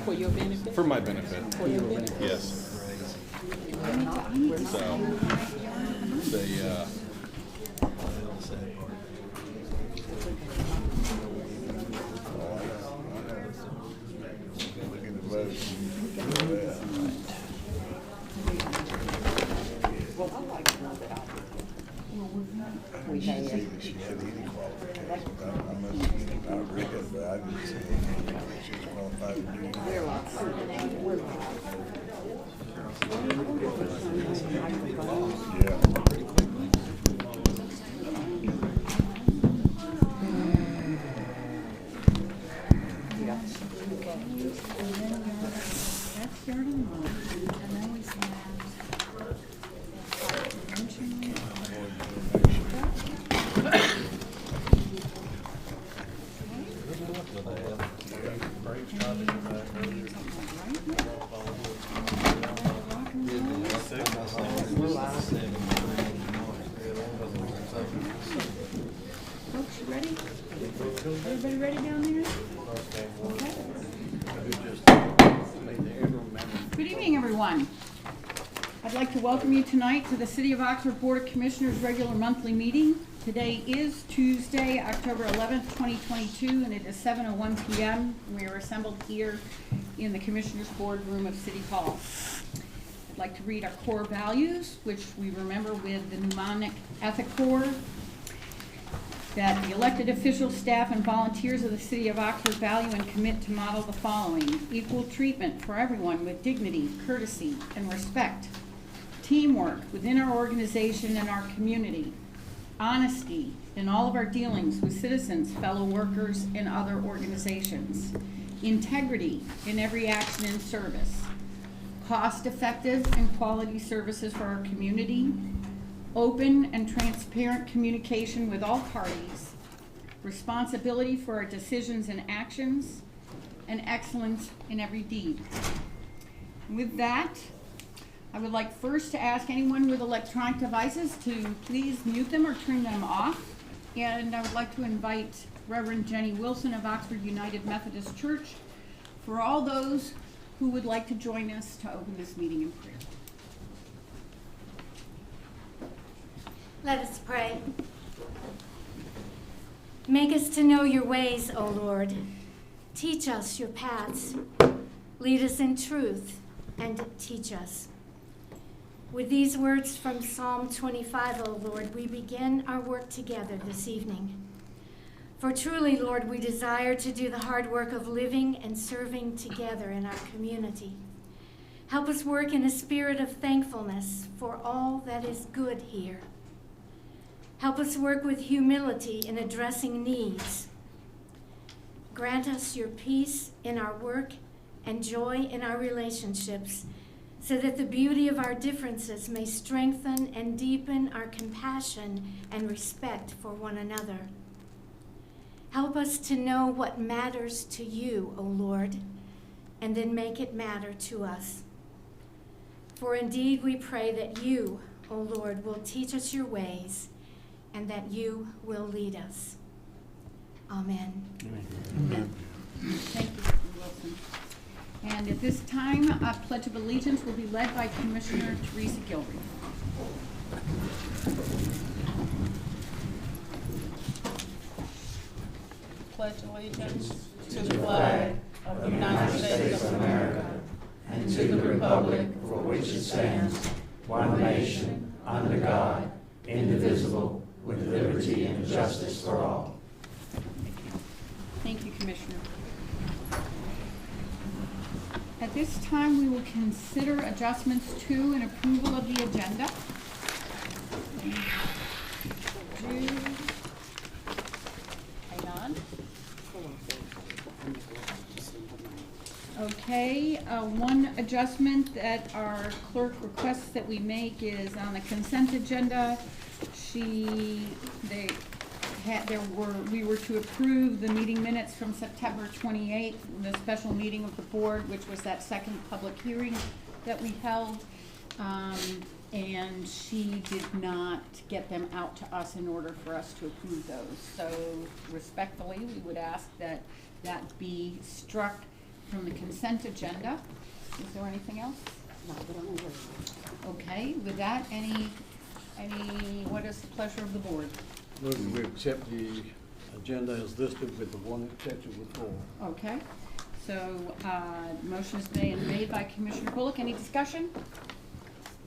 For your benefit? For my benefit. For your benefit? Yes. So, they, Well, I like to know that I we had. She had any qualifications. I'm not read it, but I didn't say she was qualified to do it. We're like, we're like. Yeah. That's starting month, and then we have prevention. Folks, you ready? Everybody ready down there? Okay. Good evening, everyone. I'd like to welcome you tonight to the City of Oxford Board of Commissioners regular monthly meeting. Today is Tuesday, October 11th, 2022, and it is 7:01 p.m. We are assembled here in the Commissioners Boardroom of City Hall. I'd like to read our core values, which we remember with the mnemonic ETHICORE, that the elected officials, staff, and volunteers of the City of Oxford value and commit to model the following: equal treatment for everyone with dignity, courtesy, and respect; teamwork within our organization and our community; honesty in all of our dealings with citizens, fellow workers, and other organizations; integrity in every action and service; cost-effective and quality services for our community; open and transparent communication with all parties; responsibility for our decisions and actions; and excellence in every deed. With that, I would like first to ask anyone with electronic devices to please mute them or turn them off. And I would like to invite Reverend Jenny Wilson of Oxford United Methodist Church for all those who would like to join us to open this meeting in prayer. Let us pray. Make us to know your ways, O Lord. Teach us your paths. Lead us in truth and teach us. With these words from Psalm 25, O Lord, we begin our work together this evening. For truly, Lord, we desire to do the hard work of living and serving together in our community. Help us work in a spirit of thankfulness for all that is good here. Help us work with humility in addressing needs. Grant us your peace in our work and joy in our relationships, so that the beauty of our differences may strengthen and deepen our compassion and respect for one another. Help us to know what matters to you, O Lord, and then make it matter to us. For indeed we pray that you, O Lord, will teach us your ways, and that you will lead us. Amen. Amen. Thank you, Reverend Wilson. And at this time, a Pledge of Allegiance will be led by Commissioner Teresa Gilreath. Pledge allegiance to the flag of the United States of America and to the republic for which it stands, one nation, under God, indivisible, with liberty and justice for all. Thank you, Commissioner. At this time, we will consider adjustments to and approval of the agenda. Hang on. Okay, one adjustment that our clerk requests that we make is on the consent agenda. We were to approve the meeting minutes from September 28th, the special meeting of the board, which was that second public hearing that we held. And she did not get them out to us in order for us to approve those. So respectfully, we would ask that that be struck from the consent agenda. Is there anything else? Not that I'm aware of. Okay, with that, what is the pleasure of the board? Move that we accept the agenda as listed with the one exception withdrawn. Okay, so, motion is made by Commissioner Bullock. Any discussion?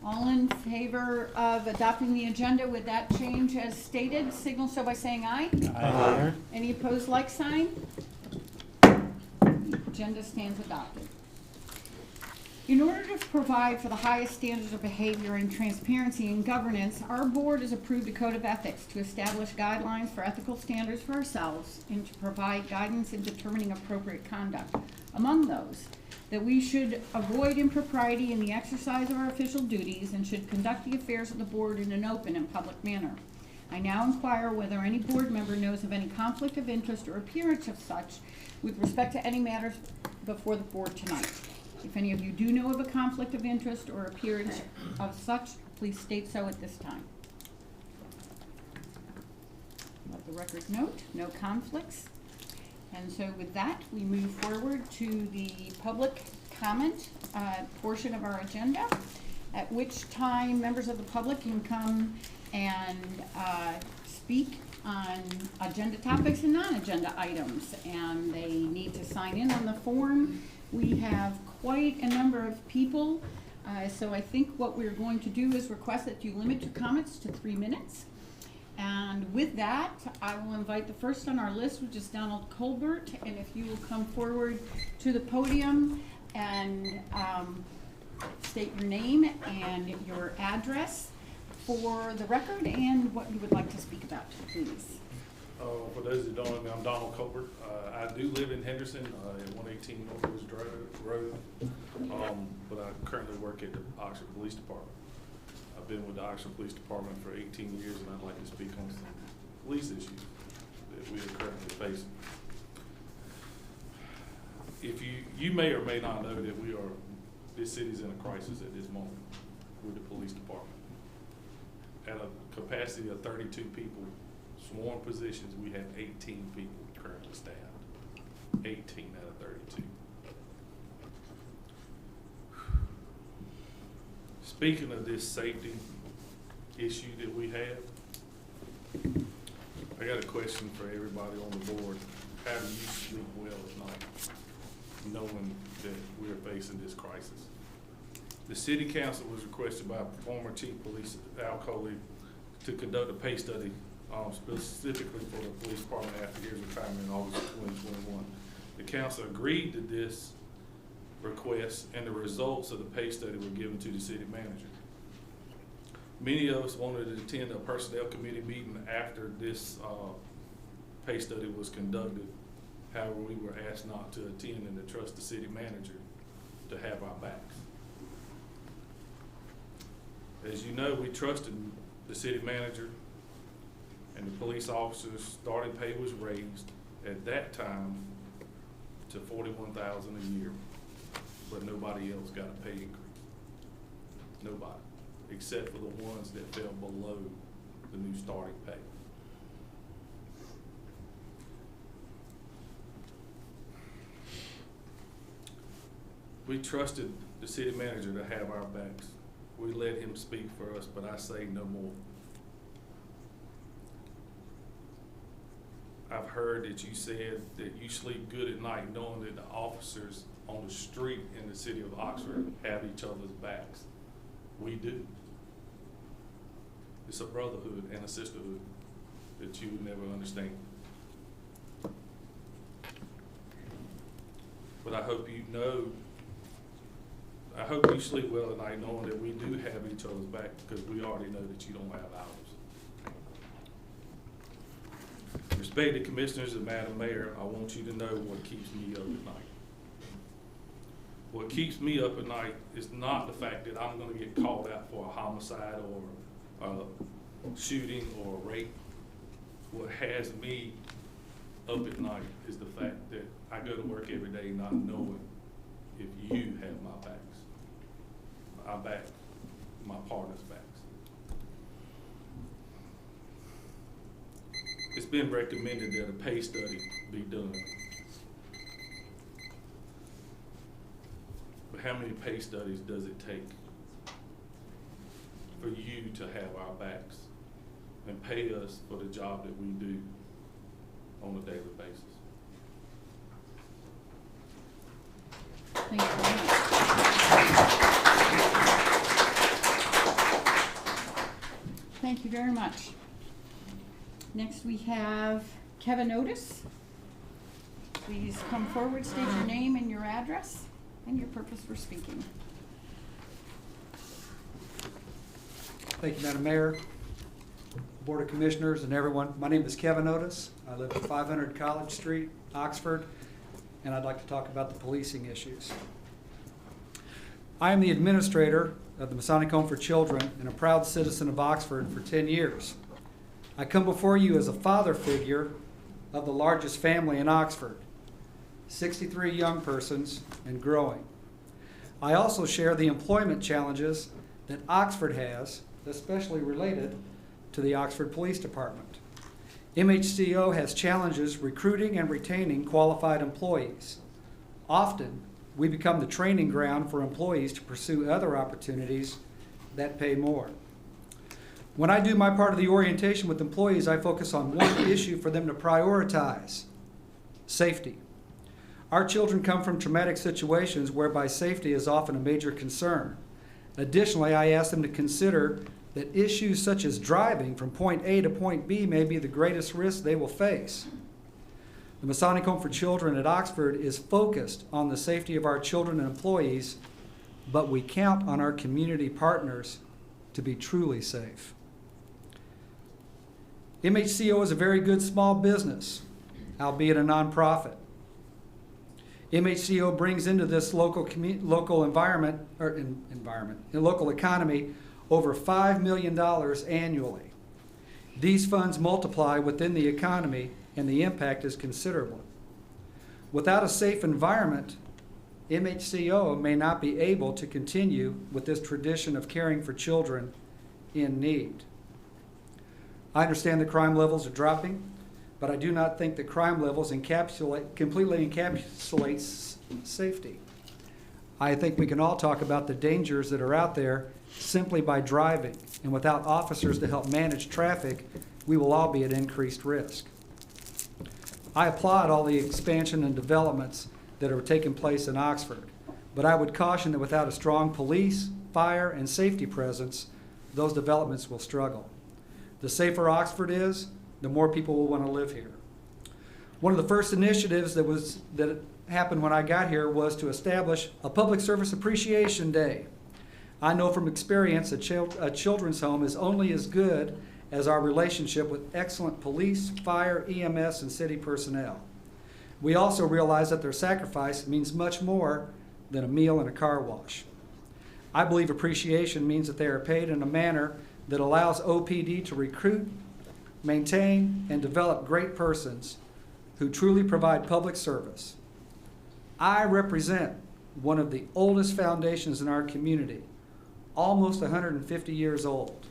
All in favor of adopting the agenda with that change as stated, signal so by saying aye. Aye. Any opposed, like sign? Agenda stands adopted. In order to provide for the highest standards of behavior and transparency in governance, our board has approved a code of ethics to establish guidelines for ethical standards for ourselves and to provide guidance in determining appropriate conduct. Among those, that we should avoid impropriety in the exercise of our official duties and should conduct the affairs of the board in an open and public manner. I now inquire whether any board member knows of any conflict of interest or appearance of such with respect to any matters before the board tonight. If any of you do know of a conflict of interest or appearance of such, please state so at this time. Let the record note, no conflicts. And so with that, we move forward to the public comment portion of our agenda, at which time members of the public can come and speak on agenda topics and non-agenda items. And they need to sign in on the form. We have quite a number of people, so I think what we're going to do is request that you limit your comments to 3 minutes. And with that, I will invite the first on our list, which is Donald Colbert, and if you will come forward to the podium and state your name and your address for the record and what you would like to speak about, please. For those that don't know me, I'm Donald Colbert. I do live in Henderson at 118 Northwoods Road, but I currently work at the Oxford Police Department. I've been with the Oxford Police Department for 18 years, and I'd like to speak on some police issues that we are currently facing. If you may or may not know that this city's in a crisis at this moment with the police department. At a capacity of 32 people, sworn positions, we have 18 people currently staffed. 18 out of 32. Speaking of this safety issue that we have, I got a question for everybody on the board. How do you sleep well at night, knowing that we're facing this crisis? The city council was requested by former chief police Al Coley to conduct a pay study specifically for the police department after his retirement in August of 2021. The council agreed to this request, and the results of the pay study were given to the city manager. Many of us wanted to attend a personnel committee meeting after this pay study was conducted. However, we were asked not to attend and to trust the city manager to have our backs. As you know, we trusted the city manager, and the police officers' starting pay was raised at that time to $41,000 a year, but nobody else got a pay increase. Nobody, except for the ones that fell below the new starting pay. We trusted the city manager to have our backs. We let him speak for us, but I say no more. I've heard that you said that you sleep good at night knowing that the officers on the street in the city of Oxford have each other's backs. We do. It's a brotherhood and a sisterhood that you would never understand. But I hope you know, I hope you sleep well at night knowing that we do have each other's back, because we already know that you don't have ours. Respected commissioners and Madam Mayor, I want you to know what keeps me up at night. What keeps me up at night is not the fact that I'm going to get called out for a homicide or a shooting or a rape. What has me up at night is the fact that I go to work every day not knowing if you have my backs. I back my partner's backs. It's been recommended that a pay study be done. how many pay studies does it take for you to have our backs and pay us for the job that we do on a daily basis? Thank you very much. Thank you very much. Next we have Kevin Otis. Please come forward, state your name and your address and your purpose for speaking. Thank you, Madam Mayor, Board of Commissioners, and everyone. My name is Kevin Otis. I live at 500 College Street, Oxford, and I'd like to talk about the policing issues. I am the administrator of the Masonic Home for Children and a proud citizen of Oxford for 10 years. I come before you as a father figure of the largest family in Oxford, 63 young persons and growing. I also share the employment challenges that Oxford has, especially related to the Oxford Police Department. MHCO has challenges recruiting and retaining qualified employees. Often, we become the training ground for employees to pursue other opportunities that pay more. When I do my part of the orientation with employees, I focus on one issue for them to prioritize: safety. Our children come from traumatic situations whereby safety is often a major concern. Additionally, I ask them to consider that issues such as driving from point A to point B may be the greatest risk they will face. The Masonic Home for Children at Oxford is focused on the safety of our children and employees, but we count on our community partners to be truly safe. MHCO is a very good small business, albeit a nonprofit. MHCO brings into this local environment, local economy, over $5 million annually. These funds multiply within the economy, and the impact is considerable. Without a safe environment, MHCO may not be able to continue with this tradition of caring for children in need. I understand the crime levels are dropping, but I do not think that crime levels completely encapsulate safety. I think we can all talk about the dangers that are out there simply by driving, and without officers to help manage traffic, we will all be at increased risk. I applaud all the expansion and developments that are taking place in Oxford, but I would caution that without a strong police, fire, and safety presence, those developments will struggle. The safer Oxford is, the more people will want to live here. One of the first initiatives that happened when I got here was to establish a Public Service Appreciation Day. I know from experience a children's home is only as good as our relationship with excellent police, fire, EMS, and city personnel. We also realize that their sacrifice means much more than a meal and a car wash. I believe appreciation means that they are paid in a manner that allows OPD to recruit, maintain, and develop great persons who truly provide public service. I represent one of the oldest foundations in our community, almost 150 years old.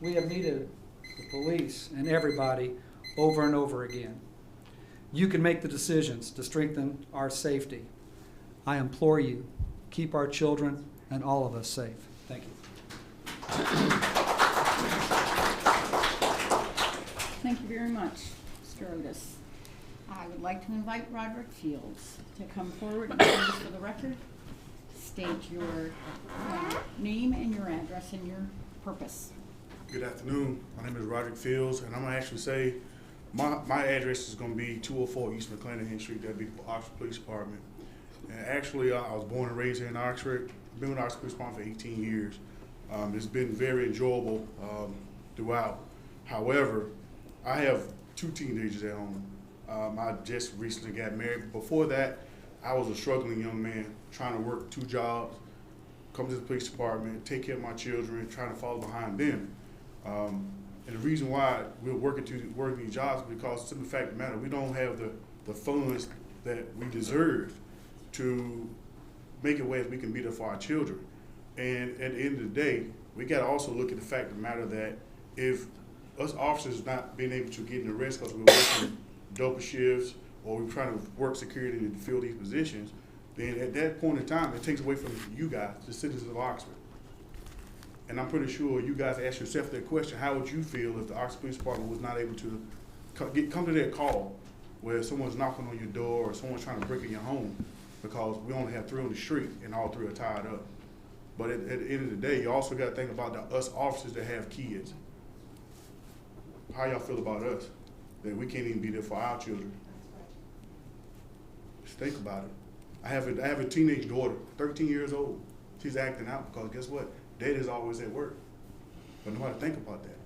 We have needed the police and everybody over and over again. You can make the decisions to strengthen our safety. I implore you, keep our children and all of us safe. Thank you. Thank you very much, Mr. Otis. I would like to invite Roderick Fields to come forward and please, for the record, state your name and your address and your purpose. Good afternoon. My name is Roderick Fields, and I'm gonna actually say my address is gonna be 204 East McClanahan Street. That'd be for Oxford Police Department. And actually, I was born and raised here in Oxford. I've been with Oxford Police Department for 18 years. It's been very enjoyable throughout. However, I have 2 teenagers at home. I just recently got married. Before that, I was a struggling young man trying to work 2 jobs, come to the police department, take care of my children, trying to follow behind them. And the reason why we're working these jobs is because, to the fact of the matter, we don't have the funds that we deserve to make it ways we can be there for our children. And at the end of the day, we got to also look at the fact of the matter that if us officers not being able to get in the rest because we're working double shifts or we're trying to work security to fill these positions, then at that point in time, it takes away from you guys, the citizens of Oxford. And I'm pretty sure you guys ask yourself that question, how would you feel if the Oxford Police Department was not able to come to that call where someone's knocking on your door or someone's trying to break in your home because we only have 3 on the street and all 3 are tied up. But at the end of the day, you also got to think about us officers that have kids. How y'all feel about us? That we can't even be there for our children. Just think about it. I have a teenage daughter, 13 years old. She's acting out because guess what? Dad is always at work. But nobody think about that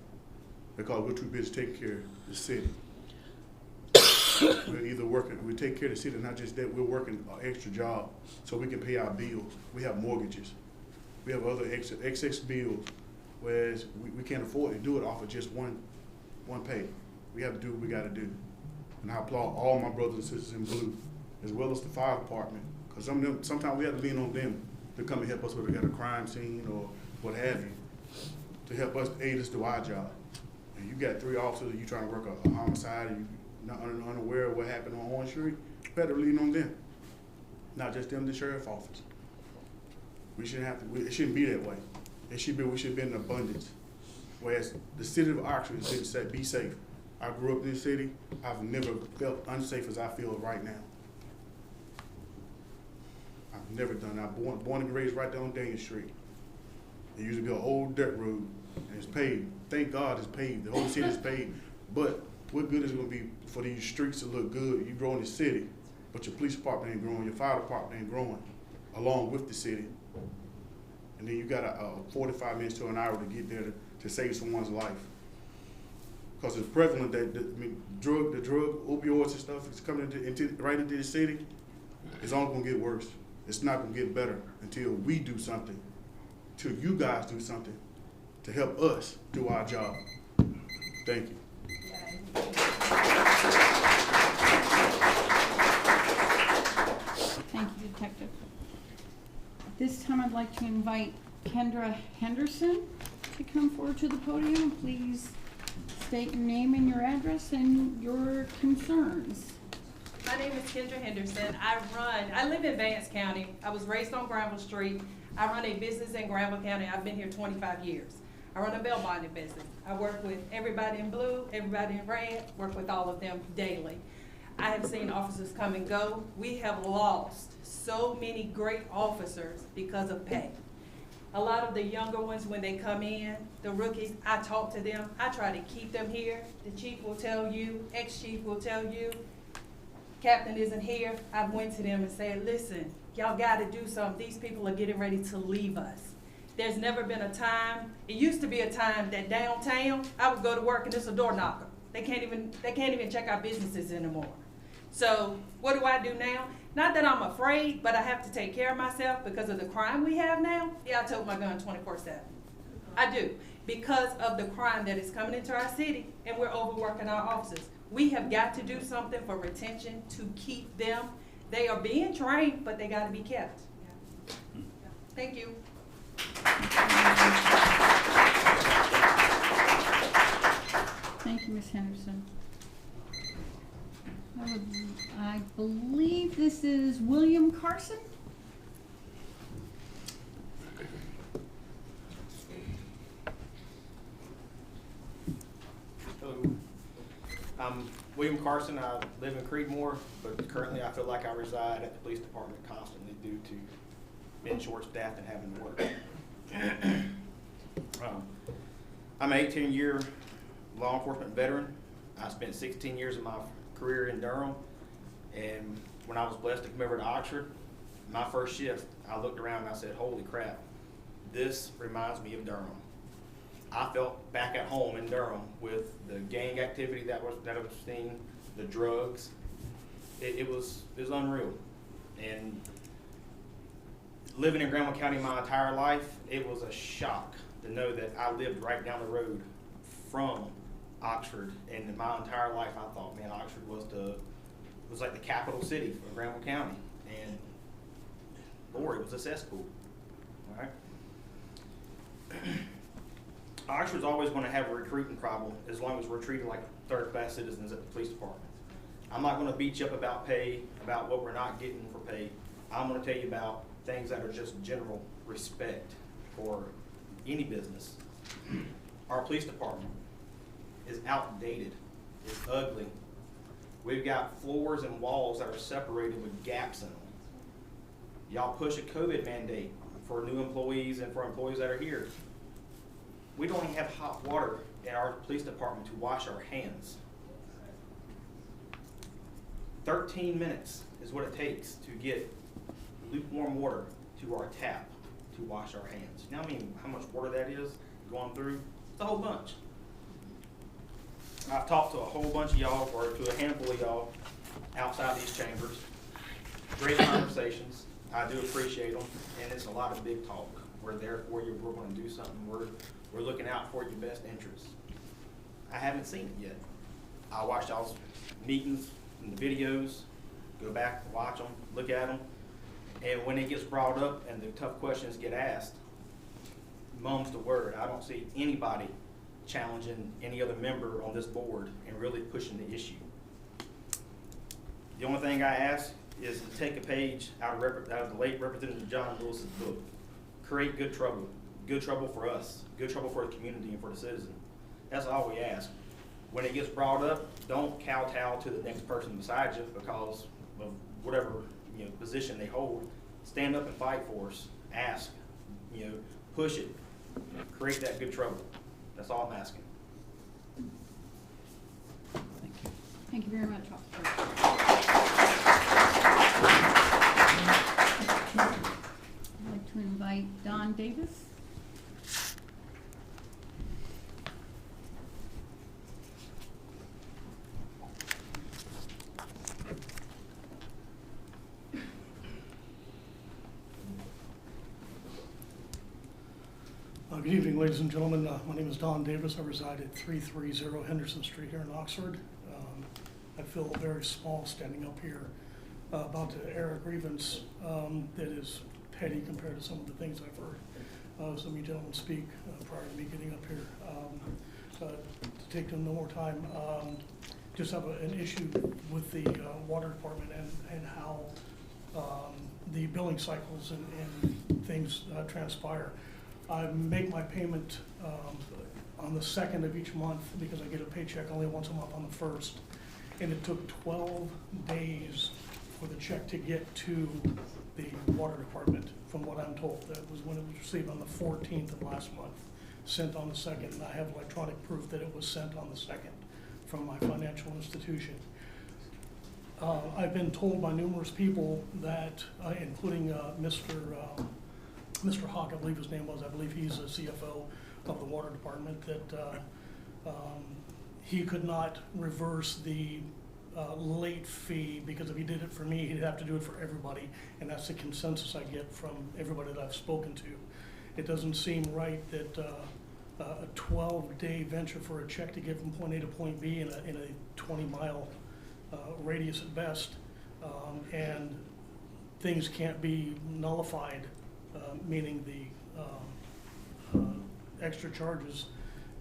because we're too busy taking care of the city. We're either working, we take care of the city, not just that, we're working an extra job so we can pay our bills. We have mortgages. We have other excess bills, whereas we can't afford to do it off of just one pay. We have to do what we got to do. And I applaud all my brothers and sisters in blue, as well as the fire department, because sometimes we have to lean on them to come and help us at a crime scene or what have you, to help us, aid us do our job. And you got 3 officers, you trying to work a homicide, and you're not unaware of what happened on Orange Street, you better lean on them. Not just them, the sheriff's office. We shouldn't have to, it shouldn't be that way. We should be in abundance. Whereas the city of Oxford has been said, be safe. I grew up in this city, I've never felt unsafe as I feel right now. I've never done that. I'm born and raised right there on Daniel Street. It used to be an old dirt road, and it's paved. Thank God it's paved. The whole city is paved. But what good is it going to be for these streets to look good? You grow in the city, but your police department ain't growing, your fire department ain't growing, along with the city. And then you got a 45 minutes to an hour to get there to save someone's life. Because it's prevalent that the drug opioids and stuff is coming right into the city. It's only going to get worse. It's not going to get better until we do something, until you guys do something to help us do our job. Thank you. Thank you, Detective. At this time, I'd like to invite Kendra Henderson to come forward to the podium. Please state your name and your address and your concerns. My name is Kendra Henderson. I live in Vance County. I was raised on Granville Street. I run a business in Granville County. I've been here 25 years. I run a bail bonding business. I work with everybody in blue, everybody in red, work with all of them daily. I have seen officers come and go. We have lost so many great officers because of pay. A lot of the younger ones, when they come in, the rookies, I talk to them. I try to keep them here. The chief will tell you, ex-chief will tell you, captain isn't here. I went to them and said, listen, y'all got to do something. These people are getting ready to leave us. There's never been a time, it used to be a time that downtown, I would go to work and it's a door knocker. They can't even check our businesses anymore. So what do I do now? Not that I'm afraid, but I have to take care of myself because of the crime we have now. Yeah, I tote my gun 24/7. I do, because of the crime that is coming into our city, and we're overworking our officers. We have got to do something for retention to keep them. They are being trained, but they got to be kept. Thank you. Thank you, Ms. Henderson. I believe this is William Carson. Hello. I'm William Carson. I live in Creedmoor, but currently I feel like I reside at the police department constantly due to being short-staffed and having to work. I'm an 18-year law enforcement veteran. I spent 16 years of my career in Durham, and when I was blessed to come over to Oxford, my first shift, I looked around and I said, holy crap, this reminds me of Durham. I felt back at home in Durham with the gang activity that I was seeing, the drugs. It was unreal. And living in Granville County my entire life, it was a shock to know that I lived right down the road from Oxford. And in my entire life, I thought, man, Oxford was like the capital city for Granville County. And boy, it was a cesspool. All right. Oxford's always going to have a recruiting problem as long as we're treated like third-class citizens at the police department. I'm not going to beat you up about pay, about what we're not getting for pay. I'm gonna tell you about things that are just general respect for any business. Our police department is outdated, it's ugly. We've got floors and walls that are separated with gaps in them. Y'all push a COVID mandate for new employees and for employees that are here. We don't even have hot water in our police department to wash our hands. 13 minutes is what it takes to get lukewarm water to our tap to wash our hands. You know what I mean, how much water that is going through? It's a whole bunch. I've talked to a whole bunch of y'all, or to a handful of y'all outside these chambers. Great conversations. I do appreciate them, and it's a lot of big talk. We're there for you. We're going to do something. We're looking out for your best interests. I haven't seen it yet. I watch y'all's meetings and the videos, go back, watch them, look at them, and when it gets brought up and the tough questions get asked, mum's the word. I don't see anybody challenging any other member on this board and really pushing the issue. The only thing I ask is to take a page out of the late Representative John Lewis's book, Create Good Trouble for us, good trouble for the community and for the citizen. That's all we ask. When it gets brought up, don't kowtow to the next person beside you because of whatever position they hold. Stand up and fight for us. Ask, push it, create that good trouble. That's all I'm asking. Thank you. Thank you very much, Officer. I'd like to invite Don Davis. Good evening, ladies and gentlemen. My name is Don Davis. I reside at 330 Henderson Street here in Oxford. I feel very small standing up here about to air a grievance that is petty compared to some of the things I've heard some of you gentlemen speak prior to me getting up here. To take no more time, just have an issue with the water department and how the billing cycles and things transpire. I make my payment on the 2nd of each month because I get a paycheck only once a month on the 1st. And it took 12 days for the check to get to the water department, from what I'm told. That was when it was received on the 14th of last month, sent on the 2nd. And I have electronic proof that it was sent on the 2nd from my financial institution. I've been told by numerous people that, including Mr. Hawk, I believe his name was, I believe he's the CFO of the water department, that he could not reverse the late fee because if he did it for me, he'd have to do it for everybody, and that's the consensus I get from everybody that I've spoken to. It doesn't seem right that a 12-day venture for a check to get from point A to point B in a 20-mile radius at best, and things can't be nullified. Meaning the extra charges.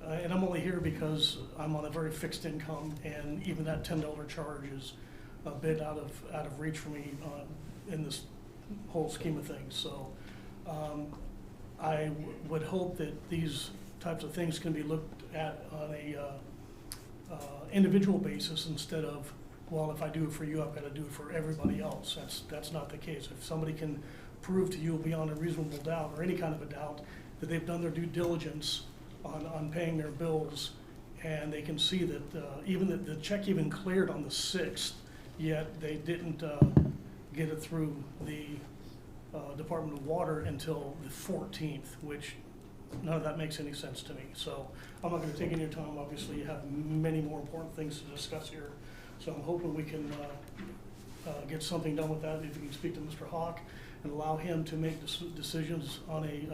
And I'm only here because I'm on a very fixed income, and even that $10 charge is a bit out of reach for me in this whole scheme of things. So I would hope that these types of things can be looked at on a individual basis instead of, well, if I do it for you, I've got to do it for everybody else. That's not the case. If somebody can prove to you beyond a reasonable doubt or any kind of a doubt that they've done their due diligence on paying their bills, and they can see that even the check even cleared on the 6th, yet they didn't get it through the Department of Water until the 14th, which none of that makes any sense to me. So I'm not going to take any of your time. Obviously, you have many more important things to discuss here. So I'm hoping we can get something done with that. If you can speak to Mr. Hawk and allow him to make decisions on a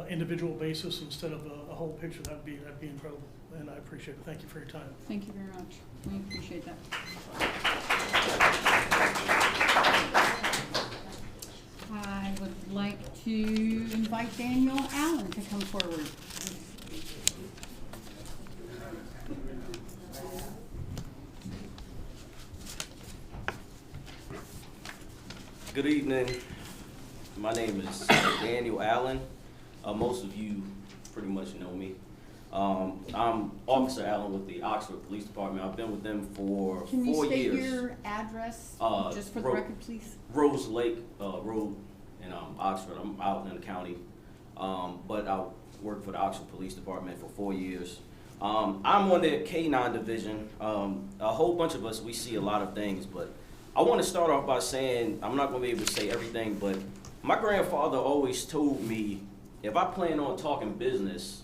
individual basis instead of a whole picture, that'd be incredible. And I appreciate it. Thank you for your time. Thank you very much. We appreciate that. I would like to invite Daniel Allen to come forward. Good evening. My name is Daniel Allen. Most of you pretty much know me. I'm Officer Allen with the Oxford Police Department. I've been with them for 4 years. Can you state your address, just for the record, please? Rose Lake Road in Oxford. I'm out in the county, but I worked for the Oxford Police Department for 4 years. I'm on the K-9 division. A whole bunch of us, we see a lot of things, but I want to start off by saying, I'm not going to be able to say everything, but my grandfather always told me, if I plan on talking business,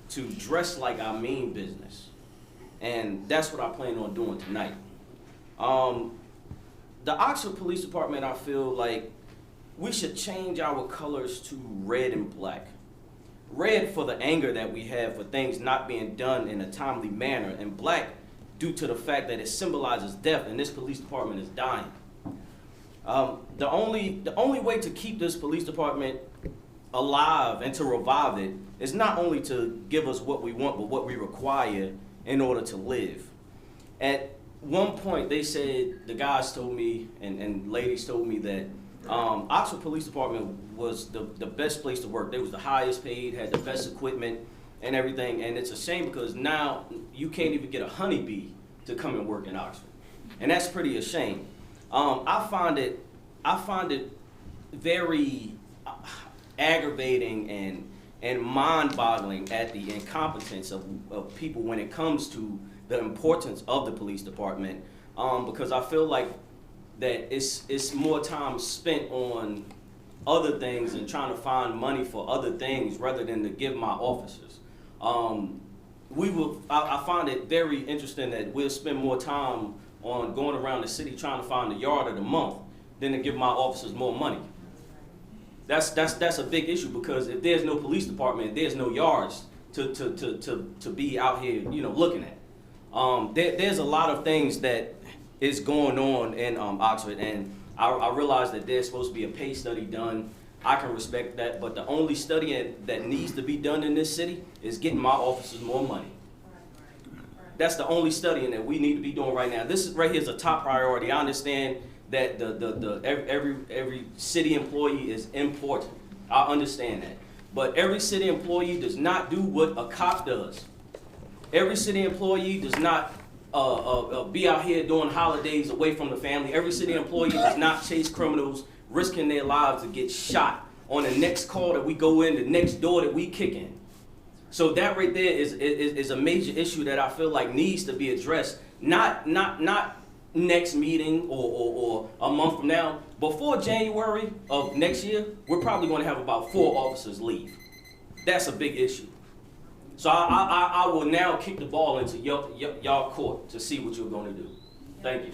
to dress like I mean business. And that's what I plan on doing tonight. The Oxford Police Department, I feel like we should change our colors to red and black. Red for the anger that we have for things not being done in a timely manner, and black due to the fact that it symbolizes death, and this police department is dying. The only way to keep this police department alive and to revive it is not only to give us what we want, but what we require in order to live. At one point, they said, the guys told me and ladies told me that Oxford Police Department was the best place to work. They was the highest paid, had the best equipment and everything, and it's a shame because now you can't even get a honeybee to come and work in Oxford, and that's pretty a shame. I find it very aggravating and mind-boggling at the incompetence of people when it comes to the importance of the police department, because I feel like that it's more time spent on other things and trying to find money for other things rather than to give my officers. I find it very interesting that we'll spend more time on going around the city trying to find the yard of the month than to give my officers more money. That's a big issue, because if there's no police department, there's no yards to be out here, looking at. There's a lot of things that is going on in Oxford, and I realize that there's supposed to be a pay study done. I can respect that, but the only study that needs to be done in this city is getting my officers more money. That's the only studying that we need to be doing right now. This is right here is a top priority. I understand that every city employee is important. I understand that, but every city employee does not do what a cop does. Every city employee does not be out here doing holidays away from the family. Every city employee does not chase criminals, risking their lives to get shot on the next call that we go in, the next door that we kick in. So that right there is a major issue that I feel like needs to be addressed. Not next meeting or a month from now. Before January of next year, we're probably going to have about 4 officers leave. That's a big issue. So I will now kick the ball into y'all court to see what you're going to do. Thank you.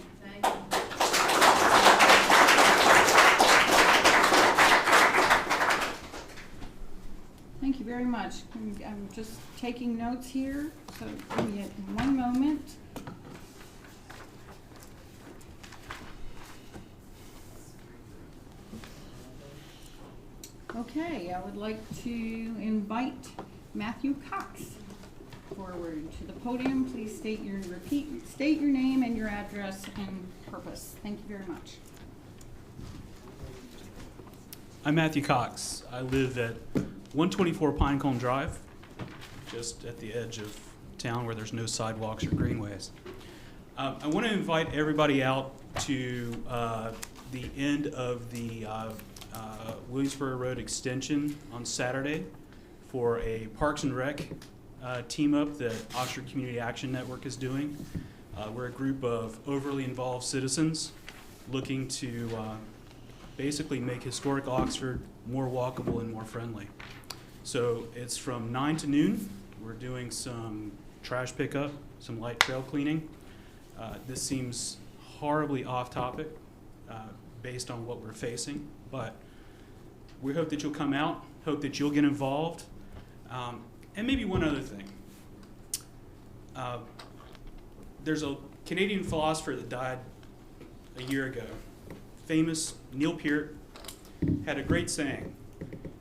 Thank you very much. I'm just taking notes here, so give me one moment. Okay, I would like to invite Matthew Cox forward to the podium. Please state your name and your address and purpose. Thank you very much. I'm Matthew Cox. I live at 124 Pinecone Drive, just at the edge of town where there's no sidewalks or greenways. I want to invite everybody out to the end of the Williamsboro Road extension on Saturday for a Parks and Rec team up that Oxford Community Action Network is doing. We're a group of overly involved citizens looking to basically make historic Oxford more walkable and more friendly. So it's from 9 to noon. We're doing some trash pickup, some light trail cleaning. This seems horribly off topic based on what we're facing, but we hope that you'll come out, hope that you'll get involved. And maybe one other thing. There's a Canadian philosopher that died a year ago, famous Neil Peart, had a great saying: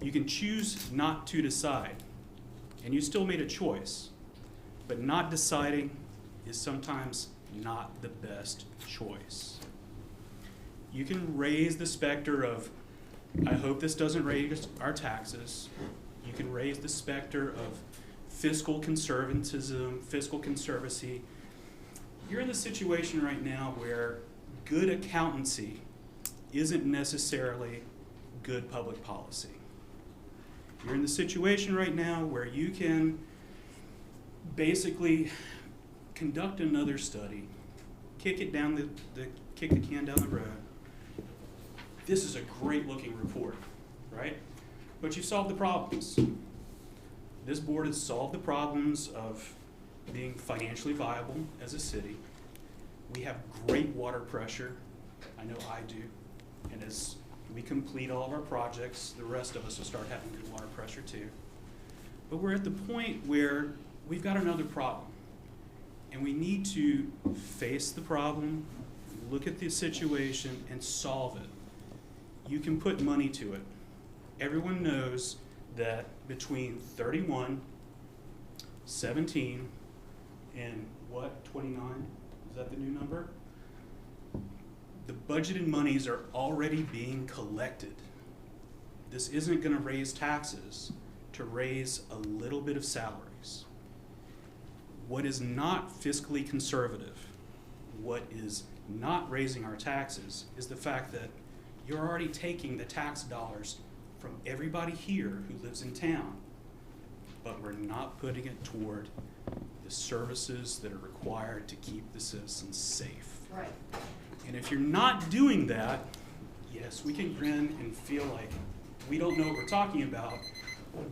you can choose not to decide, and you still made a choice, but not deciding is sometimes not the best choice. You can raise the specter of, I hope this doesn't raise our taxes. You can raise the specter of fiscal conservatism, fiscal conservancy. You're in the situation right now where good accountancy isn't necessarily good public policy. You're in the situation right now where you can basically conduct another study, kick the can down the road. This is a great looking report, right? But you solved the problems. This board has solved the problems of being financially viable as a city. We have great water pressure. I know I do. And as we complete all of our projects, the rest of us will start having good water pressure too. But we're at the point where we've got another problem. And we need to face the problem, look at the situation, and solve it. You can put money to it. Everyone knows that between 31, 17, and what, 29? Is that the new number? The budgeted monies are already being collected. This isn't going to raise taxes to raise a little bit of salaries. What is not fiscally conservative, what is not raising our taxes, is the fact that you're already taking the tax dollars from everybody here who lives in town, but we're not putting it toward the services that are required to keep the citizens safe. Right. And if you're not doing that, yes, we can grin and feel like we don't know what we're talking about,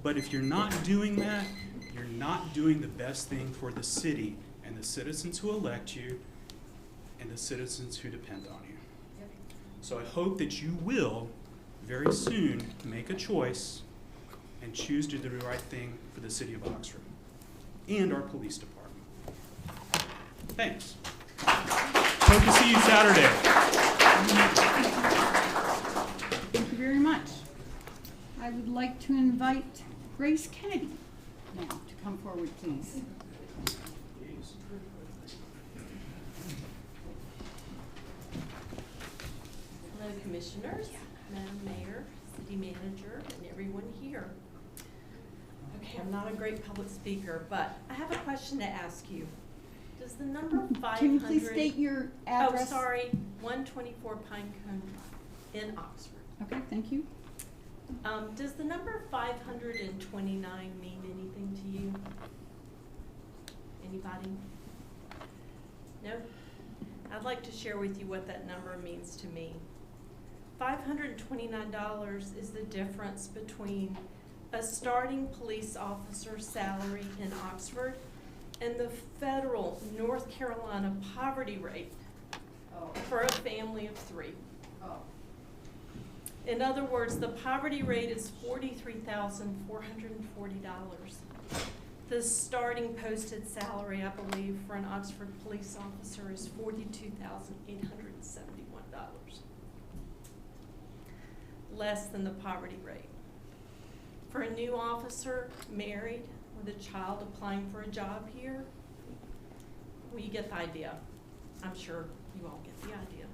but if you're not doing that, you're not doing the best thing for the city and the citizens who elect you and the citizens who depend on you. Yep. So I hope that you will very soon make a choice and choose to do the right thing for the city of Oxford and our police department. Thanks. Hope to see you Saturday. Thank you very much. I would like to invite Grace Kennedy now to come forward, please. Hello, Commissioners, Madam Mayor, City Manager, and everyone here. Okay, I'm not a great public speaker, but I have a question to ask you. Does the number 500... Can you please state your address? Oh, sorry, 124 Pinecone Drive in Oxford. Okay, thank you. Does the number 529 mean anything to you? Anybody? No? I'd like to share with you what that number means to me. $529 is the difference between a starting police officer salary in Oxford and the federal North Carolina poverty rate for a family of 3. Oh. In other words, the poverty rate is $43,440. The starting posted salary, I believe, for an Oxford police officer is $42,871. Less than the poverty rate. For a new officer, married, with a child applying for a job here, well, you get the idea. I'm sure you all get the idea.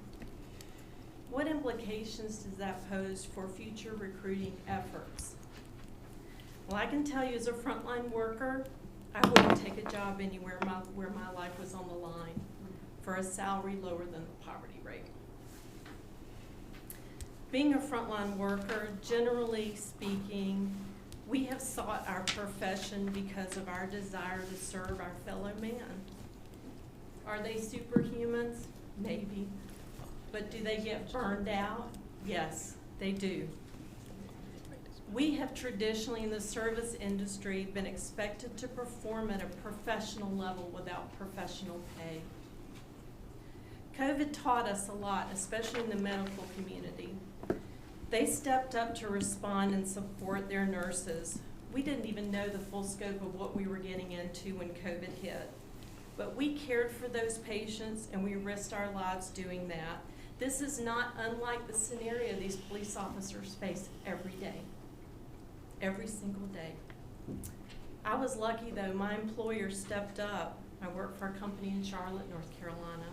What implications does that pose for future recruiting efforts? Well, I can tell you as a frontline worker, I wouldn't take a job anywhere where my life was on the line for a salary lower than the poverty rate. Being a frontline worker, generally speaking, we have sought our profession because of our desire to serve our fellow man. Are they superhumans? Maybe. But do they get burned out? Yes, they do. We have traditionally in the service industry been expected to perform at a professional level without professional pay. COVID taught us a lot, especially in the medical community. They stepped up to respond and support their nurses. We didn't even know the full scope of what we were getting into when COVID hit. But we cared for those patients and we risked our lives doing that. This is not unlike the scenario these police officers face every day, every single day. I was lucky though, my employer stepped up. I work for a company in Charlotte, North Carolina.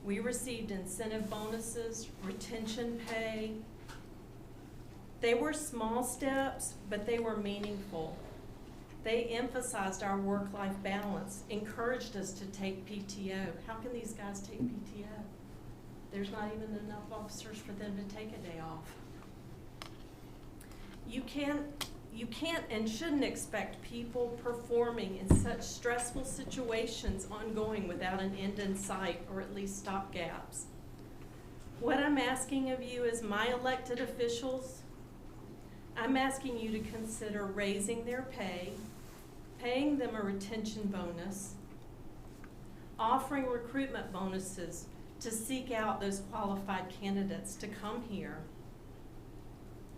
We received incentive bonuses, retention pay. They were small steps, but they were meaningful. They emphasized our work-life balance, encouraged us to take PTO. How can these guys take PTO? There's not even enough officers for them to take a day off. You can't and shouldn't expect people performing in such stressful situations ongoing without an end in sight, or at least stopgaps. What I'm asking of you as my elected officials, I'm asking you to consider raising their pay, paying them a retention bonus, offering recruitment bonuses to seek out those qualified candidates to come here.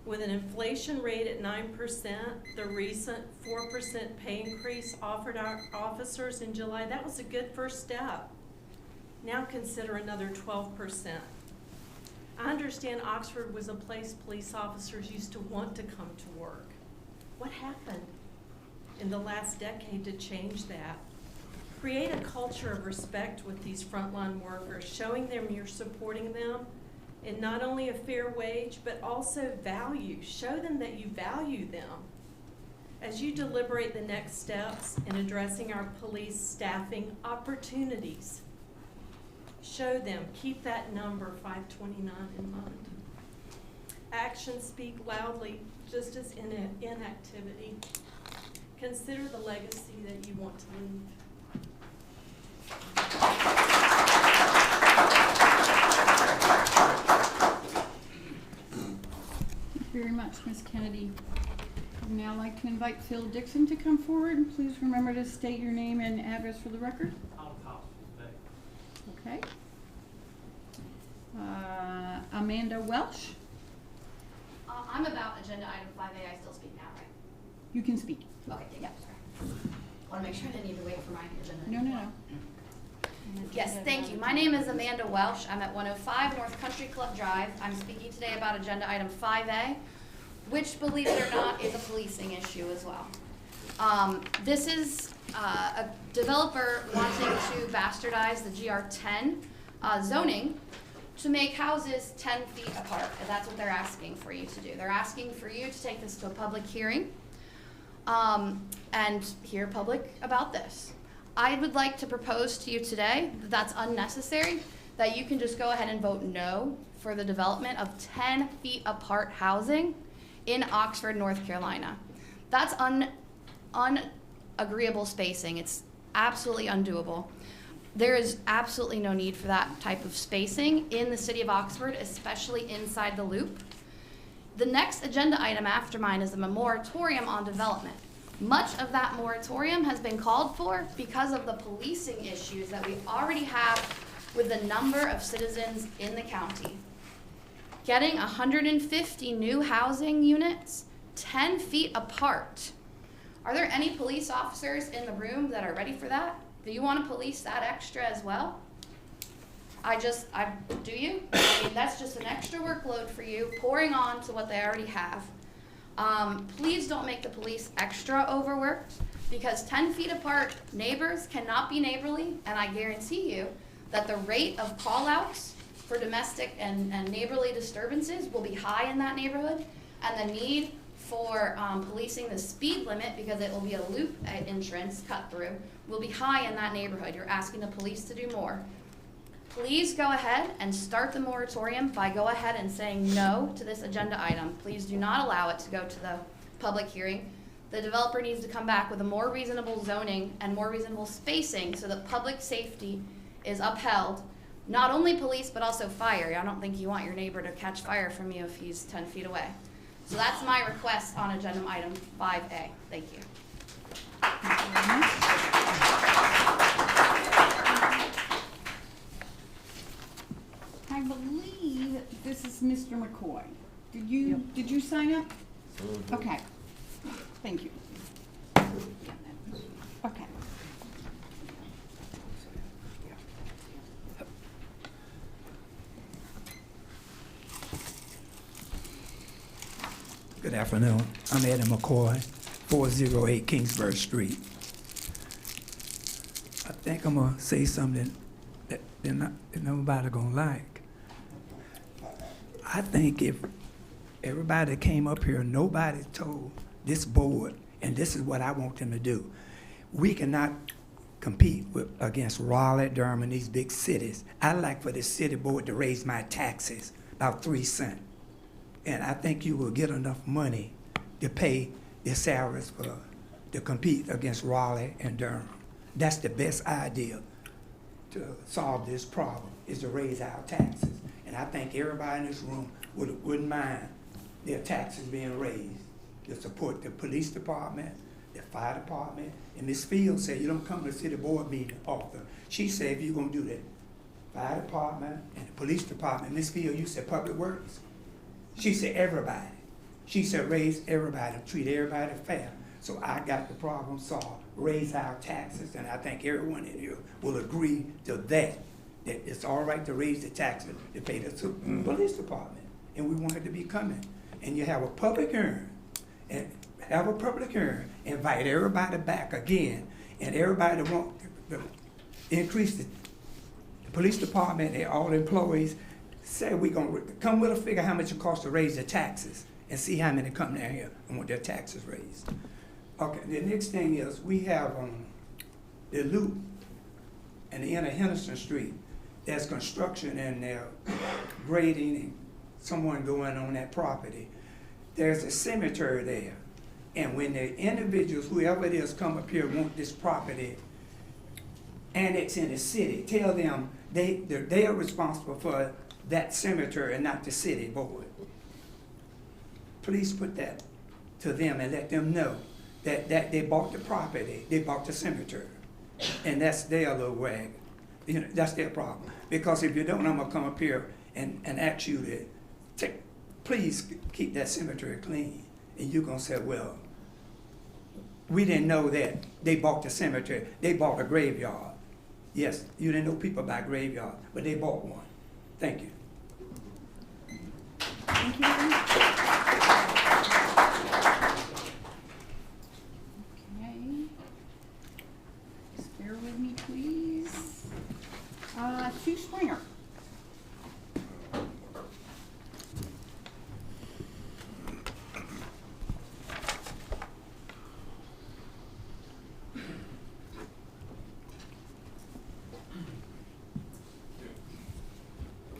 With an inflation rate at 9%, the recent 4% pay increase offered our officers in July, that was a good first step. Now consider another 12%. I understand Oxford was a place police officers used to want to come to work. What happened in the last decade to change that? Create a culture of respect with these frontline workers, showing them you're supporting them in not only a fair wage, but also value. Show them that you value them. As you deliberate the next steps in addressing our police staffing opportunities, show them, keep that number 529 in mind. Actions speak loudly, just as inactivity. Consider the legacy that you want to leave. Thank you very much, Ms. Kennedy. I'd now like to invite Phil Dixon to come forward. Please remember to state your name and address for the record. Okay. Amanda Welsh. I'm about agenda item 5A. I still speak now, right? You can speak. Okay, yeah, sorry. Want to make sure I didn't need to wait for my agenda. No. Yes, thank you. My name is Amanda Welsh. I'm at 105 North Country Club Drive. I'm speaking today about agenda item 5A, which, believe it or not, is a policing issue as well. This is a developer wanting to bastardize the GR10 zoning to make houses 10 feet apart. And that's what they're asking for you to do. They're asking for you to take this to a public hearing and hear public about this. I would like to propose to you today that that's unnecessary, that you can just go ahead and vote no for the development of 10 feet apart housing in Oxford, North Carolina. That's unagreeable spacing. It's absolutely undoable. There is absolutely no need for that type of spacing in the city of Oxford, especially inside the loop. The next agenda item after mine is a moratorium on development. Much of that moratorium has been called for because of the policing issues that we already have with the number of citizens in the county. Getting 150 new housing units 10 feet apart. Are there any police officers in the room that are ready for that? Do you want to police that extra as well? Do you? I mean, that's just an extra workload for you, pouring on to what they already have. Please don't make the police extra overworked, because 10 feet apart neighbors cannot be neighborly, and I guarantee you that the rate of call-outs for domestic and neighborly disturbances will be high in that neighborhood, and the need for policing the speed limit, because it will be a loop entrance cut through, will be high in that neighborhood. You're asking the police to do more. Please go ahead and start the moratorium by go ahead and saying no to this agenda item. Please do not allow it to go to the public hearing. The developer needs to come back with a more reasonable zoning and more reasonable spacing so that public safety is upheld. Not only police, but also fire. I don't think you want your neighbor to catch fire from you if he's 10 feet away. So that's my request on agenda item 5A. Thank you. I believe this is Mr. McCoy. Did you sign up? Okay. Thank you. Okay. Good afternoon. I'm Eddie McCoy, 408 Kingsburg Street. I think I'm going to say something that nobody gonna like. I think if everybody came up here, nobody told this board, and this is what I want them to do. We cannot compete against Raleigh, Durham, and these big cities. I'd like for the city board to raise my taxes about 3 cents. And I think you will get enough money to pay the salaries to compete against Raleigh and Durham. That's the best idea to solve this problem, is to raise our taxes. And I think everybody in this room wouldn't mind their taxes being raised to support the police department, the fire department. And Ms. Fields said, you don't come to the city board meeting often. She said, if you're gonna do the fire department and the police department, Ms. Fields, you said public works. She said everybody. She said raise everybody, treat everybody fair. So I got the problem solved. Raise our taxes, and I think everyone in here will agree to that it's all right to raise the taxes to pay the police department. And we want it to be coming. And you have a public hearing, and invite everybody back again, and everybody that want to increase the police department and all the employees, say we're gonna come with a figure how much it costs to raise the taxes, and see how many come down here and want their taxes raised. Okay, the next thing is we have the loop and the end of Henderson Street. There's construction and they're grading and someone going on that property. There's a cemetery there. And when the individuals, whoever it is, come up here want this property annexed in the city, tell them they are responsible for that cemetery and not the city board. Please put that to them and let them know that they bought the property, they bought the cemetery. And that's their little wag. You know, that's their problem. Because if you don't, I'm gonna come up here and ask you to please keep that cemetery clean. And you're gonna say, well, we didn't know that they bought the cemetery, they bought a graveyard. Yes, you didn't know people buy graveyards, but they bought one. Thank you. Thank you. Okay. Just bear with me, please. Sue Springer.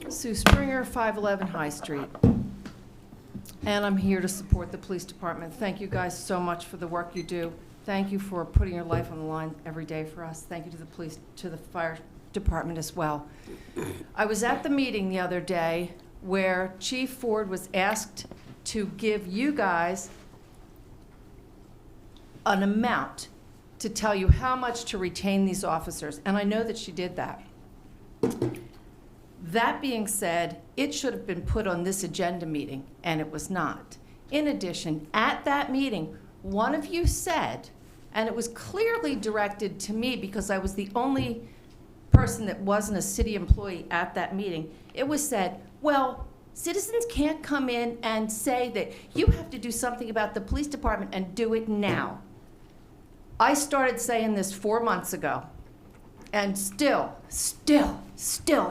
Sue Springer, 511 High Street. And I'm here to support the police department. Thank you guys so much for the work you do. Thank you for putting your life on the line every day for us. Thank you to the police, to the fire department as well. I was at the meeting the other day where Chief Ford was asked to give you guys an amount to tell you how much to retain these officers, and I know that she did that. That being said, it should have been put on this agenda meeting, and it was not. In addition, at that meeting, one of you said, and it was clearly directed to me because I was the only person that wasn't a city employee at that meeting, it was said, well, citizens can't come in and say that you have to do something about the police department and do it now. I started saying this 4 months ago. And still,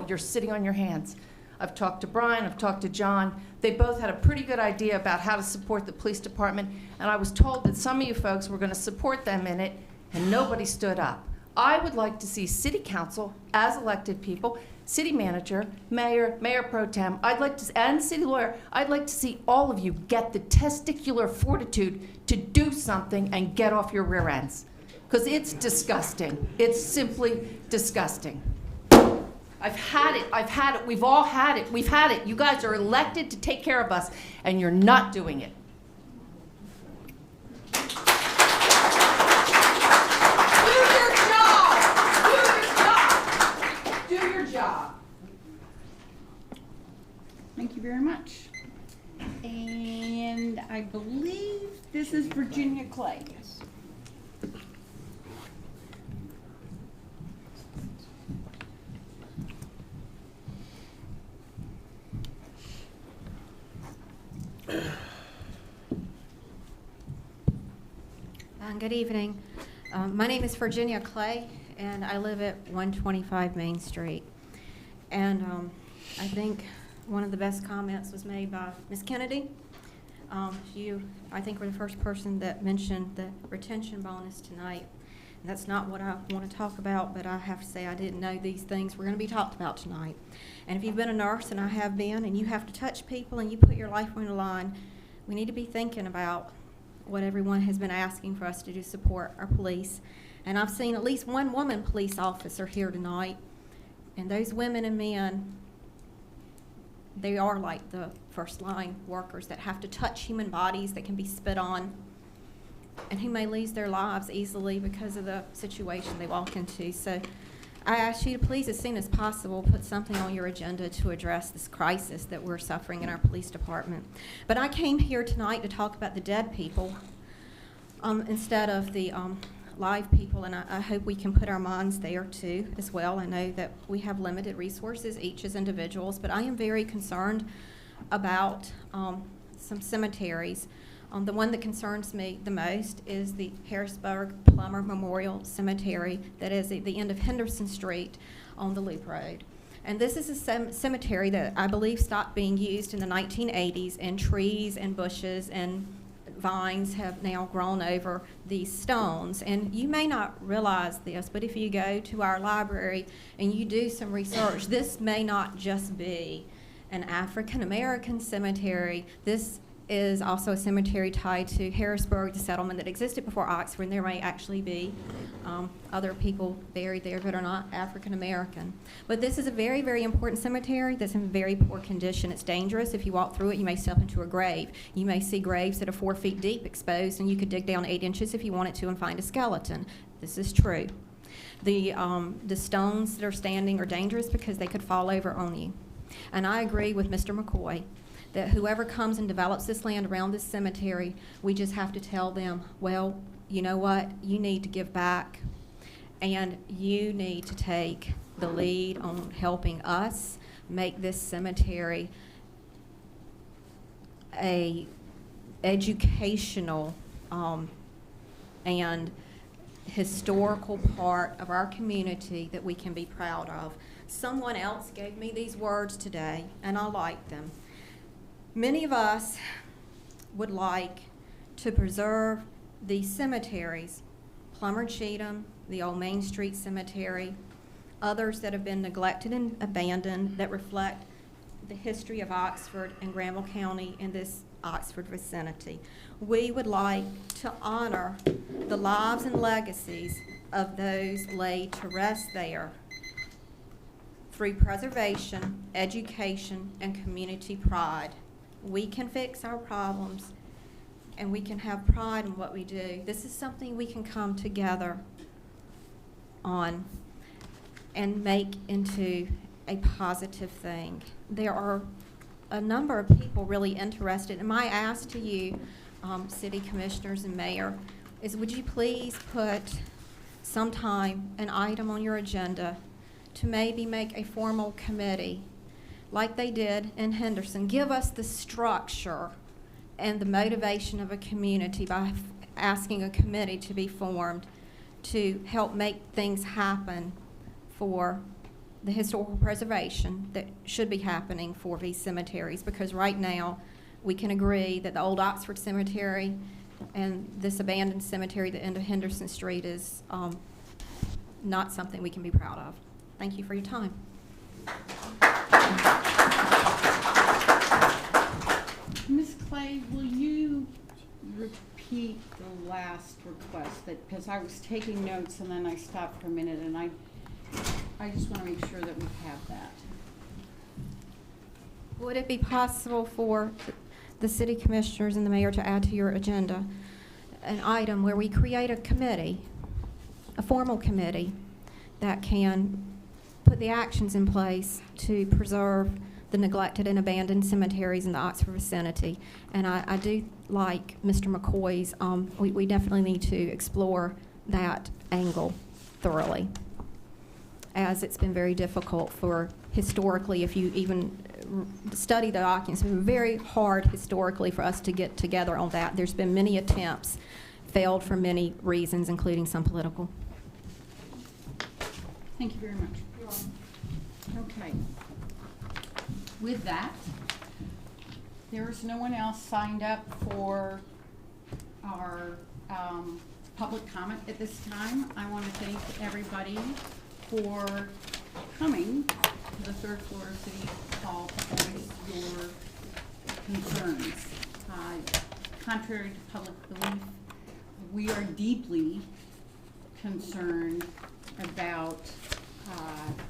you're sitting on your hands. I've talked to Brian, I've talked to John. They both had a pretty good idea about how to support the police department, and I was told that some of you folks were gonna support them in it, and nobody stood up. I would like to see city council, as elected people, city manager, mayor, mayor pro tem, and city lawyer, I'd like to see all of you get the testicular fortitude to do something and get off your rear ends. Because it's disgusting. It's simply disgusting. I've had it, we've all had it, we've had it. You guys are elected to take care of us, and you're not doing it. Do your job. Thank you very much. And I believe this is Virginia Clay. Good evening. My name is Virginia Clay, and I live at 125 Main Street. And I think one of the best comments was made by Ms. Kennedy. You, I think, were the first person that mentioned the retention bonus tonight. And that's not what I want to talk about, but I have to say I didn't know these things were going to be talked about tonight. And if you've been a nurse, and I have been, and you have to touch people and you put your life on the line, we need to be thinking about what everyone has been asking for us to do to support our police. And I've seen at least one woman police officer here tonight, and those women and men, they are like the first line workers that have to touch human bodies that can be spit on, and who may lose their lives easily because of the situation they walk into. So I ask you to please, as soon as possible, put something on your agenda to address this crisis that we're suffering in our police department. But I came here tonight to talk about the dead people instead of the live people, and I hope we can put our minds there too as well. I know that we have limited resources, each as individuals, but I am very concerned about some cemeteries. The one that concerns me the most is the Harrisburg Plummer Memorial Cemetery that is at the end of Henderson Street on the Loop Road. And this is a cemetery that I believe stopped being used in the 1980s, and trees and bushes and vines have now grown over these stones. And you may not realize this, but if you go to our library and you do some research, this may not just be an African American cemetery. This is also a cemetery tied to Harrisburg, the settlement that existed before Oxford, and there may actually be other people buried there that are not African American. But this is a very, very important cemetery that's in very poor condition. It's dangerous. If you walk through it, you may step into a grave. You may see graves that are 4 feet deep exposed, and you could dig down 8 inches if you wanted to and find a skeleton. This is true. The stones that are standing are dangerous because they could fall over on you. And I agree with Mr. McCoy that whoever comes and develops this land around this cemetery, we just have to tell them, well, you know what, you need to give back, and you need to take the lead on helping us make this cemetery a educational and historical part of our community that we can be proud of. Someone else gave me these words today, and I like them. Many of us would like to preserve these cemeteries, Plummer Cheatham, the old Main Street Cemetery, others that have been neglected and abandoned that reflect the history of Oxford and Granville County in this Oxford vicinity. We would like to honor the lives and legacies of those laid to rest there through preservation, education, and community pride. We can fix our problems, and we can have pride in what we do. This is something we can come together on and make into a positive thing. There are a number of people really interested, and my ask to you, city commissioners and mayor, is would you please put sometime an item on your agenda to maybe make a formal committee like they did in Henderson. Give us the structure and the motivation of a community by asking a committee to be formed to help make things happen for the historical preservation that should be happening for these cemeteries, because right now we can agree that the old Oxford Cemetery and this abandoned cemetery at the end of Henderson Street is not something we can be proud of. Thank you for your time. Ms. Clay, will you repeat the last request? Because I was taking notes and then I stopped for a minute, and I just want to make sure that we have that. Would it be possible for the city commissioners and the mayor to add to your agenda an item where we create a committee, a formal committee, that can put the actions in place to preserve the neglected and abandoned cemeteries in the Oxford vicinity? And I do like Mr. McCoy's, we definitely need to explore that angle thoroughly, as it's been very difficult for historically, if you even study the documents, it's been very hard historically for us to get together on that. There's been many attempts, failed for many reasons, including some political. Thank you very much. Okay. with that, there's no one else signed up for our public comment at this time. I want to thank everybody for coming to the third floor of City Hall to voice your concerns. Contrary to public belief, we are deeply concerned about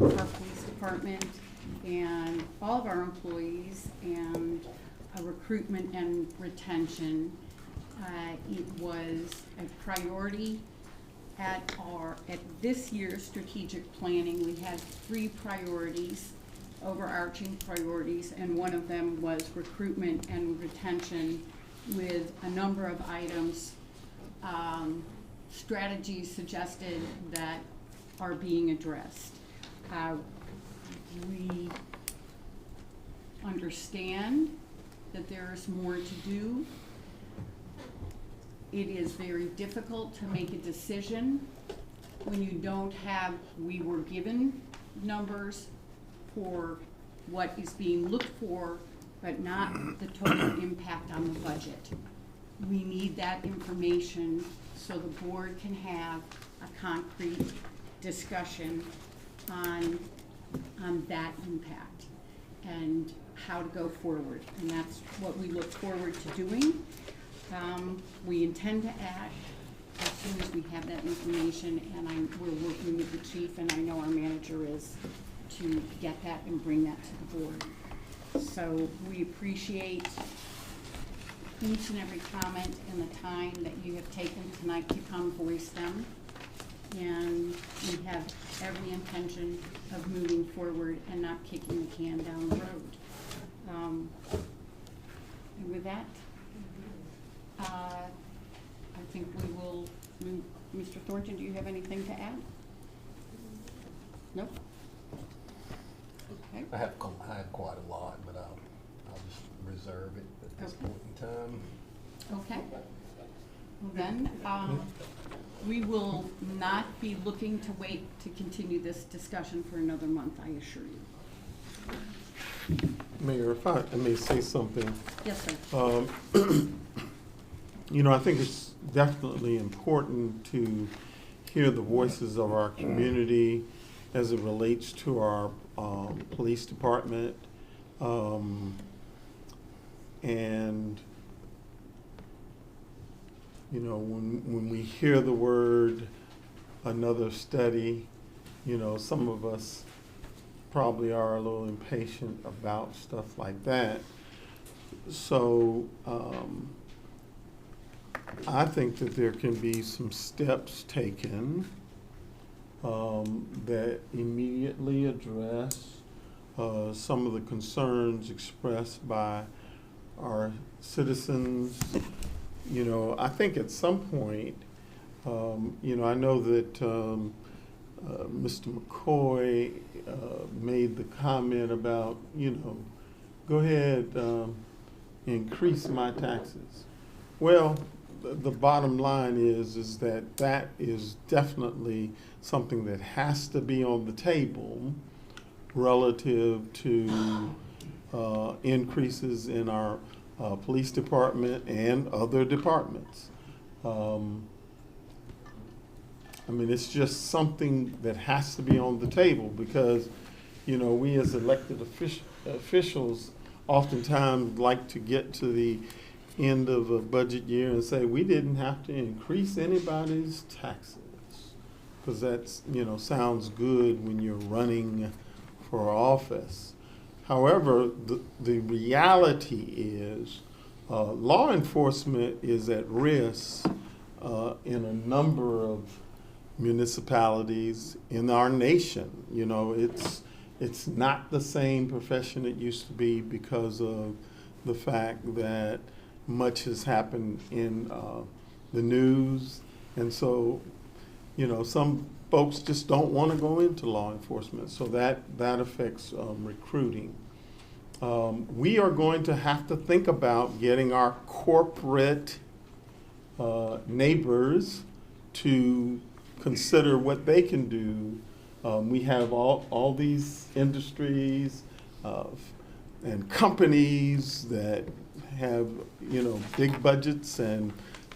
our police department and all of our employees and recruitment and retention. It was a priority at this year's strategic planning. We had 3 priorities, overarching priorities, and one of them was recruitment and retention, with a number of items, strategies suggested that are being addressed. We understand that there is more to do. It is very difficult to make a decision when you don't have, we were given numbers for what is being looked for, but not the total impact on the budget. We need that information so the board can have a concrete discussion on that impact and how to go forward. And that's what we look forward to doing. We intend to act as soon as we have that information, and we're working with the chief, and I know our manager is, to get that and bring that to the board. So we appreciate each and every comment and the time that you have taken tonight to come voice them. And we have every intention of moving forward and not kicking the can down the road. And with that, I think we will move. Mr. Thornton, do you have anything to add? Nope. Okay. I have quite a lot, but I'll just reserve it at this point in time. Okay. Well then, we will not be looking to wait to continue this discussion for another month, I assure you. Mayor, if I may say something. Yes, sir. You know, I think it's definitely important to hear the voices of our community as it relates to our police department. And, you know, when we hear the word another study, you know, some of us probably are a little impatient about stuff like that. So I think that there can be some steps taken that immediately address some of the concerns expressed by our citizens. You know, I think at some point, you know, I know that Mr. McCoy made the comment about, you know, go ahead, increase my taxes. Well, the bottom line is that that is definitely something that has to be on the table relative to increases in our police department and other departments. I mean, it's just something that has to be on the table because, you know, we as elected officials oftentimes like to get to the end of a budget year and say we didn't have to increase anybody's taxes, because that's, you know, sounds good when you're running for office. However, the reality is law enforcement is at risk in a number of municipalities in our nation. You know, it's not the same profession it used to be because of the fact that much has happened in the news. And so, you know, some folks just don't want to go into law enforcement. So that affects recruiting. We are going to have to think about getting our corporate neighbors to consider what they can do. We have all these industries, and companies that have, you know, big budgets and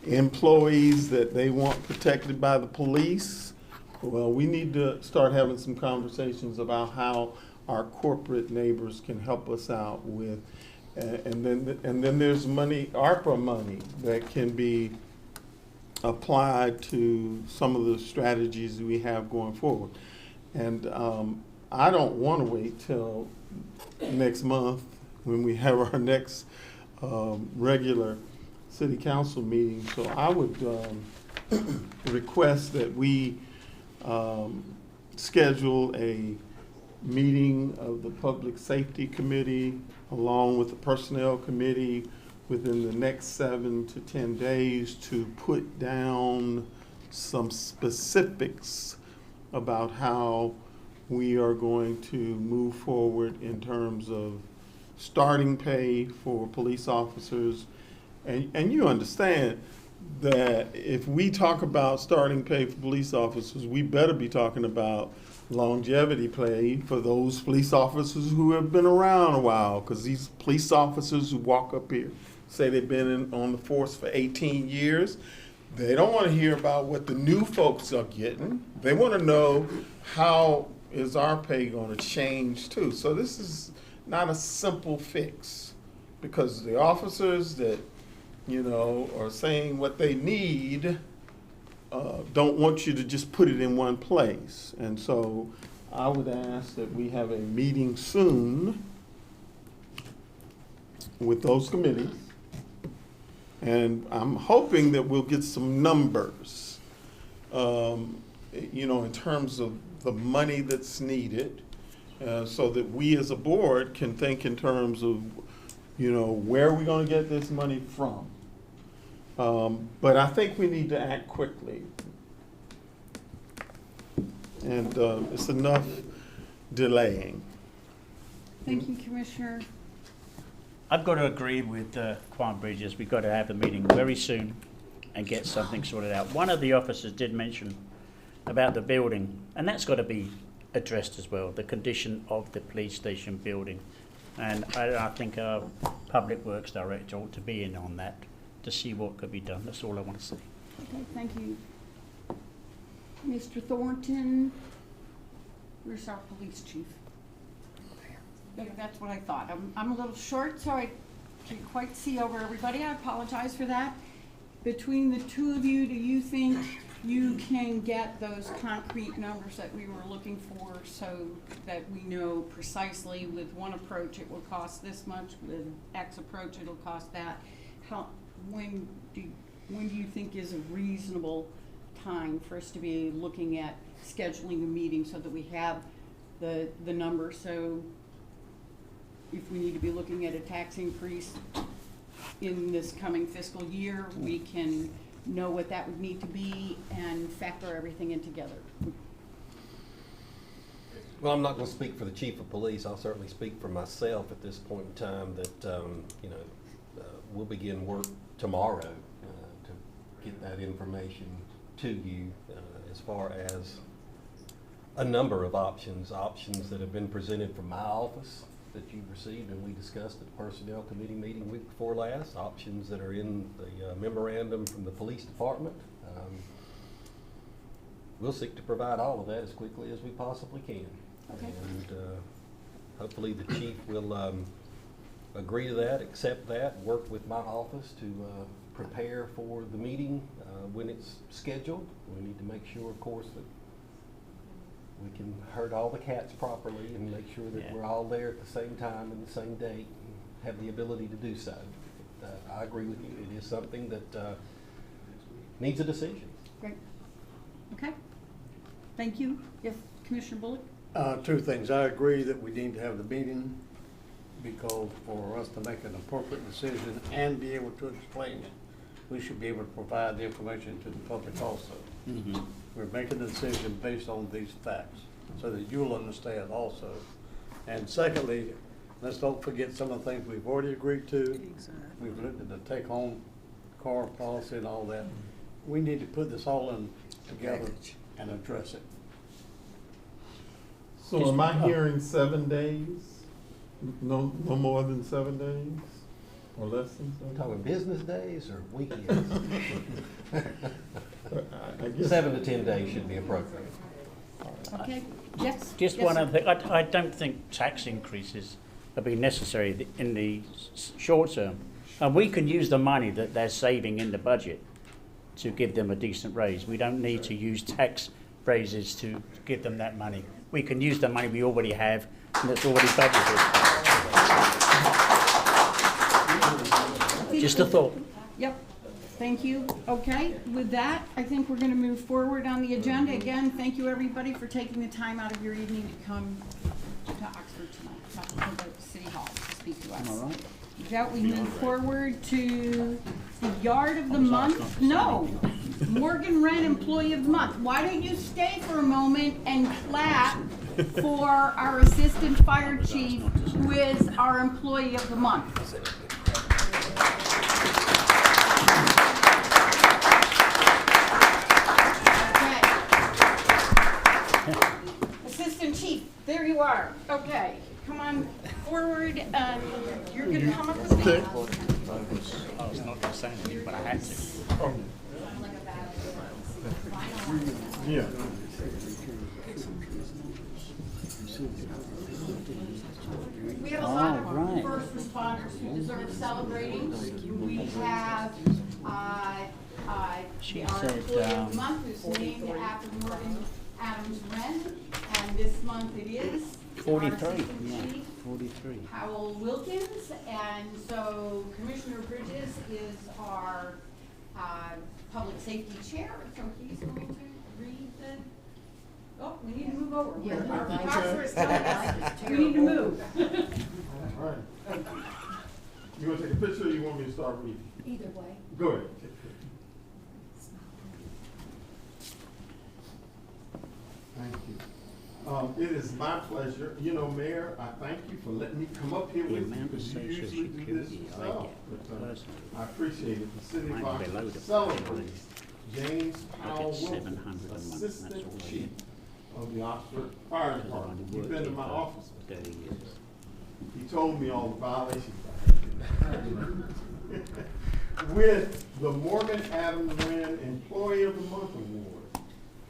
employees that they want protected by the police. Well, we need to start having some conversations about how our corporate neighbors can help us out with, and then there's money, ARPA money, that can be applied to some of the strategies we have going forward. And I don't want to wait till next month when we have our next regular city council meeting. So I would request that we schedule a meeting of the Public Safety Committee along with the Personnel Committee within the next 7 to 10 days to put down some specifics about how we are going to move forward in terms of starting pay for police officers. And you understand that if we talk about starting pay for police officers, we better be talking about longevity pay for those police officers who have been around a while, because these police officers who walk up here say they've been on the force for 18 years, they don't want to hear about what the new folks are getting. They want to know how is our pay going to change too. So this is not a simple fix, because the officers that, you know, are saying what they need don't want you to just put it in one place. And so I would ask that we have a meeting soon with those committees. And I'm hoping that we'll get some numbers, you know, in terms of the money that's needed, so that we as a board can think in terms of, you know, where are we going to get this money from? But I think we need to act quickly. And it's enough delaying. Thank you, Commissioner. I've got to agree with Quan Bridges. We've got to have a meeting very soon and get something sorted out. One of the officers did mention about the building, and that's got to be addressed as well, the condition of the police station building. And I think our Public Works Director ought to be in on that to see what could be done. That's all I want to say. Okay, thank you. Mr. Thornton, where's our police chief? Yeah, that's what I thought. I'm a little short, so I can't quite see over everybody. I apologize for that. Between the two of you, do you think you can get those concrete numbers that we were looking for so that we know precisely with one approach it will cost this much, with X approach it'll cost that? When do you think is a reasonable time for us to be looking at scheduling a meeting so that we have the number? So if we need to be looking at a tax increase in this coming fiscal year, we can know what that would need to be and factor everything in together. Well, I'm not going to speak for the chief of police. I'll certainly speak for myself at this point in time that, you know, we'll begin work tomorrow to get that information to you as far as a number of options that have been presented from my office that you've received and we discussed at the Personnel Committee meeting week before last, options that are in the memorandum from the police department. We'll seek to provide all of that as quickly as we possibly can. Okay. And hopefully the chief will agree to that, accept that, work with my office to prepare for the meeting when it's scheduled. We need to make sure, of course, that we can herd all the cats properly and make sure that we're all there at the same time and the same date and have the ability to do so. I agree with you. It is something that needs a decision. Great. Okay. Thank you. Yes, Commissioner Bullock? Two things. I agree that we need to have the meeting because for us to make an appropriate decision and be able to explain it, we should be able to provide the information to the public also. Mm-hmm. We're making a decision based on these facts so that you'll understand also. And secondly, let's don't forget some of the things we've already agreed to. Exactly. We've looked at the take-home car policy and all that. We need to put this all in together and address it. So am I hearing 7 days? No more than 7 days or less than 7? Talking business days or weekends? I guess 7 to 10 days should be appropriate. Okay, yes? Just yes, one sir. other thing, I don't think tax increases will be necessary in the short term. And we can use the money that they're saving in the budget to give them a decent raise. We don't need to use tax raises to give them that money. We can use the money we already have and that's already budgeted. Just a thought. Yep, thank you. Okay, with that, I think we're gonna move forward on the agenda. Again, thank you everybody for taking the time out of your evening to come to Oxford tonight, to the City Hall to speak to us. All right. With that, we move forward to the Yard of the Month. No, Morgan Wren Employee of the Month. Why don't you stay for a moment and clap for our Assistant Fire Chief, who is our Employee of the Month. Assistant Chief, there you are. Okay, come on forward. You're going to come up with me. I was not going to say anything, but I had to. Yeah. We have a lot of first responders who deserve celebrating. We have She our said, Employee of the Month, who's named after Morgan Adams Wren, and this month it is 43, our Assistant yeah, Chief, 43. Howell Wilkins, and so Commissioner Bridges is our Public Safety Chair, so he's going to read the, oh, we need to move over. Our photographer is telling us we need to move. All right. You want to take a picture or you want me to start reading? Either way. Go ahead. Thank you. It is my pleasure. You know, Mayor, I thank you for letting me come up here The with you amount of because you Social usually do this Security I yourself. get But, personally I appreciate it. The city of might be below Oxford the celebrates James I Powell get Wilkins, 700 a month, that's Assistant all I Chief get. of the Oxford Fire Because I've Department. only You've worked been to here my for office. 30 years. He told me all the violations. With the Morgan Adams Wren Employee of the Month Award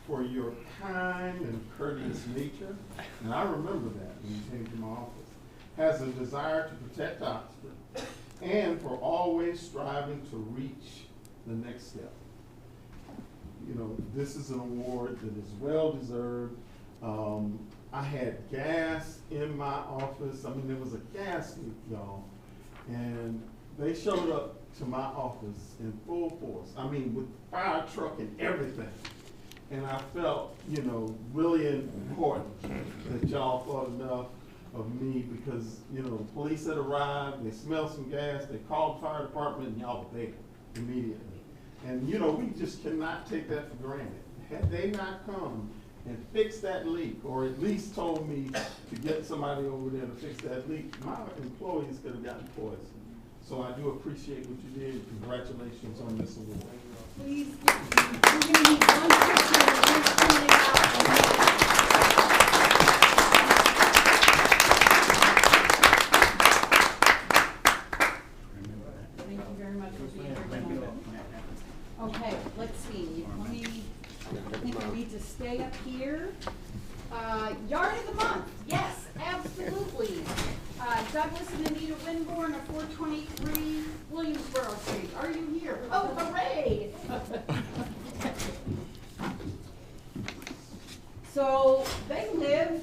for your kind and courteous nature, and I remember that when you came to my office, has a desire to protect Oxford, and for always striving to reach the next step. You know, this is an award that is well deserved. I had gas in my office. I mean, there was a gas leak, y'all, and they showed up to my office in full force. I mean, with fire truck and everything. And I felt, you know, really important that y'all thought enough of me because, you know, the police had arrived, they smelled some gas, they called the fire department, and y'all were there immediately. And, you know, we just cannot take that for granted. Had they not come and fixed that leak, or at least told me to get somebody over there to fix that leak, my employees could have gotten poisoned. So I do appreciate what you did. Congratulations on this award. Please, we're going to need one picture of this coming out. Thank you very much for being here. Okay, let's see. Let me, I think I need to stay up here. Yard of the Month, yes, absolutely. Douglas and Anita Winborn of 423 Williamsboro Street. Are you here? Oh, hooray! So they live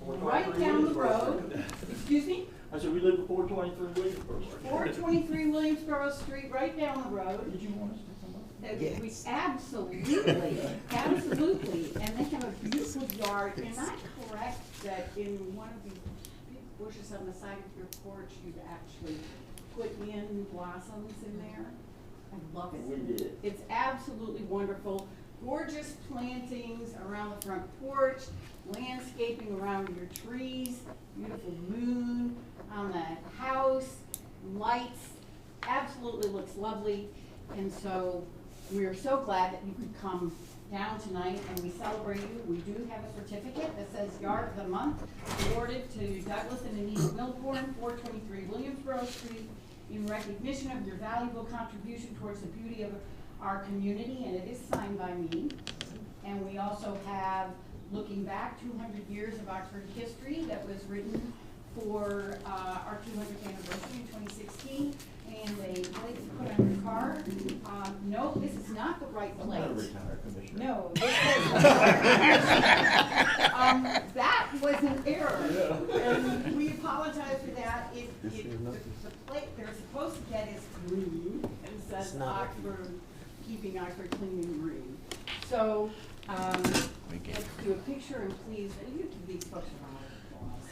right down the road. Excuse me? I said, we live at 423 Williamsboro Street. 423 Williamsboro Street, right down the road. Did you want us to come up? Yes. Absolutely, absolutely. And they have a beautiful yard. Am I correct that in one of the big bushes on the side of your porch, you've actually put in blossoms in there? I love it. We did. It's absolutely wonderful. Gorgeous plantings around the front porch, landscaping around your trees, beautiful moon on the house, lights. Absolutely looks lovely. And so We are so glad that you could come down tonight and we celebrate you. We do have a certificate that says Yard of the Month awarded to Douglas and Anita Milborn, 423 Williamsboro Street, in recognition of your valuable contribution towards the beauty of our community, and it is signed by me. And we also have, looking back, 200 years of Oxford history that was written for our 200th anniversary in 2016, and a plate to put on your car. No, this is not the right plate. I'm not a retired commissioner. No, this is that was an error, and we apologize for that. The plate they're supposed to get is green, and says Oxford, keeping Oxford clean and green. So let's do a picture, and please, and you give these folks a round of applause.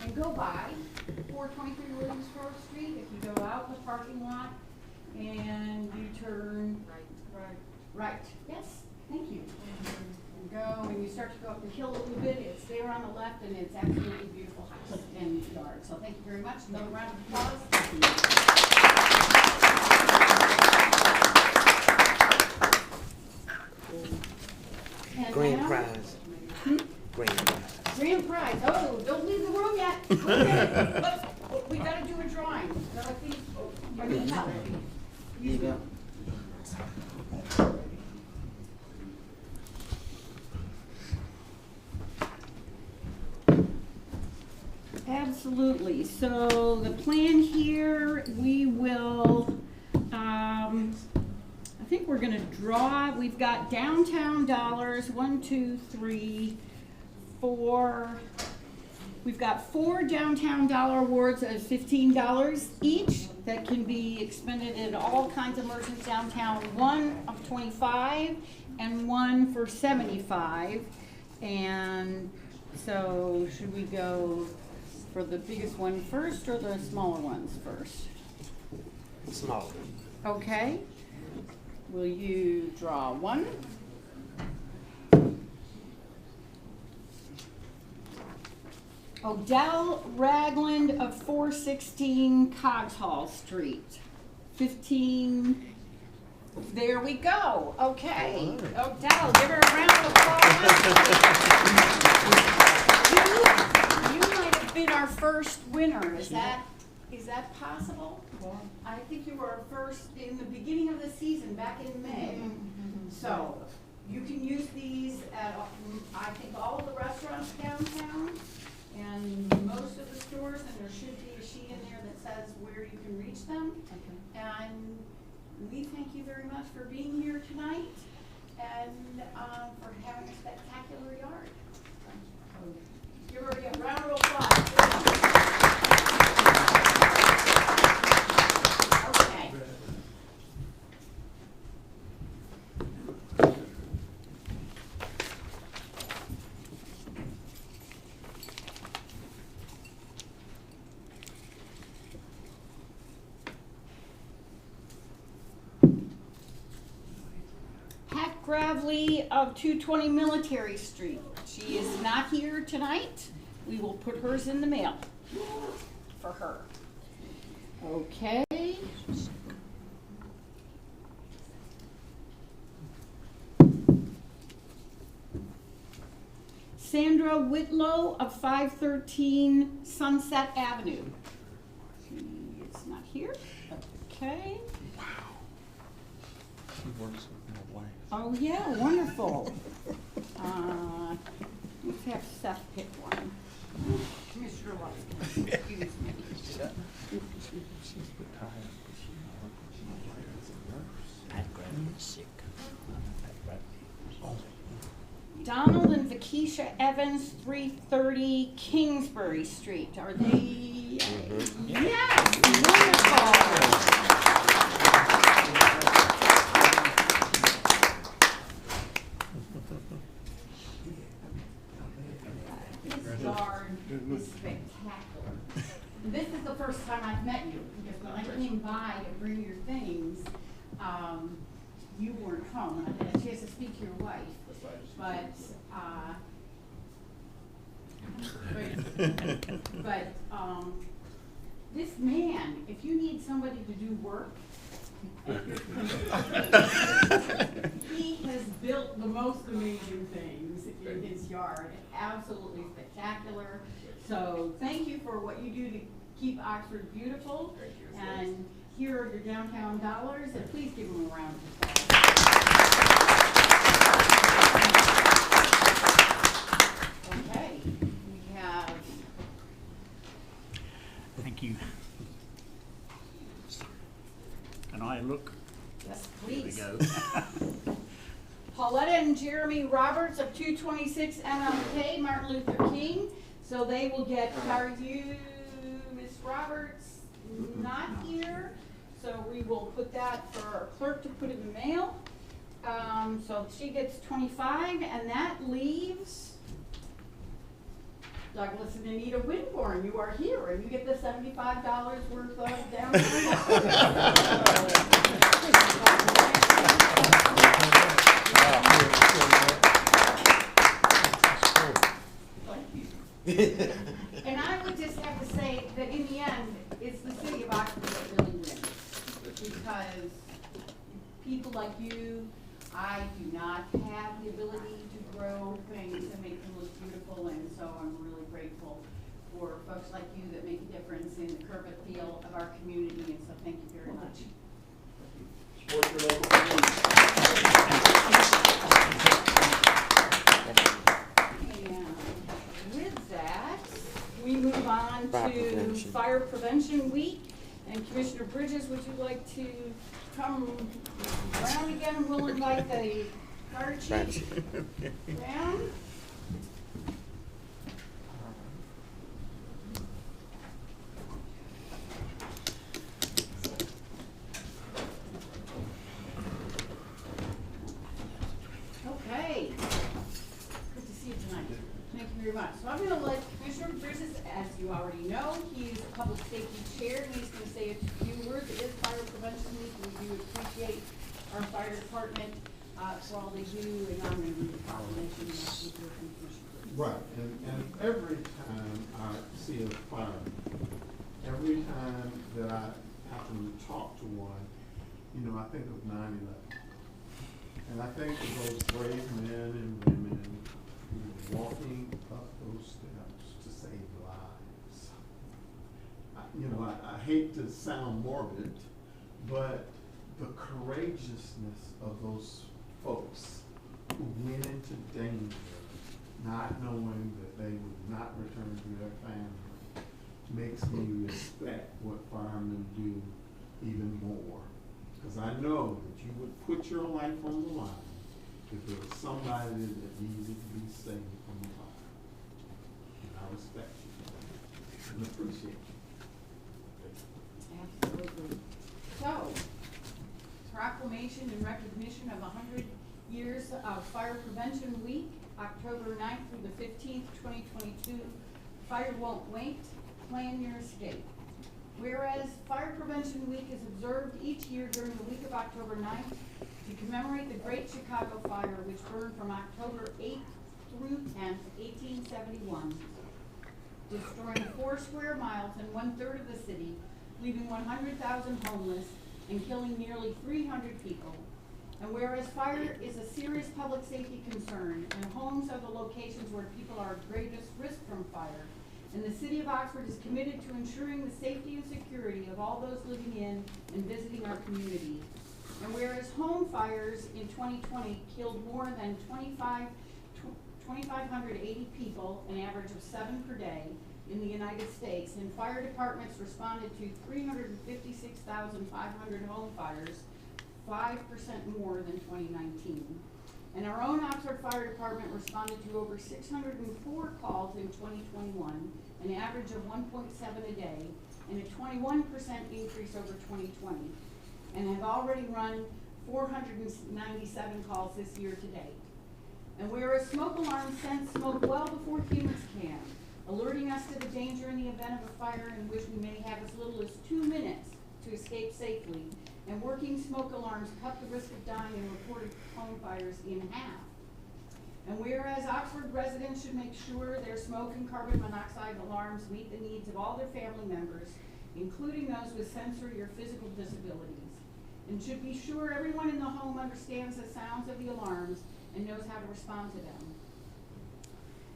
And go by 423 Williamsboro Street. If you go out in the parking lot and you turn right. Yes, thank you. And go, and you start to go up the hill a little bit. It's there on the left, and it's absolutely beautiful house and yard. So thank you very much. Another round of applause. And Grand now, prize. Grand prize. grand prize. Oh, don't leave the room yet. Okay. We got to do a drawing. So I think, are you not ready? You go. Absolutely. So the plan here, we will, I think we're gonna draw, we've got downtown dollars, 1, 2, 3, 4. We've got 4 downtown dollar awards of $15 each that can be expended in all kinds of merchants downtown. 1 of 25 and 1 for 75. And so should we go for the biggest one first or the smaller ones first? Small. Okay. Will you draw 1? Odell Ragland of 416 Coggeshall Street. 15. There we go. Okay. Odell, give her a round of applause. You might have been our first winner. Is that possible? I think you were our first in the beginning of the season, back in May. So you can use these at, I think, all of the restaurants downtown and most of the stores, and there should be a sheet in there that says where you can reach them. And we thank you very much for being here tonight and for having a spectacular yard. Give her a round of applause. Okay. Pat Gravely of 220 Military Street. She is not here tonight. We will put hers in the mail for her. Okay. Sandra Whitlow of 513 Sunset Avenue. She is not here. Okay. She works with my wife. Oh, yeah, wonderful. Let's have Seth pick one. Commissioner Watson, excuse me. She's retired, but she worked with my wife as a nurse. Pat Gravely is sick. Pat Gravely. Oh. Donald and Vakisha Evans, 330 Kingsbury Street. Are they? Yes, wonderful. This yard is spectacular. This is the first time I've met you, because when I came by to bring your things, you weren't home. I had a chance to speak to your wife. But But, this man, if you need somebody to do work, he has built the most amazing things in his yard. Absolutely spectacular. So thank you for what you do to keep Oxford beautiful. And here are your downtown dollars, and please give him a round of applause. Okay, we have. Thank you. Can I look? Yes, There we please. go. Pauletta and Jeremy Roberts of 226 MLK, Martin Luther King. So they will get, are you, Ms. Roberts, not here? So we will put that for our clerk to put in the mail. So she gets 25, and that leaves Douglas and Anita Winborn. You are here, and you get the $75 worth of downtown. And I would just have to say that in the end, it's the city of Oxford that really wins. Because people like you, I do not have the ability to grow things and make them look beautiful, and so I'm really grateful for folks like you that make a difference in the curb appeal of our community, and so thank you very much. Support your local police. And with that, we move on to Fire Prevention Week. And Commissioner Bridges, would you like to come around again? We'll invite the fire chief down. Okay. Good to see you tonight. Thank you very much. So I'm going to let Commissioner Bridges, as you already know, he's a public safety chair, and he's going to say a few words. It is Fire Prevention Week, and we do appreciate our fire department for all they do in honoring the population. And that's what we're from Commissioner Bridges. Right, and every time I see a fire, every time that I happen to talk to one, you know, I think of 9/11. And I think of those brave men and women who were walking up those steps to save lives. I hate to sound morbid, but the courageousness of those folks who went into danger, not knowing that they would not return to their family, makes me respect what firemen do even more. Because I know that you would put your life on the line if there was somebody that needed to be saved from a fire. And I respect you and appreciate you. Absolutely. So, proclamation in recognition of 100 years of Fire Prevention Week, October 9th through the 15th, 2022. Fire won't wait. Plan your escape. Whereas Fire Prevention Week is observed each year during the week of October 9th to commemorate the Great Chicago Fire, which burned from October 8th through 10th, 1871, destroying 4 square miles and 1/3 of the city, leaving 100,000 homeless and killing nearly 300 people. And whereas fire is a serious public safety concern, and homes are the locations where people are at greatest risk from fire, and the city of Oxford is committed to ensuring the safety and security of all those living in and visiting our community. And whereas home fires in 2020 killed more than 2,580 people, an average of 7 per day in the United States, and fire departments responded to 356,500 home fires, 5% more than 2019. And our own Oxford Fire Department responded to over 604 calls in 2021, an average of 1.7 a day, and a 21% increase over 2020, and have already run 497 calls this year to date. And whereas smoke alarms sense smoke well before humans can, alerting us to the danger in the event of a fire in which we may have as little as 2 minutes to escape safely, and working smoke alarms cut the risk of dying in reported home fires in half. And whereas Oxford residents should make sure their smoke and carbon monoxide alarms meet the needs of all their family members, including those with sensory or physical disabilities, and should be sure everyone in the home understands the sounds of the alarms and knows how to respond to them.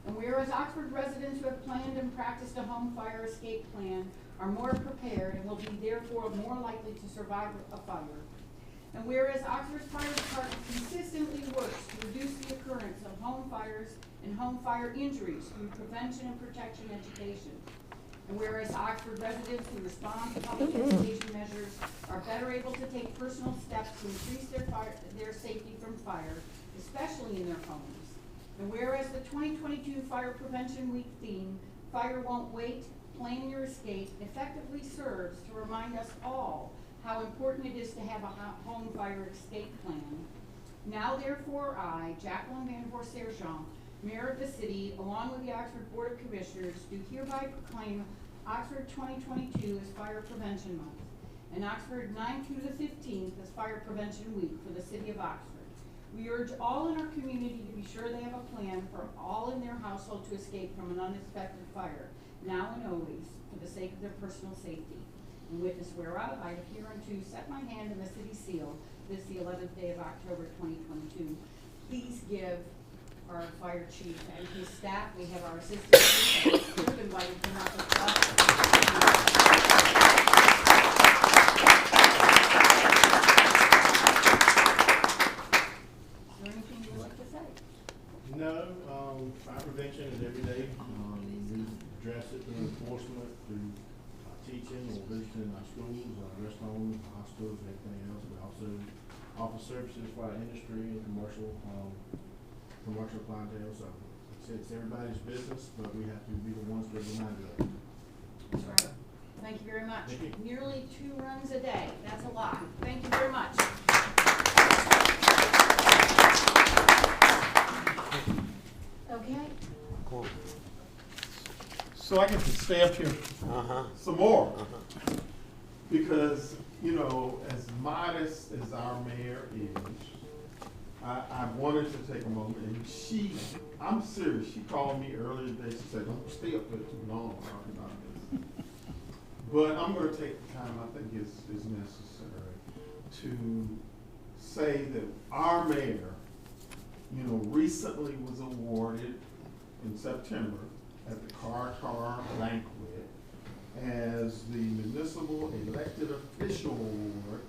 And whereas Oxford residents who have planned and practiced a home fire escape plan are more prepared and will be therefore more likely to survive a fire. And whereas Oxford's fire department consistently works to reduce the occurrence of home fires and home fire injuries through prevention and protection education. And whereas Oxford residents who respond to public education measures are better able to take personal steps to increase their safety from fire, especially in their homes. And whereas the 2022 Fire Prevention Week theme, Fire Won't Wait, Plan Your Escape, effectively serves to remind us all how important it is to have a home fire escape plan. Now therefore I, Jacqueline Van Voorst Sergeant, Mayor of the city, along with the Oxford Board of Commissioners, do hereby proclaim Oxford 2022 as Fire Prevention Month, and Oxford 9th through the 15th as Fire Prevention Week for the city of Oxford. We urge all in our community to be sure they have a plan for all in their household to escape from an unexpected fire, now and always, for the sake of their personal safety. And witness whereof, I have hereunto set my hand in the city seal, this the 11th day of October 2022. Please give our fire chief and his staff, we have our assistant chief, and we've invited him up with us. No, fire prevention is every day. We address it through enforcement, through teaching or visiting our schools, our rest homes, hospitals, and everything else. We also offer services for our industry and commercial clientele. So it's everybody's business, but we have to be the ones to remind of it. That's right. Thank you very much. Thank you. Nearly 2 runs a day. That's a lot. Thank you very much. Okay. Cool. So I get to stay up here some more. Because, you know, as modest as our mayor is, I wanted to take a moment, and I'm serious, she called me earlier today, she said, don't stay up there too long talking about this. But I'm gonna take the time I think is necessary to say that our mayor, you know, recently was awarded in September at the Car banquet as the Municipal Elected Official Award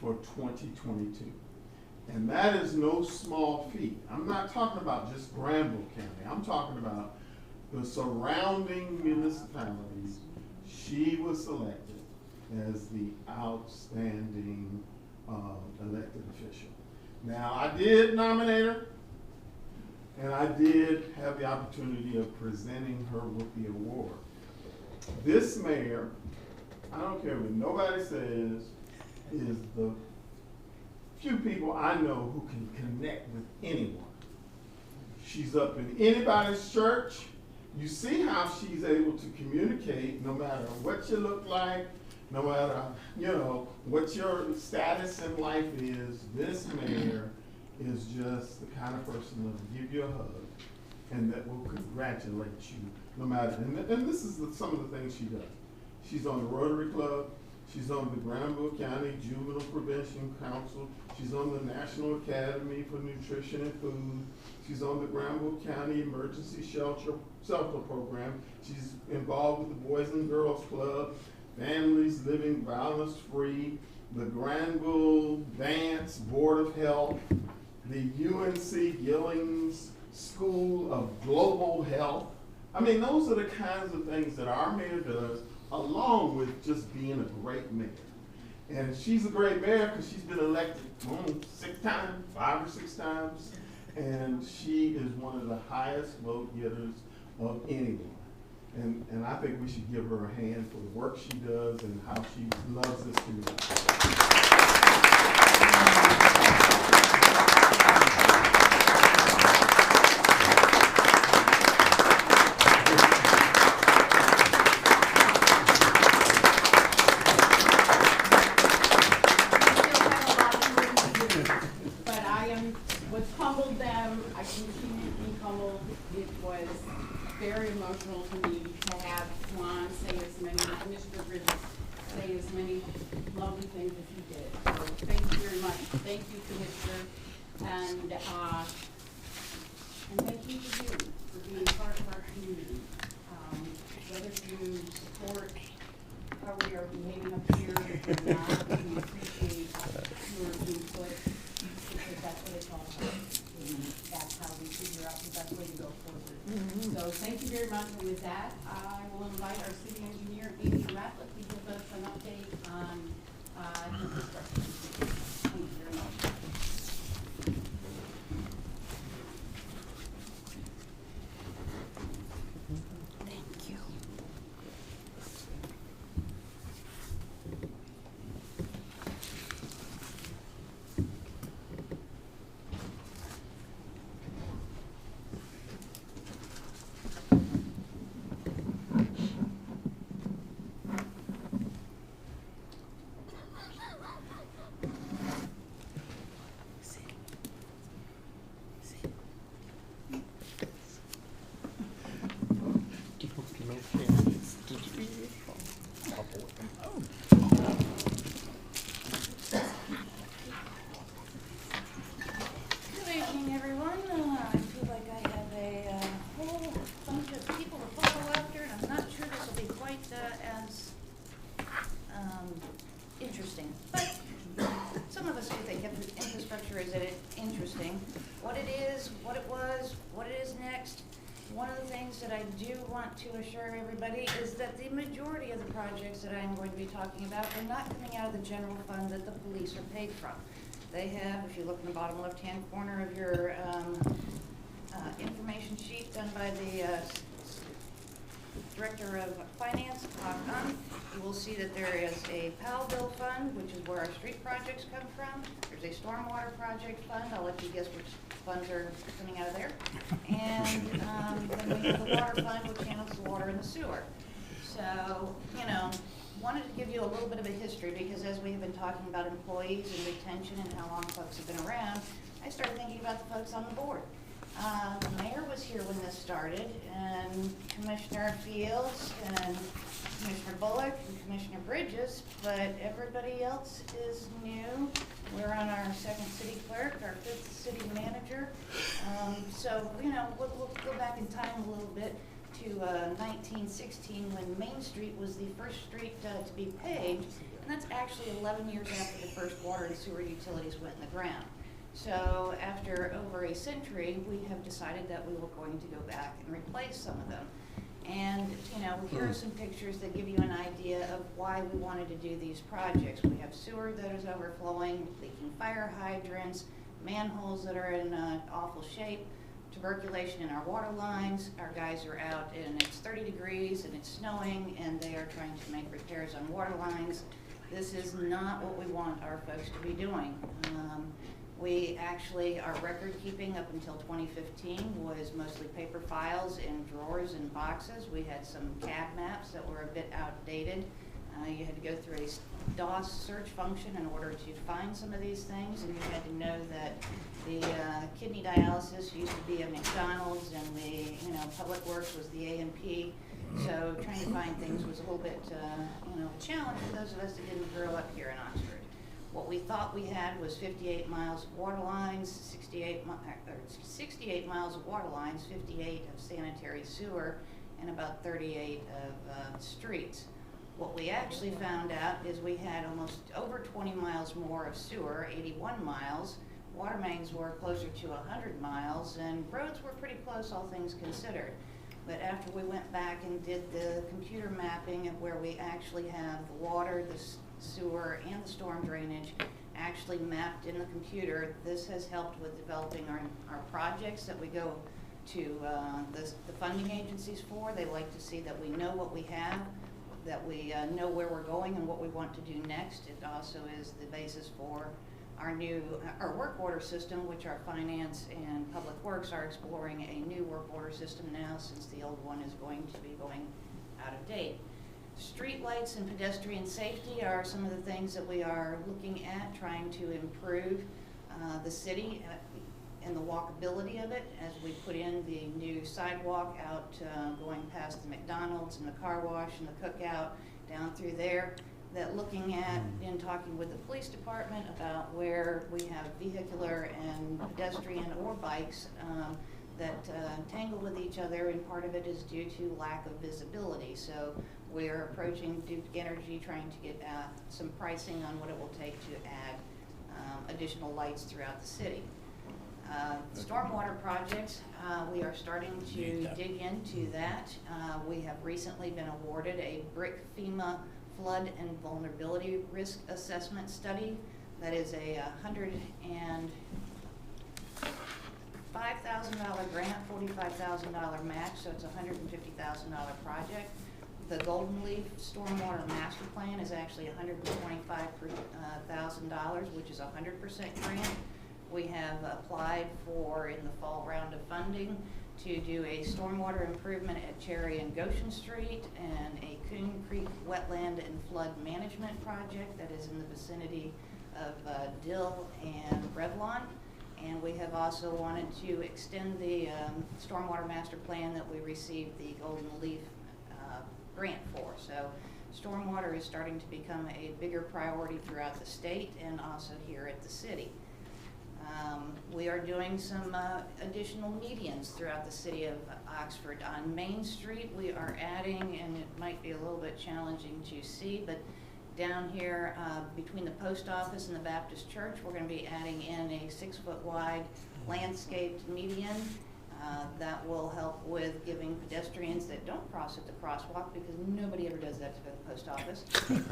for 2022. And that is no small feat. I'm not talking about just Granville County. I'm talking about the surrounding municipalities. She was selected as the outstanding elected official. Now, I did nominate her, and I did have the opportunity of presenting her with the award. This mayor, I don't care what nobody says, is the few people I know who can connect with anyone. She's up in anybody's church. You see how she's able to communicate no matter what you look like, no matter, you know, what your status in life is. This mayor is just the kind of person that will give you a hug and that will congratulate you no matter. And this is some of the things she does. She's on the Rotary Club. She's on the Granville County Juvenile Prevention Council. She's on the National Academy for Nutrition and Food. She's on the Granville County Emergency Shelter Program. She's involved with the Boys and Girls Club, Families Living Violence Free, the Granville Vance Board of Health, the UNC Gillings School of Global Health. I mean, those are the kinds of things that our mayor does, along with just being a great mayor. And she's a great mayor because she's been elected 5 or 6 times, and she is one of the highest vote getters of anyone. And I think we should give her a hand for the work she does and how she loves this community. But I am, what's humbled them, I can Commissioner Bridges say as many lovely things as he did. So thank you very much. Thank you, Commissioner. And thank you to you for being part of our community. Whether you support how we are behaving up here or not, we appreciate your input because that's what it's all about. And that's how we figure out the best way to go forward. So thank you very much. And with that, I will invite our city engineer, Amy Ratliff, to give us an update on infrastructure. Thank you very much. Good evening, everyone. I feel like I have a whole bunch of people to follow after, and I'm not sure this will be quite as interesting. But some of us do think infrastructure is interesting. What it is, what it was, what it is next. One of the things that I do want to assure everybody is that the majority of the projects that I'm going to be talking about are not coming out of the general fund that the police are paid from. They have, if you look in the bottom left-hand corner of your information sheet done by the Director of Finance, you will see that there is a PAL bill fund, which is where our street projects come from. There's a stormwater project fund. I'll let you guess which funds are coming out of there. And then we have the water fund, which handles the water and the sewer. So, you know, wanted to give you a little bit of a history because as we have been talking about employees and retention and how long folks have been around, I started thinking about the folks on the board. The mayor was here when this started, and Commissioner Fields, and Commissioner Bullock, and Commissioner Bridges, but everybody else is new. We're on our second city clerk, our fifth city manager. So, you know, we'll go back in time a little bit to 1916 when Main Street was the first street to be paved, and that's actually 11 years after the first water and sewer utilities went in the ground. So after over a century, we have decided that we were going to go back and replace some of them. And, you know, here are some pictures that give you an idea of why we wanted to do these projects. We have sewer that is overflowing, leaking fire hydrants, manholes that are in awful shape, tuberculation in our water lines. Our guys are out and it's 30 degrees and it's snowing and they are trying to make repairs on water lines. This is not what we want our folks to be doing. We actually, our record keeping up until 2015 was mostly paper files in drawers and boxes. We had some CAD maps that were a bit outdated. You had to go through a DOS search function in order to find some of these things, and you had to know that the kidney dialysis used to be at McDonald's and the, you know, Public Works was the A&P. So trying to find things was a little bit, you know, a challenge for those of us that didn't grow up here in Oxford. What we thought we had was 58 miles of water lines, 68 miles of water lines, 58 of sanitary sewer, and about 38 of streets. What we actually found out is we had almost over 20 miles more of sewer, 81 miles. Water mains were closer to 100 miles, and roads were pretty close, all things considered. But after we went back and did the computer mapping of where we actually have the water, the sewer, and the storm drainage actually mapped in the computer, this has helped with developing our projects that we go to the funding agencies for. They like to see that we know what we have, that we know where we're going and what we want to do next. It also is the basis for our work order system, which our finance and public works are exploring a new work order system now since the old one is going to be going out of date. Street lights and pedestrian safety are some of the things that we are looking at, trying to improve the city and the walkability of it as we put in the new sidewalk out going past the McDonald's and the car wash and the cookout down through there, that looking at and talking with the police department about where we have vehicular and pedestrian or bikes that tangle with each other, and part of it is due to lack of visibility. So we're approaching Duke Energy, trying to get some pricing on what it will take to add additional lights throughout the city. Stormwater projects, we are starting to dig into that. We have recently been awarded a BRIC FEMA flood and vulnerability risk assessment study. That is a $105,000 grant, $45,000 match, so it's a $150,000 project. The Golden Leaf Stormwater Master Plan is actually $125,000, which is a 100% grant. We have applied for, in the fall round of funding, to do a stormwater improvement at Cherry and Goshen Street and a Coon Creek wetland and flood management project that is in the vicinity of Dill and Revlon. And we have also wanted to extend the stormwater master plan that we received the Golden Leaf grant for. So stormwater is starting to become a bigger priority throughout the state and also here at the city. We are doing some additional medians throughout the city of Oxford. On Main Street, we are adding, and it might be a little bit challenging to see, but down here between the post office and the Baptist church, we're going to be adding in a 6-foot wide landscaped median that will help with giving pedestrians that don't cross at the crosswalk, because nobody ever does that to go to the post office,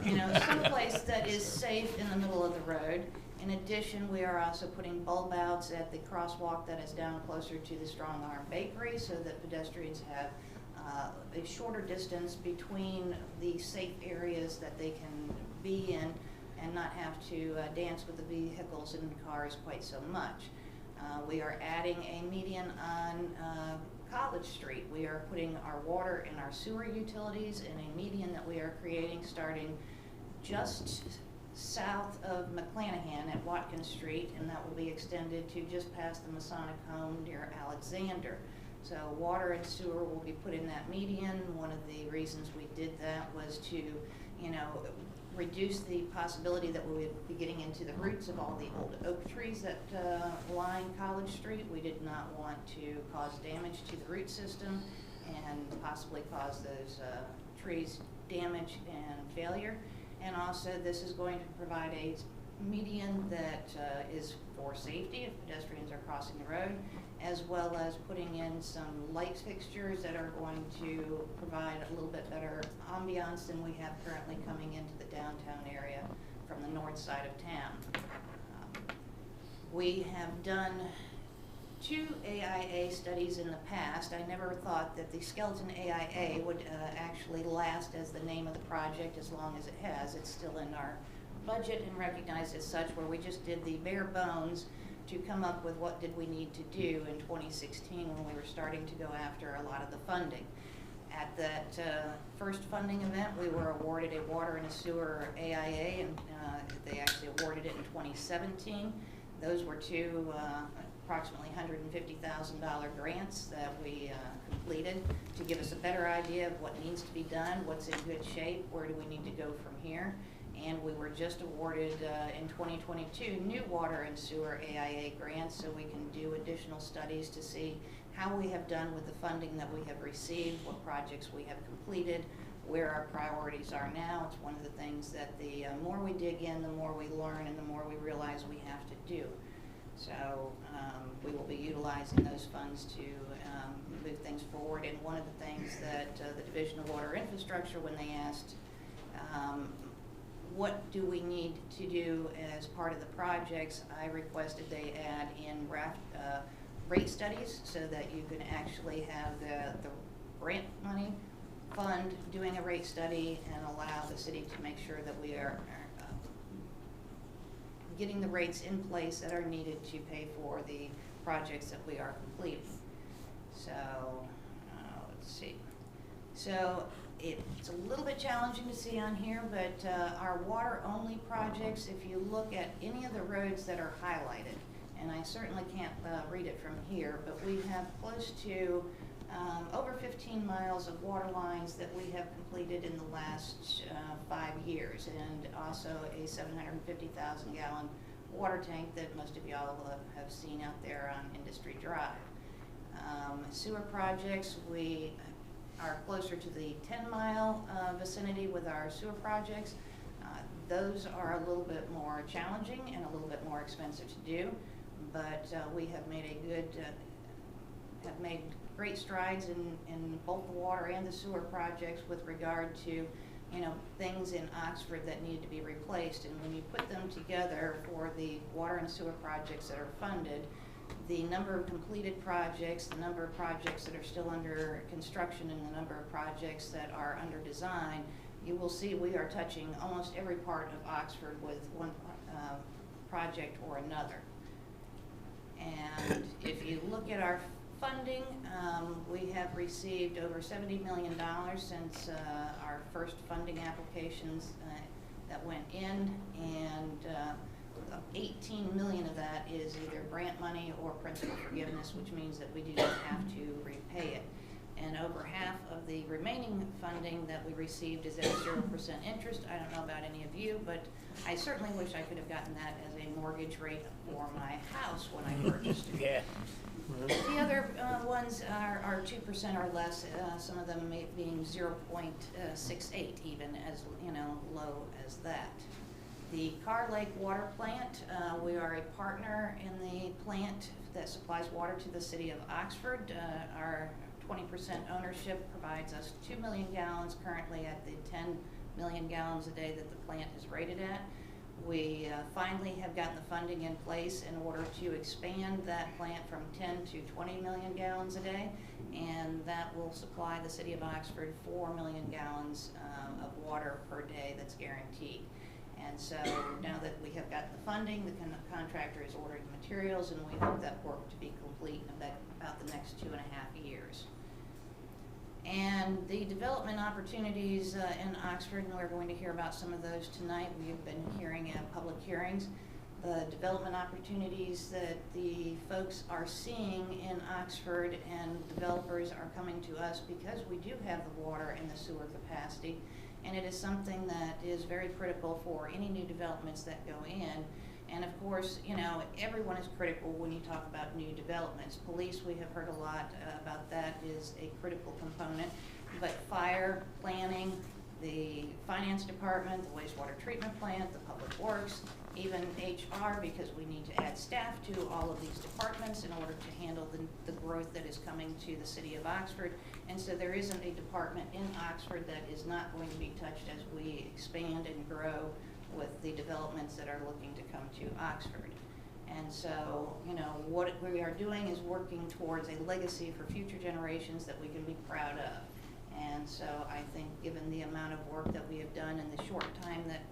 you know, someplace that is safe in the middle of the road. In addition, we are also putting bulb outs at the crosswalk that is down closer to the Strong Arm Bakery, so that pedestrians have a shorter distance between the safe areas that they can be in and not have to dance with the vehicles and cars quite so much. We are adding a median on College Street. We are putting our water and our sewer utilities in a median that we are creating starting just south of McClanahan at Watkins Street, and that will be extended to just past the Masonic Home near Alexander. So water and sewer will be put in that median. One of the reasons we did that was to, you know, reduce the possibility that we would be getting into the roots of all the old oak trees that line College Street. We did not want to cause damage to the root system and possibly cause those trees damage and failure. And also, this is going to provide a median that is for safety if pedestrians are crossing the road, as well as putting in some light fixtures that are going to provide a little bit better ambiance than we have currently coming into the downtown area from the north side of town. We have done 2 AIA studies in the past. I never thought that the skeleton AIA would actually last as the name of the project as long as it has. It's still in our budget and recognized as such, where we just did the bare bones to come up with what did we need to do in 2016 when we were starting to go after a lot of the funding. At that first funding event, we were awarded a water and a sewer AIA, and they actually awarded it in 2017. Those were 2 approximately $150,000 grants that we completed to give us a better idea of what needs to be done, what's in good shape, where do we need to go from here. And we were just awarded in 2022 new water and sewer AIA grants, so we can do additional studies to see how we have done with the funding that we have received, what projects we have completed, where our priorities are now. It's one of the things that the more we dig in, the more we learn, and the more we realize we have to do. So we will be utilizing those funds to move things forward. And one of the things that the Division of Water Infrastructure, when they asked what do we need to do as part of the projects, I requested they add in rate studies so that you can actually have the grant money fund doing a rate study and allow the city to make sure that we are getting the rates in place that are needed to pay for the projects that we are completing. So let's see. So it's a little bit challenging to see on here, but our water-only projects, if you look at any of the roads that are highlighted, and I certainly can't read it from here, but we have close to over 15 miles of water lines that we have completed in the last 5 years, and also a 750,000 gallon water tank that most of y'all have seen out there on Industry Drive. Sewer projects, we are closer to the 10-mile vicinity with our sewer projects. Those are a little bit more challenging and a little bit more expensive to do, but we have made great strides in both the water and the sewer projects with regard to, things in Oxford that need to be replaced. And when you put them together for the water and sewer projects that are funded, the number of completed projects, the number of projects that are still under construction, and the number of projects that are under design, you will see we are touching almost every part of Oxford with one project or another. And if you look at our funding, we have received over $70 million since our first funding applications that went in, and 18 million of that is either grant money or principal forgiveness, which means that we do not have to repay it. And over half of the remaining funding that we received is at 0% interest. I don't know about any of you, but I certainly wish I could have gotten that as a mortgage rate for my house when I purchased it. Yeah. The other ones are 2% or less, some of them being 0.68, even as low as that. The Carr Lake Water Plant, we are a partner in the plant that supplies water to the city of Oxford. Our 20% ownership provides us 2 million gallons, currently at the 10 million gallons a day that the plant is rated at. We finally have gotten the funding in place in order to expand that plant from 10 to 20 million gallons a day, and that will supply the city of Oxford 4 million gallons of water per day that's guaranteed. And so now that we have got the funding, the contractor is ordering materials, and we hope that work to be complete in about the next 2.5 years. And the development opportunities in Oxford, and we're going to hear about some of those tonight. We've been hearing at public hearings. The development opportunities that the folks are seeing in Oxford, and developers are coming to us because we do have the water and the sewer capacity. And it is something that is very critical for any new developments that go in. And of course, everyone is critical when you talk about new developments. Police, we have heard a lot about that, is a critical component. But fire, planning, the finance department, the wastewater treatment plant, the public works, even HR, because we need to add staff to all of these departments in order to handle the growth that is coming to the city of Oxford. And so there isn't a department in Oxford that is not going to be touched as we expand and grow with the developments that are looking to come to Oxford. And so, what we are doing is working towards a legacy for future generations that we can be proud of. And so I think given the amount of work that we have done in the short time that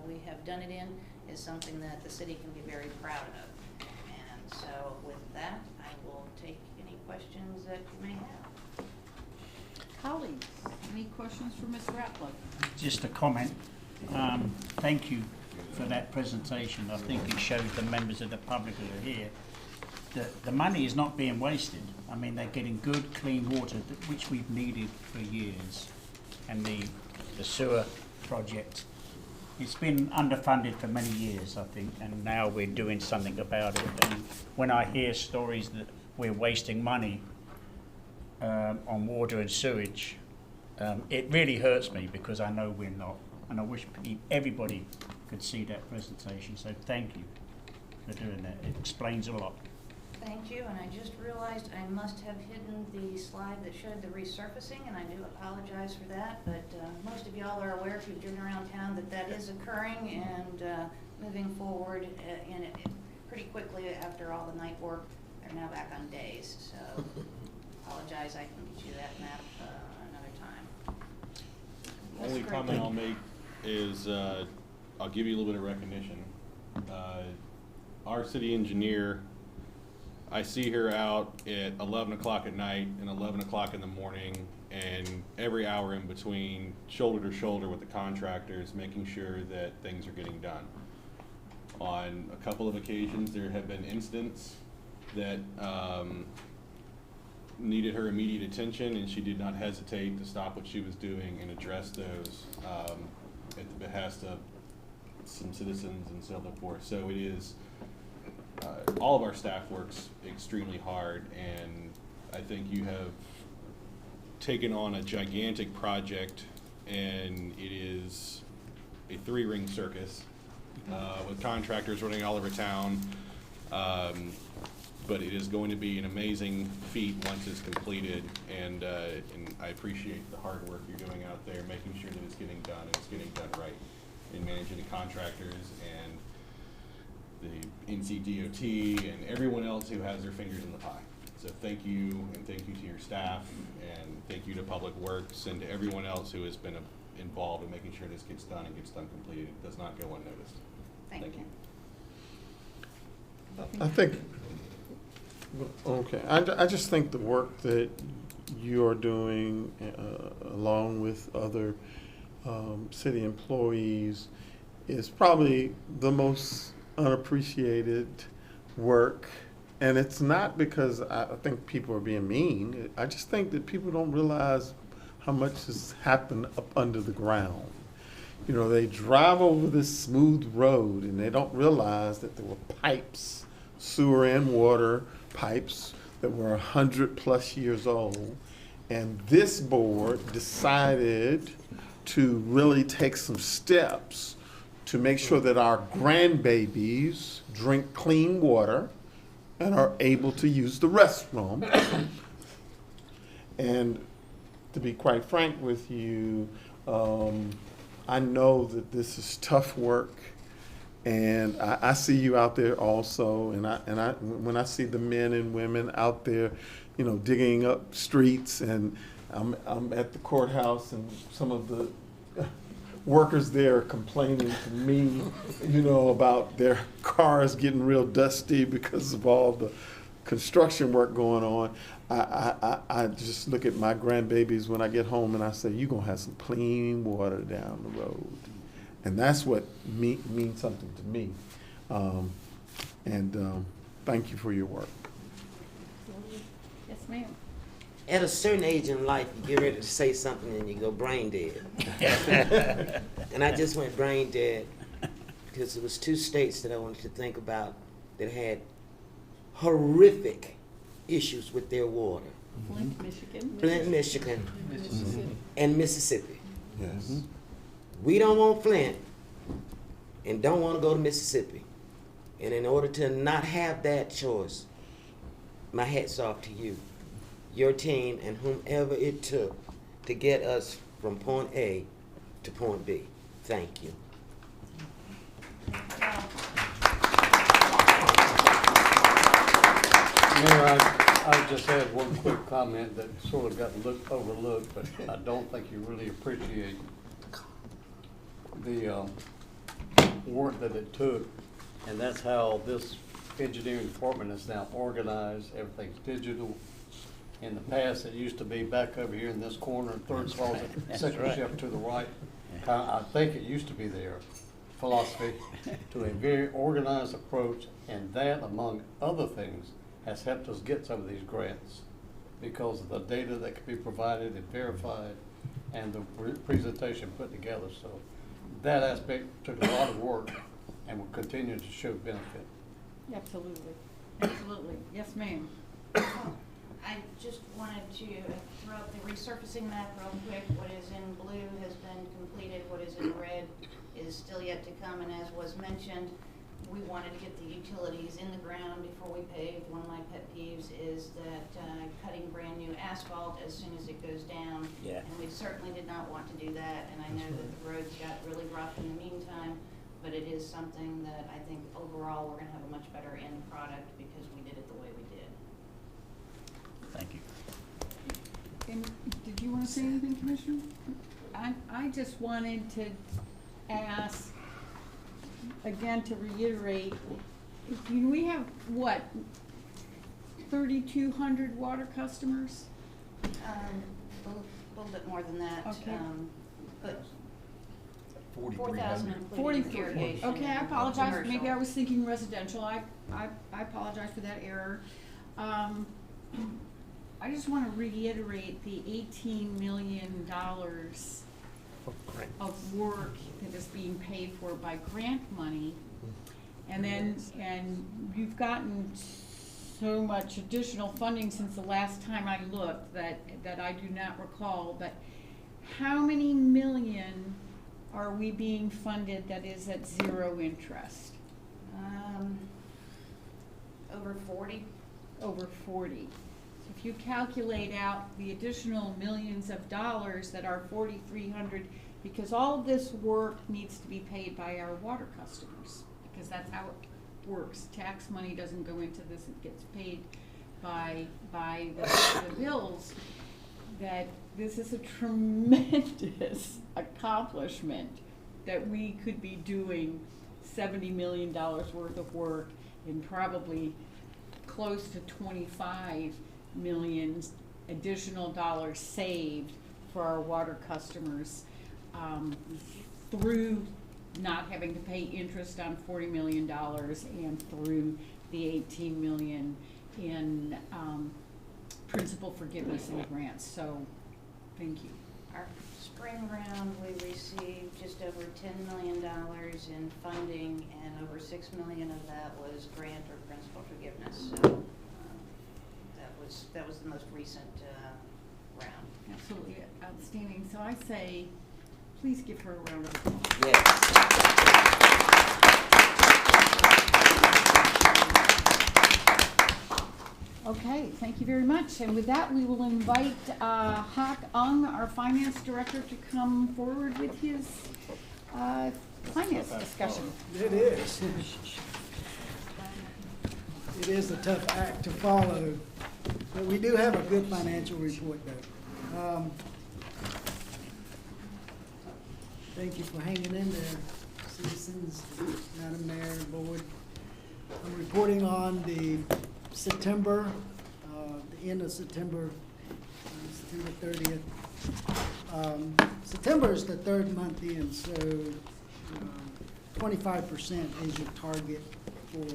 we have done it in is something that the city can be very proud of. And so with that, I will take any questions that you may have. Colleagues, any questions for Ms. Ratliff? Just a comment. Thank you for that presentation. I think it showed the members of the public who are here that the money is not being wasted. I mean, they're getting good, clean water, which we've needed for years. And the sewer project, it's been underfunded for many years, I think, and now we're doing something about it. And when I hear stories that we're wasting money on water and sewage, it really hurts me because I know we're not. And I wish everybody could see that presentation. So thank you for doing that. It explains a lot. Thank you, and I just realized I must have hidden the slide that showed the resurfacing, and I do apologize for that, but most of y'all are aware, if you've driven around town, that is occurring and moving forward and pretty quickly after all the night work. They're now back on days, so apologize, I can get you that map another time. Only comment I'll make is I'll give you a little bit of recognition. Our city engineer, I see her out at 11 o'clock at night and 11 o'clock in the morning, and every hour in between, shoulder to shoulder with the contractors, making sure that things are getting done. On a couple of occasions, there have been incidents that needed her immediate attention, and she did not hesitate to stop what she was doing and address those at the behest of some citizens and so forth. So it is, all of our staff works extremely hard, and I think you have taken on a gigantic project, and it is a three-ring circus with contractors running all over town. But it is going to be an amazing feat once it's completed, and I appreciate the hard work you're doing out there, making sure that it's getting done, and it's getting done right, in managing the contractors and the NCDOT and everyone else who has their fingers in the pie. So thank you, and thank you to your staff, and thank you to Public Works, and to everyone else who has been involved in making sure this gets done and gets done completed. It does not go unnoticed. Thank you. I think, okay, I just think the work that you're doing, along with other city employees, is probably the most unappreciated work. And it's not because I think people are being mean. I just think that people don't realize how much has happened up under the ground. You know, they drive over this smooth road and they don't realize that there were pipes, sewer and water pipes that were 100+ years old. And this board decided to really take some steps to make sure that our grandbabies drink clean water and are able to use the restroom. And to be quite frank with you, I know that this is tough work, and I see you out there also, and when I see the men and women out there, you know, digging up streets, and I'm at the courthouse, and some of the workers there are complaining to me, you know, about their cars getting real dusty because of all the construction work going on. I just look at my grandbabies when I get home and I say, you're going to have some clean water down the road. And that's what means something to me. Thank you for your work. Yes, ma'am. At a certain age in life, you get ready to say something and you go brain dead. And I just went brain dead because there was 2 states that I wanted to think about that had horrific issues with their water. Flint, Michigan. Flint, Michigan, and Mississippi. Yes. We don't want Flint and don't want to go to Mississippi. And in order to not have that choice, my hat's off to you, your team, and whomever it took to get us from point A to point B. Thank you. Mayor, I just had one quick comment that sort of got overlooked, but I don't think you really appreciate the work that it took, and that's how this engineering department is now organized. Everything's digital. In the past, it used to be back over here in this corner, third closet, second shelf to the right. I think it used to be their philosophy to a very organized approach, and that, among other things, has helped us get some of these grants because of the data that can be provided and verified and the presentation put together. So that aspect took a lot of work and will continue to show benefit. Absolutely. Absolutely. Yes, ma'am. I just wanted to throw up the resurfacing map real quick. What is in blue has been completed. What is in red is still yet to come. And as was mentioned, we wanted to get the utilities in the ground before we paved. One of my pet peeves is that cutting brand new asphalt as soon as it goes down. Yeah. And we certainly did not want to do that. And I know that the roads got really rough in the meantime, but it is something that I think overall we're gonna have a much better end product because we did it the way we did. Thank you. And did you want to say anything, Commissioner? I just wanted to ask, again, to reiterate, we have, what, 3,200 water customers? A little bit more than that. Okay. But 4,000 including irrigation. Okay, I and apologize. Maybe commercial. I was thinking residential. I apologize for that error. I just want to reiterate the $18 million of work that is being paid for by grant money. And then, and you've gotten so much additional funding since the last time I looked that I do not recall, but how many million are we being funded that is at zero interest? Over 40. Over 40. So if you calculate out the additional millions of dollars that are 4,300, because all of this work needs to be paid by our water customers, because that's how it works. Tax money doesn't go into this, it gets paid by the bills. That this is a tremendous accomplishment that we could be doing $70 million worth of work and probably close to 25 million additional dollars saved for our water customers through not having to pay interest on $40 million and through the $18 million in principal forgiveness and grants. So, thank you. Our spring round, we received just over $10 million in funding, and over $6 million of that was grant or principal forgiveness. So that was the most recent round. Absolutely outstanding. So I say, please give her a round of applause. Yes. Okay, thank you very much. And with that, we will invite Hak Ung, our finance director, to come forward with his finance discussion. It is. It is a tough act to follow, but we do have a good financial report, though. Thank you for hanging in there, citizens, Madam Mayor, Board. I'm reporting on the September, the end of September, September 30th. September is the third month in, so 25% is your target for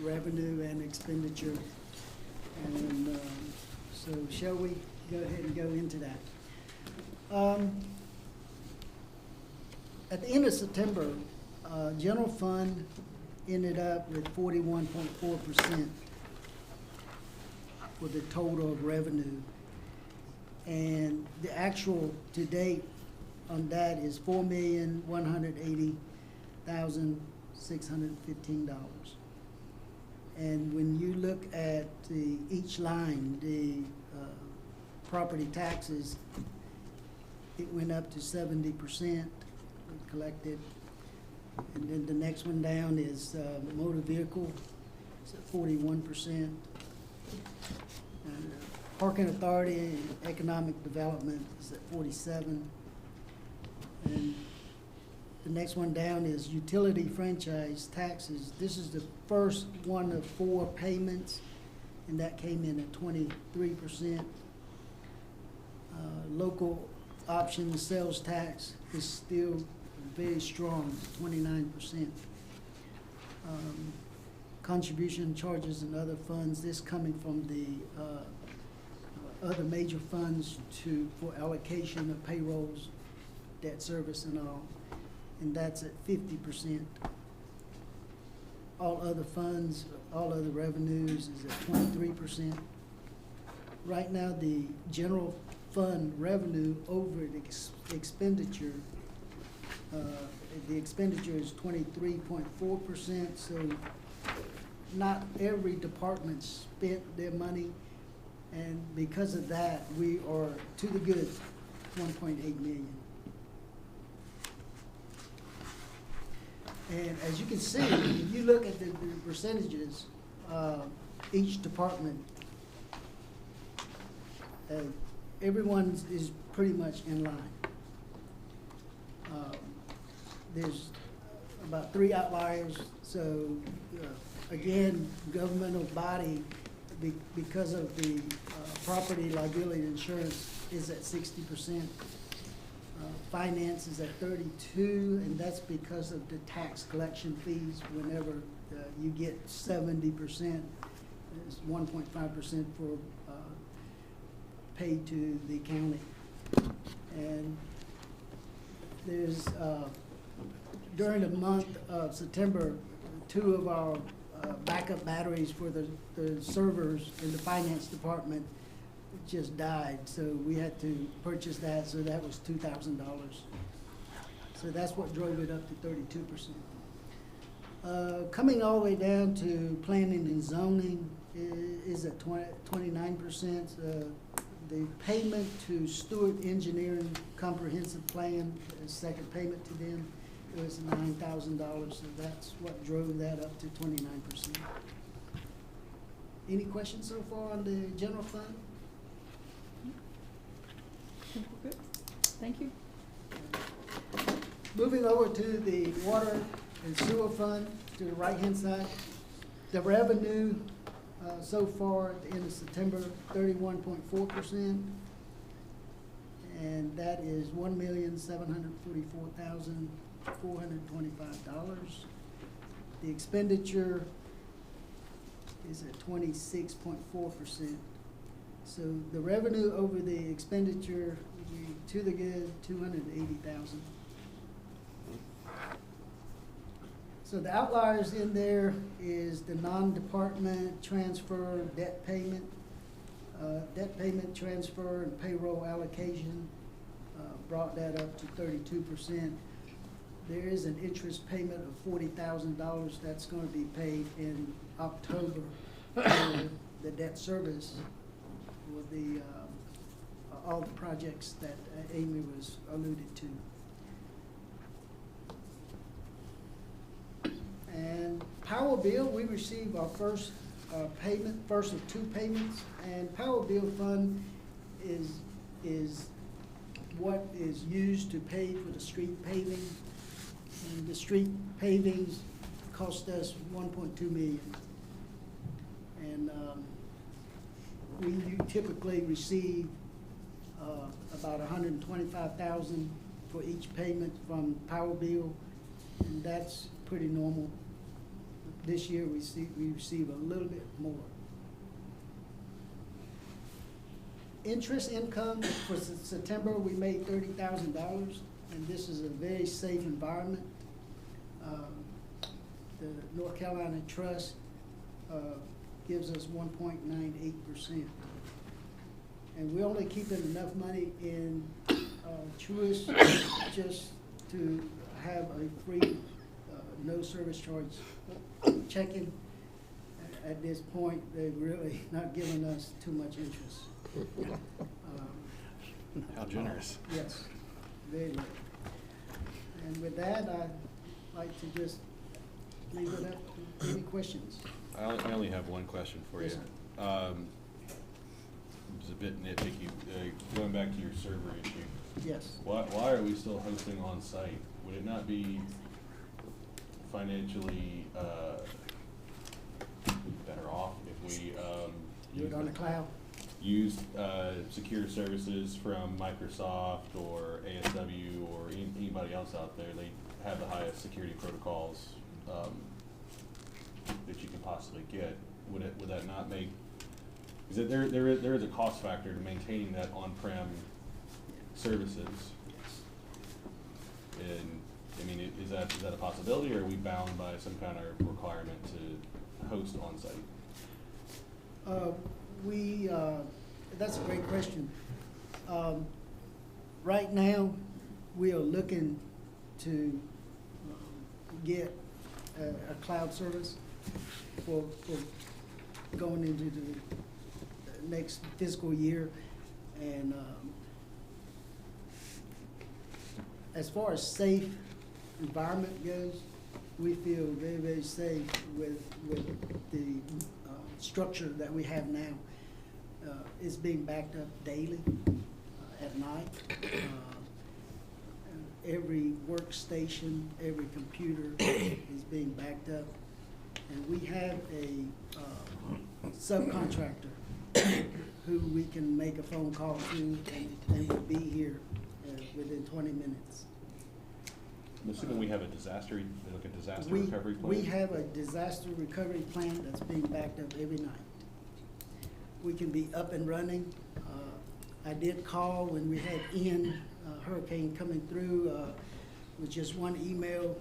revenue and expenditure. And so shall we go ahead and go into that? At the end of September, general fund ended up with 41.4% for the total of revenue. And the actual to date on that is $4,180,615. And when you look at each line, the property taxes, it went up to 70% collected. And then the next one down is motor vehicle, it's at 41%. And parking authority and economic development is at 47%. And the next one down is utility franchise taxes. This is the first one of 4 payments, and that came in at 23%. Local option sales tax is still very strong, 29%. Contribution charges and other funds, this coming from the other major funds for allocation of payrolls, debt service and all, and that's at 50%. All other funds, all other revenues is at 23%. Right now, the general fund revenue over the expenditure, the expenditure is 23.4%, so not every department spent their money, and because of that, we are to the good, 1.8 million. And as you can see, if you look at the percentages, each department, everyone is pretty much in line. There's about 3 outliers, so again, governmental body, because of the property liability insurance, is at 60%. Finance is at 32%, and that's because of the tax collection fees. Whenever you get 70%, it's 1.5% for paid to the county. And there's, during the month of September, 2 of our backup batteries for the servers in the finance department just died, so we had to purchase that, so that was $2,000. So that's what drove it up to 32%. Coming all the way down to planning and zoning is at 29%. The payment to Stewart Engineering Comprehensive Plan, the second payment to them, was $9,000, so that's what drove that up to 29%. Any questions so far on the general fund? Good. Thank you. Moving over to the water and sewer fund, to the right-hand side, the revenue so far at the end of September, 31.4%, and that is $1,744,425. The expenditure is at 26.4%. So the revenue over the expenditure would be to the good, 280,000. So the outliers in there is the non-department transfer debt payment, transfer and payroll allocation, brought that up to 32%. There is an interest payment of $40,000 that's going to be paid in October for the debt service for the all the projects that Amy was alluded to. And Power Bill, we received our first payment, first of 2 payments, and Power Bill fund is what is used to pay for the street paving. And the street pavings cost us $1.2 million. And we typically receive about $125,000 for each payment from Power Bill, and that's pretty normal. This year we receive a little bit more. Interest income for September, we made $30,000, and this is a very safe environment. The North Carolina Trust gives us 1.98%. And we're only keeping enough money in Truist just to have a free, no service charge checking. At this point, they're really not giving us too much interest. How generous. Yes, very low. And with that, I'd like to just leave it up to any questions. I only have one question for you. Yes, It's a bit nitpicky. Going back to your server issue. Yes. Why are we still hosting on site? Would it not be financially better off if we Do it on the cloud? used secure services from Microsoft or ASW or anybody else out there? They have the highest security protocols that you can possibly get. Would that not make? Because there is a cost factor to maintaining that on-prem services. And I mean, is that a possibility, or are we bound by some kind of requirement to host on-site? That's a great question. Right now, we are looking to get a cloud service for going into the next fiscal year. And as far as safe environment goes, we feel very, very safe with the structure that we have now. It's being backed up daily at night. Every workstation, every computer is being backed up. And we have a subcontractor who we can make a phone call to, and will be here within 20 minutes. I'm assuming we have a disaster recovery plan? We have a disaster recovery plan that's being backed up every night. We can be up and running I did call when we had Ian, hurricane coming through, with just one email.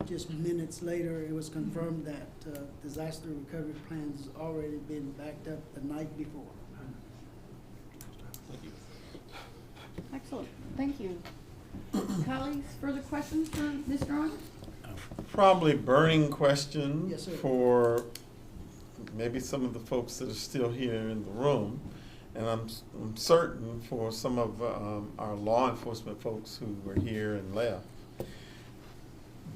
Just minutes later, it was confirmed that disaster recovery plans already been backed up the night before. Excellent, thank you. Colleagues, further questions for Mr. Arnold? Probably burning question Yes, sir. for maybe some of the folks that are still here in the room, and I'm certain for some of our law enforcement folks who were here and left.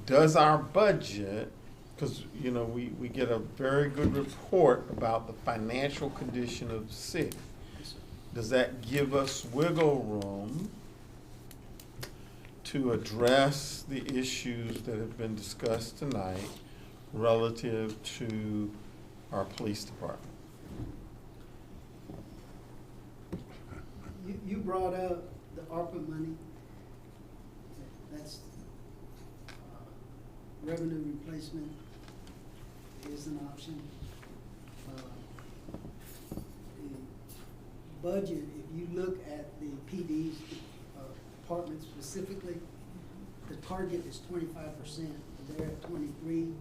Does our budget, because you know we get a very good report about the financial condition of the city, does that give us wiggle room to address the issues that have been discussed tonight relative to our police department? You brought up the ARPA money. That's revenue replacement is an option. The budget, if you look at the PD's department specifically, the target is 25%. They're at 23.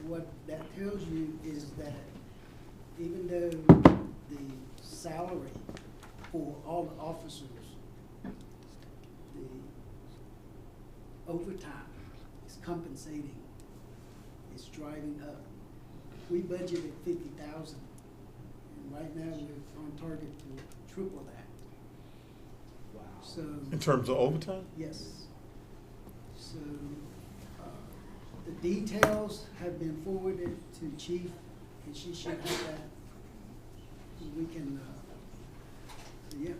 What that tells you is that even though the salary for all the officers, the overtime is compensating, it's driving up. We budgeted 50,000, and right now we're on target to triple that. Wow. So In terms of overtime? yes. So the details have been forwarded to Chief, and she should have that. We can, yeah.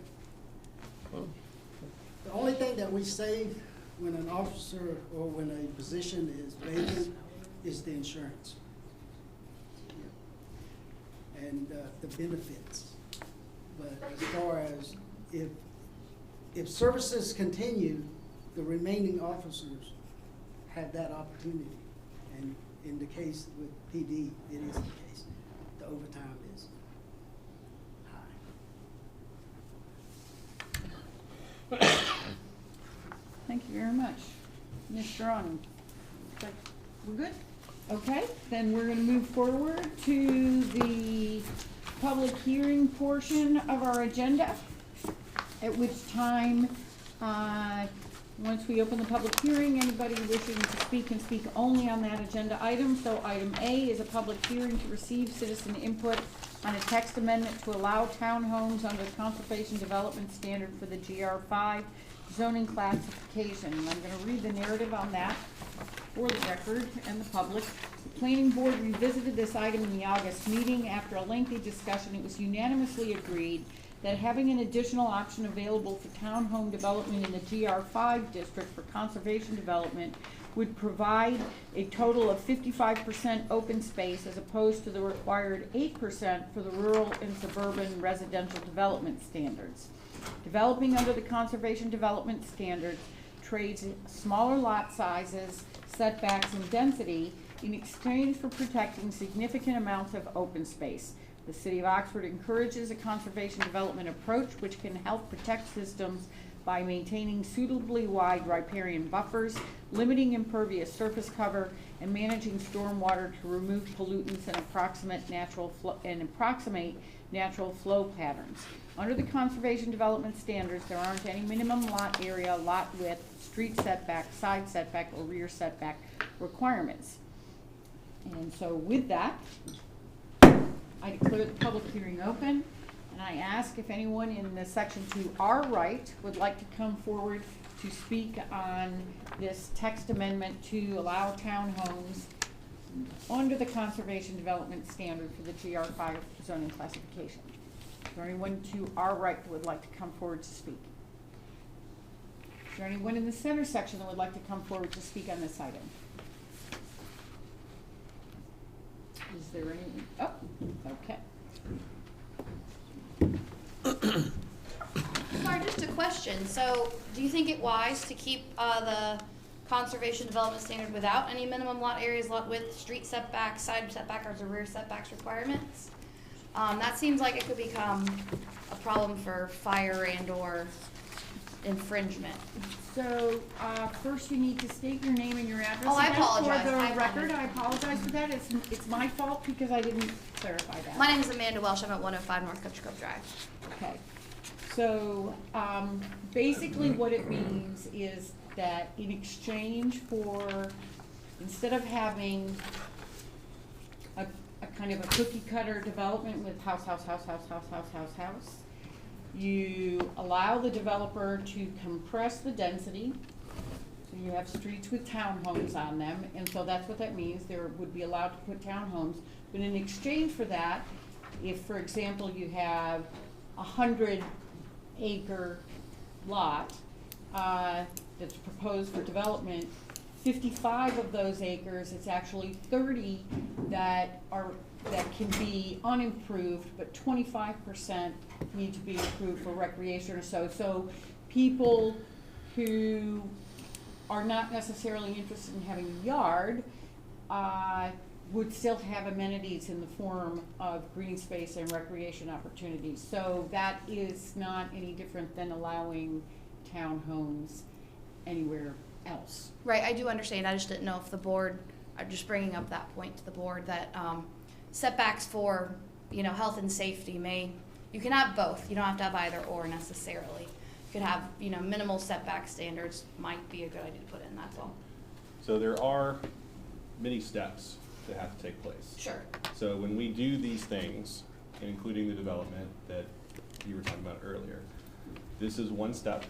The only thing that we save when an officer or when a position is vacant is the insurance. Yeah. And the benefits. But as far as if services continue, the remaining officers have that opportunity. And in the case with PD, it is the case. The overtime is high. Thank you very much. Mr. Arnold, we're good? Okay, then we're gonna move forward to the public hearing portion of our agenda, at which time, once we open the public hearing, anybody wishing to speak can speak only on that agenda item. So item A is a public hearing to receive citizen input on a text amendment to allow townhomes under the Conservation Development Standard for the GR5 zoning classification. And I'm gonna read the narrative on that for the record and the public. The Planning Board revisited this item in the August meeting. After a lengthy discussion, it was unanimously agreed that having an additional option available for townhome development in the GR5 district for conservation development would provide a total of 55% open space as opposed to the required 8% for the rural and suburban residential development standards. Developing under the conservation development standards trades smaller lot sizes, setbacks, and density in exchange for protecting significant amounts of open space. The City of Oxford encourages a conservation development approach which can help protect systems by maintaining suitably wide riparian buffers, limiting impervious surface cover, and managing stormwater to remove pollutants and approximate natural flow patterns. Under the conservation development standards, there aren't any minimum lot area, lot width, street setback, side setback, or rear setback requirements. And so with that, I declare the public hearing open, and I ask if anyone in the section to our right would like to come forward to speak on this text amendment to allow townhomes under the Conservation Development Standard for the GR5 zoning classification. Is there anyone to our right that would like to come forward to speak? Is there anyone in the center section that would like to come forward to speak on this item? Is there any? Oh, okay. Sorry, just a question. So, do you think it wise to keep the conservation development standard without any minimum lot areas, lot width, street setbacks, side setback, or rear setbacks requirements? That seems like it could become a problem for fire and or infringement. So, first you need to state your name and your address. Oh, I again apologize. For the I record, apologize. I apologize for that. It's my fault because I didn't clarify that. My name is Amanda Welsh. I'm at 105 North Country Club Drive. Okay. So, basically what it means is that in exchange for, instead of having a kind of a cookie cutter development with house, you allow the developer to compress the density. So you have streets with townhomes on them, and so that's what that means. There would be allowed to put townhomes. But in exchange for that, if, for example, you have 100-acre lot that's proposed for development, 55 of those acres, it's actually 30 that can be unimproved, but 25% need to be improved for recreation or so. So people who are not necessarily interested in having a yard would still have amenities in the form of green space and recreation opportunities. So that is not any different than allowing townhomes anywhere else. Right, I do understand. I just didn't know if the board, I'm just bringing up that point to the board, that setbacks for, health and safety you can have both. You don't have to have either or necessarily. You could have, minimal setback standards might be a good idea to put in, that's all. So there are many steps that have to take place. Sure. So when we do these things, including the development that you were talking about earlier, this is one step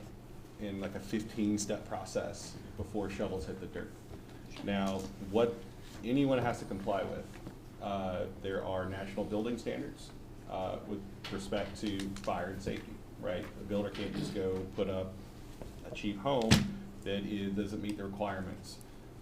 in like a 15-step process before shovels hit the dirt. Now, what anyone has to comply with, there are national building standards with respect to fire and safety, right? A builder can't just go put up a cheap home that doesn't meet the requirements.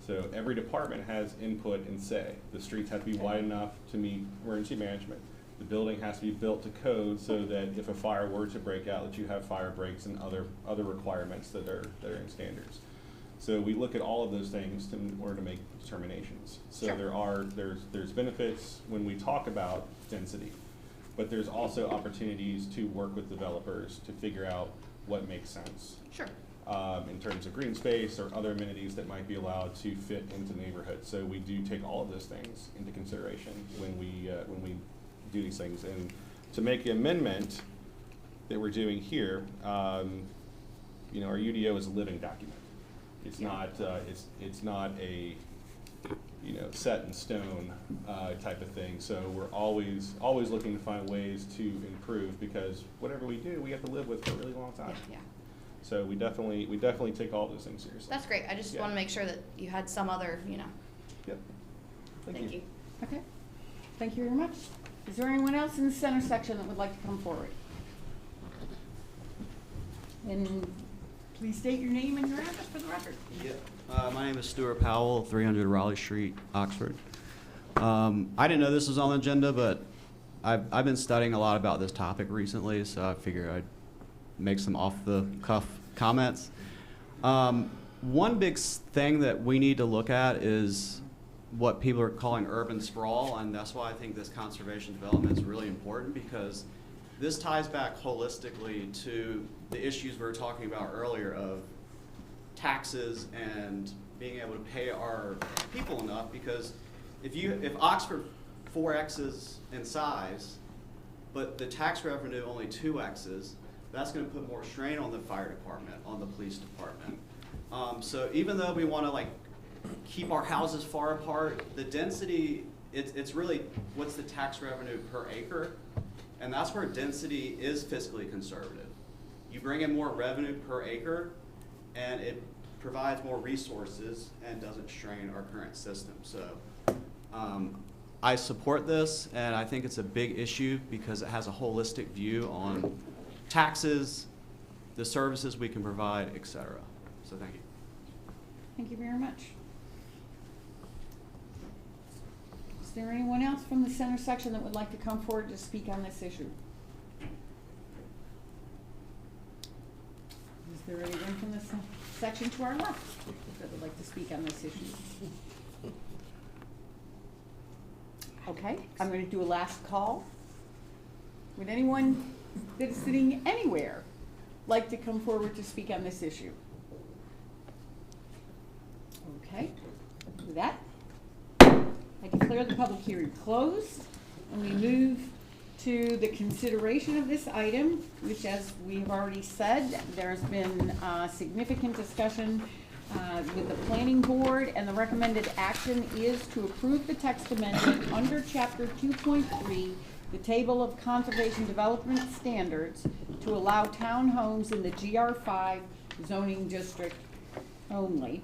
So every department has input and say. The streets have to be wide enough to meet emergency management. The building has to be built to code so that if a fire were to break out, that you have fire breaks and other requirements that are in standards. So we look at all of those things in order to make determinations. So Sure. there's benefits when we talk about density, but there's also opportunities to work with developers to figure out what makes sense. Sure. In terms of green space or other amenities that might be allowed to fit into neighborhoods. So we do take all of those things into consideration when we do these things. And to make the amendment that we're doing here, our UDO is a living document. It's not it's not a set in stone type of thing. So we're always looking to find ways to improve, because whatever we do, we have to live with for a really long time. Yeah. So we definitely take all those things seriously. That's great. I just want to make sure that you had some other, Yep. Thank you. Okay. Thank you very much. Is there anyone else in the center section that would like to come forward? And please state your name and your address for the record. My name is Stuart Powell, 300 Raleigh Street, Oxford. I didn't know this was on the agenda, but I've been studying a lot about this topic recently, so I figured I'd make some off-the-cuff comments. One big thing that we need to look at is what people are calling urban sprawl, and that's why I think this conservation development is really important, because this ties back holistically to the issues we were talking about earlier of taxes and being able to pay our people enough. Because if Oxford 4X's in size, but the tax revenue only 2X's, that's going to put more strain on the fire department, on the police department. So even though we want to keep our houses far apart, the density, it's really what's the tax revenue per acre, and that's where density is fiscally conservative. You bring in more revenue per acre, and it provides more resources and doesn't strain our current system. So I support this, and I think it's a big issue because it has a holistic view on taxes, the services we can provide, et cetera. So thank you. Thank you very much. Is there anyone else from the center section that would like to come forward to speak on this issue? Is there anyone from the section to our left that would like to speak on this issue? Okay, I'm going to do a last call. Would anyone that is sitting anywhere like to come forward to speak on this issue? Okay, with that, I declare the public hearing closed, and we move to the consideration of this item, which, as we have already said, there's been significant discussion with the planning board, and the recommended action is to approve the text amendment under chapter 2.3, the table of conservation development standards, to allow townhomes in the GR5 zoning district only.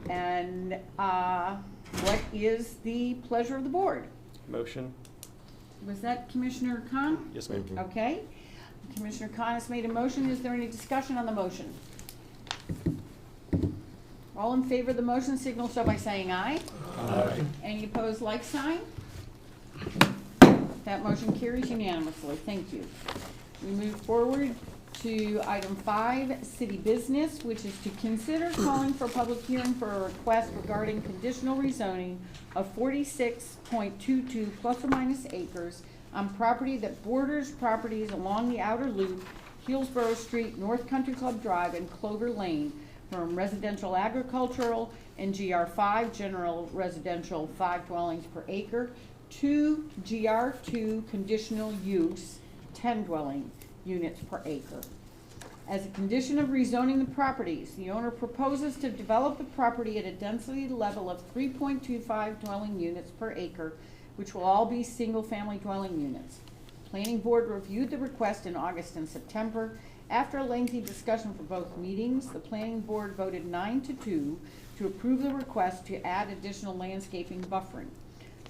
And what is the pleasure of the board? Motion. Was that Commissioner Khan? Yes, ma'am. Okay. Commissioner Khan has made a motion. Is there any discussion on the motion? All in favor of the motion signal so by saying aye. Aye. Any opposed, like sign? That motion carries unanimously. Thank you. We move forward to item 5, city business, which is to consider calling for a public hearing for a request regarding conditional rezoning of 46.22 plus or minus acres on property that borders properties along the outer loop, Hillsborough Street, North Country Club Drive, and Clover Lane from residential agricultural and GR5 general residential 5 dwellings per acre to GR2 conditional use 10 dwelling units per acre. As a condition of rezoning the properties, the owner proposes to develop the property at a density level of 3.25 dwelling units per acre, which will all be single-family dwelling units. Planning board reviewed the request in August and September. After a lengthy discussion for both meetings, the planning board voted 9-2 to approve the request to add additional landscaping buffering.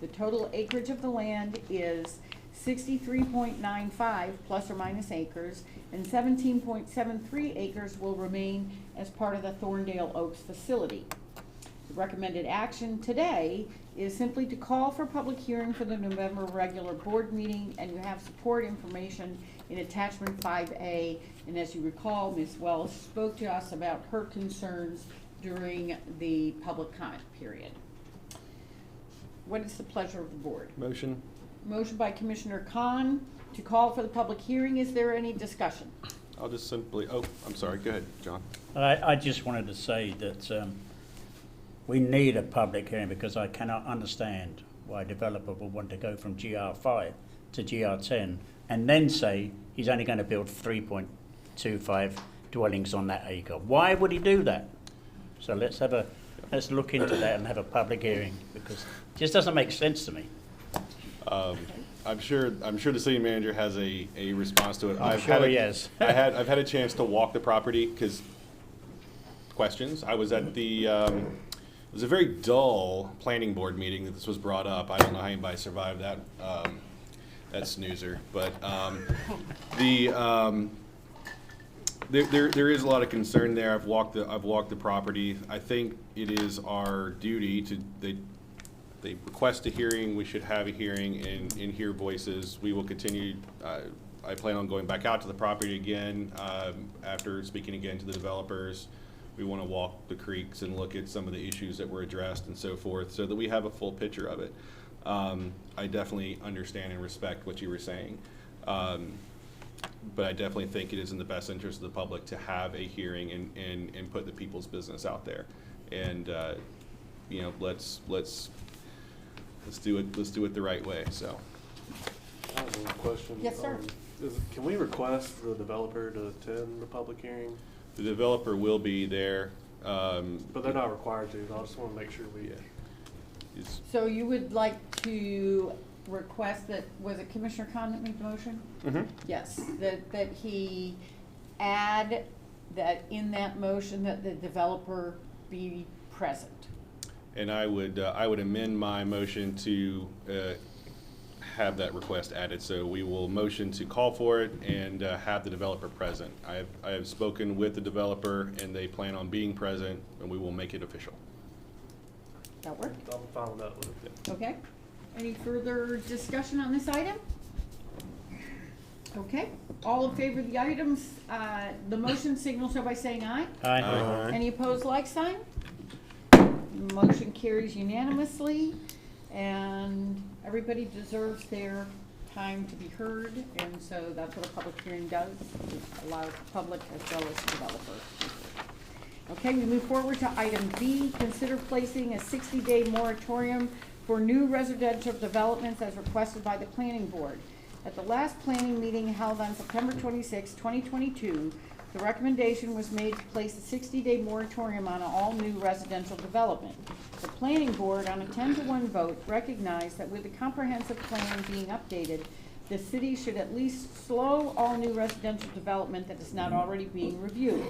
The total acreage of the land is 63.95 plus or minus acres, and 17.73 acres will remain as part of the Thorndale Oaks facility. The recommended action today is simply to call for public hearing for the November regular board meeting, and you have support information in attachment 5A. And as you recall, Ms. Wells spoke to us about her concerns during the public comment period. What is the pleasure of the board? Motion. Motion by Commissioner Khan to call for the public hearing. Is there any discussion? I'll just simply, oh, I'm sorry, go ahead, John. I just wanted to say that we need a public hearing because I cannot understand why a developer would want to go from GR5 to GR10 and then say he's only going to build 3.25 dwellings on that acre. Why would he do that? So let's look into that and have a public hearing, because it just doesn't make sense to me. I'm sure the city manager has a response to it. I'm sure he has. I've had a chance to walk the property because questions. I was at the it was a very dull planning board meeting that this was brought up. I don't know how anybody survived that that snoozer, but there is a lot of concern there. I've walked the property. I think it is our duty to they request a hearing. We should have a hearing and hear voices. We will continue. I plan on going back out to the property again after speaking again to the developers. We want to walk the creeks and look at some of the issues that were addressed and so forth, so that we have a full picture of it. I definitely understand and respect what you were saying, but I definitely think it is in the best interest of the public to have a hearing and put the people's business out there. And you know, let's do it the right way. So. I have a question. Yes, sir. Can we request for the developer to attend the public hearing? The developer will be there. But they're not required to. I just want to make sure we. So you would like to request that, was it Commissioner Khan that made the motion? Mm-hmm. Yes, that he add that in that motion that the developer be present. And I would amend my motion to have that request added. So we will motion to call for it and have the developer present. I have spoken with the developer and they plan on being present, and we will make it official. That work? I'm fine with that. With it. Okay. Any further discussion on this item? Okay. All in favor of the items, the motion signal so by saying aye. Aye. Aye. Any opposed, like sign? Motion carries unanimously, and everybody deserves their time to be heard, and so that's what a public hearing does. It allows the public as well as the developer. Okay, we move forward to item B, consider placing a 60-day moratorium for new residential developments as requested by the planning board. At the last planning meeting held on September 26, 2022, the recommendation was made to place a 60-day moratorium on all new residential development. The planning board, on a 10-to-1 vote, recognized that with the comprehensive plan being updated, the city should at least slow all new residential development that is not already being reviewed.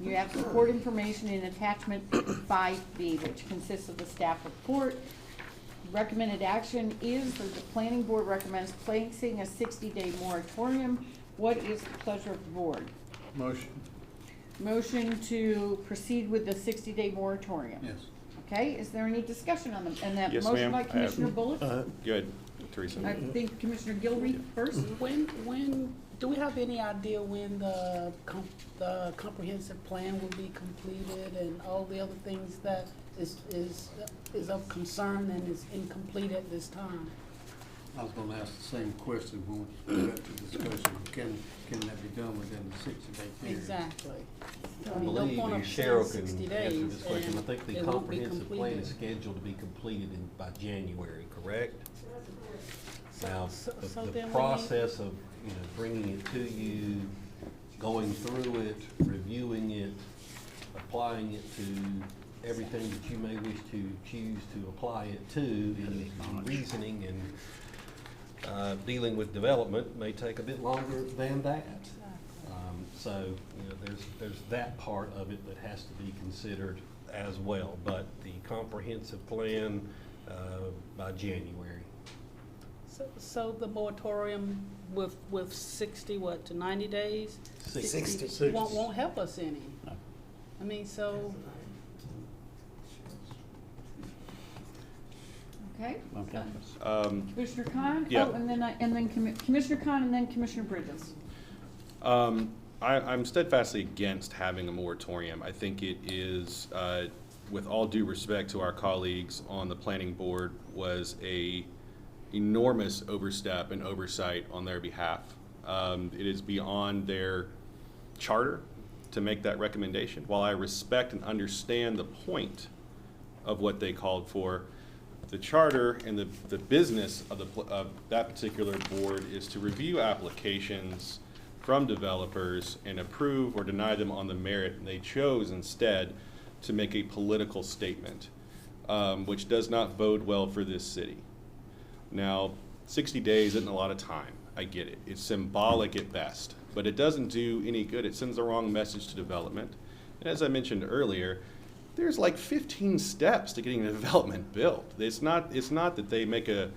You have support information in attachment 5B, which consists of the staff report. Recommended action is that the planning board recommends placing a 60-day moratorium. What is the pleasure of the board? Motion. Motion to proceed with the 60-day moratorium. Yes. Okay, is there any discussion on and that Yes, motion ma'am. by Commissioner Bullock? Go ahead, Teresa. I think Commissioner Gilreath first. When do we have any idea when the comprehensive plan will be completed and all the other things that is of concern and is incomplete at this time? I was gonna ask the same question when we got to discussion. Can that be done within the 60-day period? Exactly. I mean, no believe point of Cheryl saying can 60 answer days this question. I and think the it won't be comprehensive plan completed. is scheduled to be completed by January, correct? Now, so the then we- process of, bringing it to you, going through it, reviewing it, applying it to everything that you may wish to choose to apply it to, in reasoning and dealing with development may take a bit longer than that. So, there's that part of it that has to be considered as well, but the comprehensive plan by January. So the moratorium with 60 to 90 days? 60. Won't help us any. I mean, so. Okay. Commissioner Khan? Yeah. Oh, and then Commissioner Khan and then Commissioner Bridges. I'm steadfastly against having a moratorium. I think it is, with all due respect to our colleagues on the planning board, was a enormous overstep and oversight on their behalf. It is beyond their charter to make that recommendation. While I respect and understand the point of what they called for, the charter and the business of that particular board is to review applications from developers and approve or deny them on the merit. And they chose instead to make a political statement, which does not bode well for this city. Now, 60 days isn't a lot of time. I get it. It's symbolic at best, but it doesn't do any good. It sends the wrong message to development. And as I mentioned earlier, there's like 15 steps to getting a development built. It's not that they make a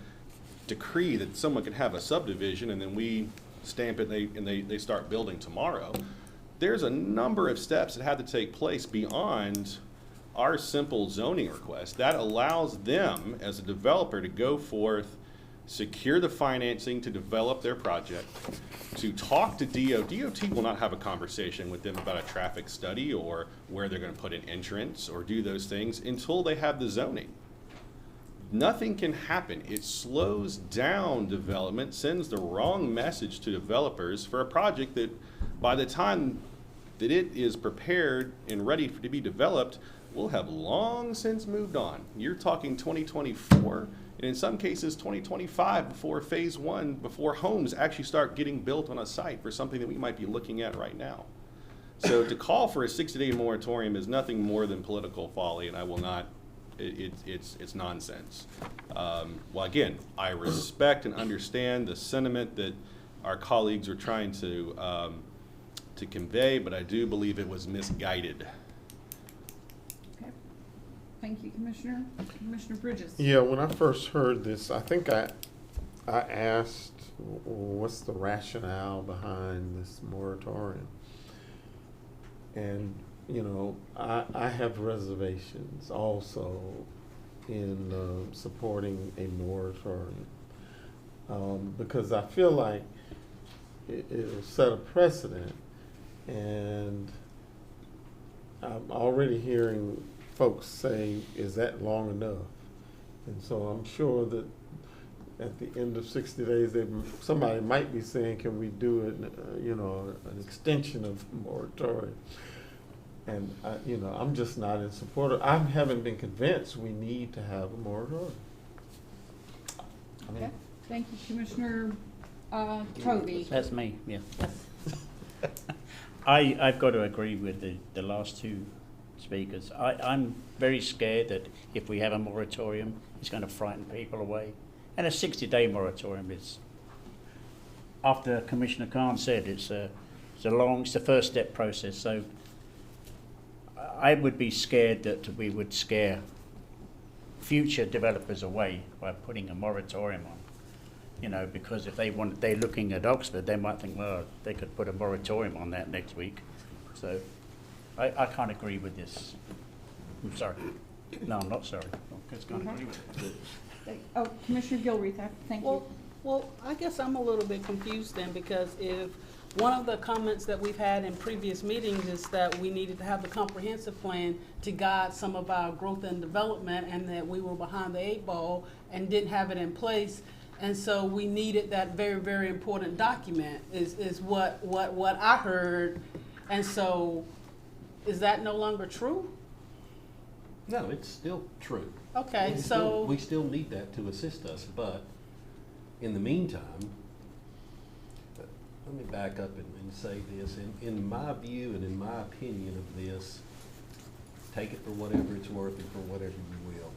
decree that someone can have a subdivision and then we stamp it and they start building tomorrow. There's a number of steps that have to take place beyond our simple zoning request that allows them as a developer to go forth, secure the financing to develop their project, to talk to DOT. DOT will not have a conversation with them about a traffic study or where they're going to put an entrance or do those things until they have the zoning. Nothing can happen. It slows down development, sends the wrong message to developers for a project that by the time that it is prepared and ready to be developed, will have long since moved on. You're talking 2024, and in some cases 2025 before phase one, before homes actually start getting built on a site for something that we might be looking at right now. So to call for a 60-day moratorium is nothing more than political folly, and I will not, it's nonsense. Well, again, I respect and understand the sentiment that our colleagues are trying to convey, but I do believe it was misguided. Thank you, Commissioner. Commissioner Bridges. Yeah, when I first heard this, I think I asked, what's the rationale behind this moratorium? And, I have reservations also in supporting a moratorium because I feel like it'll set a precedent, and I'm already hearing folks say, is that long enough? And so I'm sure that at the end of 60 days, somebody might be saying, can we do it, an extension of the moratorium? And, I'm just not in support of, I haven't been convinced we need to have a moratorium. Okay, thank you, Commissioner Tovey. That's me, yeah. I've got to agree with the last two speakers. I'm very scared that if we have a moratorium, it's going to frighten people away. And a 60-day moratorium is, after Commissioner Khan said, it's the first step process. So I would be scared that we would scare future developers away by putting a moratorium on. Because if they're looking at Oxford, they might think, well, they could put a moratorium on that next week. So I can't agree with this. I'm sorry. No, I'm not sorry. I just can't agree with it. Oh, Commissioner Gilreath, thank you. Well, I guess I'm a little bit confused then, because if one of the comments that we've had in previous meetings is that we needed to have the comprehensive plan to guide some of our growth and development, and that we were behind the 8 ball and didn't have it in place. And so we needed that very, very important document is what I heard. And so is that no longer true? No, it's still true. Okay, We still need that to assist us, but in the meantime, let me back up and say this. In my view and in my opinion of this, take it for whatever it's worth and for whatever you will.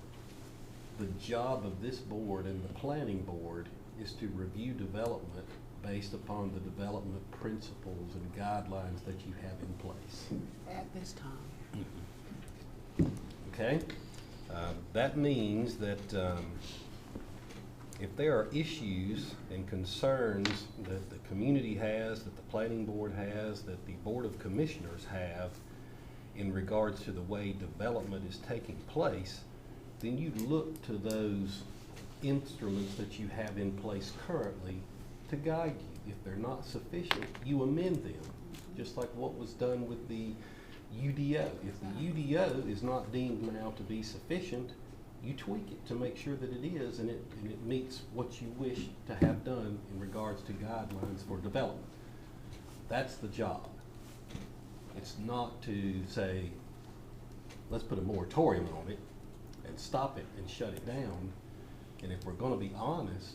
The job of this board and the planning board is to review development based upon the development principles and guidelines that you have in place. At this time. Okay? That means that if there are issues and concerns that the community has, that the planning board has, that the Board of Commissioners have in regards to the way development is taking place, then you look to those instruments that you have in place currently to guide you. If they're not sufficient, you amend them, just like what was done with the UDO. If the UDO is not deemed now to be sufficient, you tweak it to make sure that it is, and it meets what you wish to have done in regards to guidelines for development. That's the job. It's not to say, let's put a moratorium on it and stop it and shut it down. And if we're going to be honest,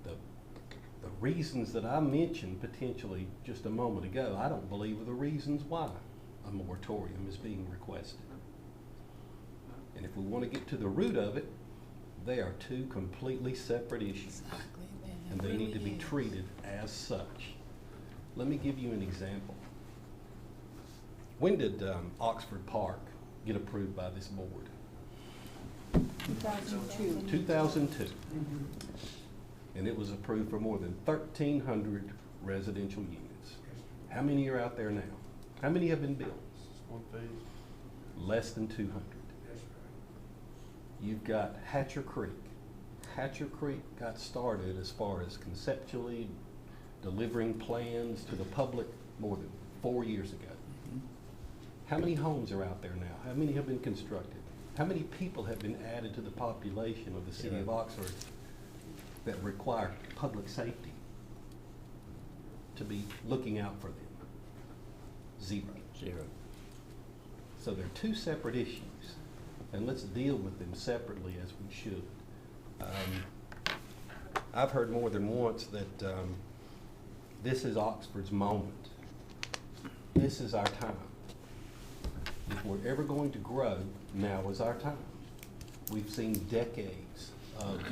the reasons that I mentioned potentially just a moment ago, I don't believe are the reasons why a moratorium is being requested. And if we want to get to the root of it, they are two completely separate issues. And they need to be treated as such. Let me give you an example. When did Oxford Park get approved by this board? 2002. 2002. And it was approved for more than 1,300 residential units. How many are out there now? How many have been built? Less than 200. You've got Hatcher Creek. Hatcher Creek got started as far as conceptually delivering plans to the public more than 4 years ago. How many homes are out there now? How many have been constructed? How many people have been added to the population of the city of Oxford that require public safety to be looking out for them? Zero. So they're two separate issues, and let's deal with them separately as we should. I've heard more than once that this is Oxford's moment. This is our time. If we're ever going to grow, now is our time. We've seen decades of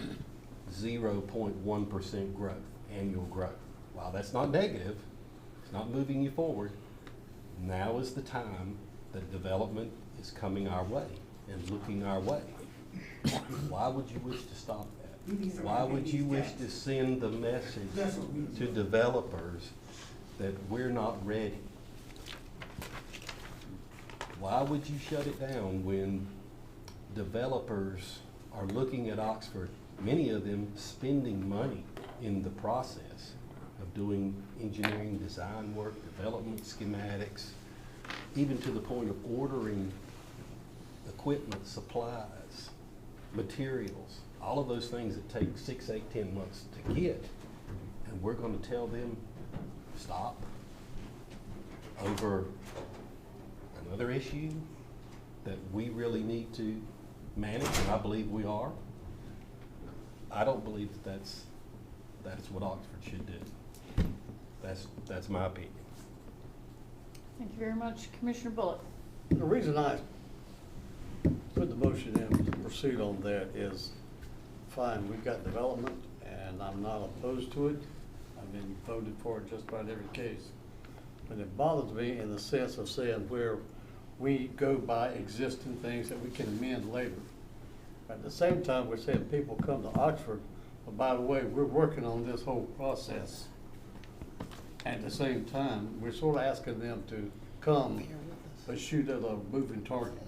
0.1% growth, annual growth. While that's not negative, it's not moving you forward, now is the time that development is coming our way and looking our way. Why would you wish to stop that? Why would you wish to send the message to developers that we're not ready? Why would you shut it down when developers are looking at Oxford, many of them spending money in the process of doing engineering design work, development schematics, even to the point of ordering equipment, supplies, materials, all of those things that take 6, 8, 10 months to get, and we're gonna tell them, stop, over another issue that we really need to manage, and I believe we are. I don't believe that that's what Oxford should do. That's my opinion. Thank you very much. Commissioner Bullock. The reason I put the motion in to proceed on that is, fine, we've got development, and I'm not opposed to it. I've been voted for it just about every case. But it bothers me in the sense of saying where we go by existing things that we can amend later. At the same time, we're saying people come to Oxford, but by the way, we're working on this whole process. At the same time, we're sort of asking them to come, but shoot at a moving target.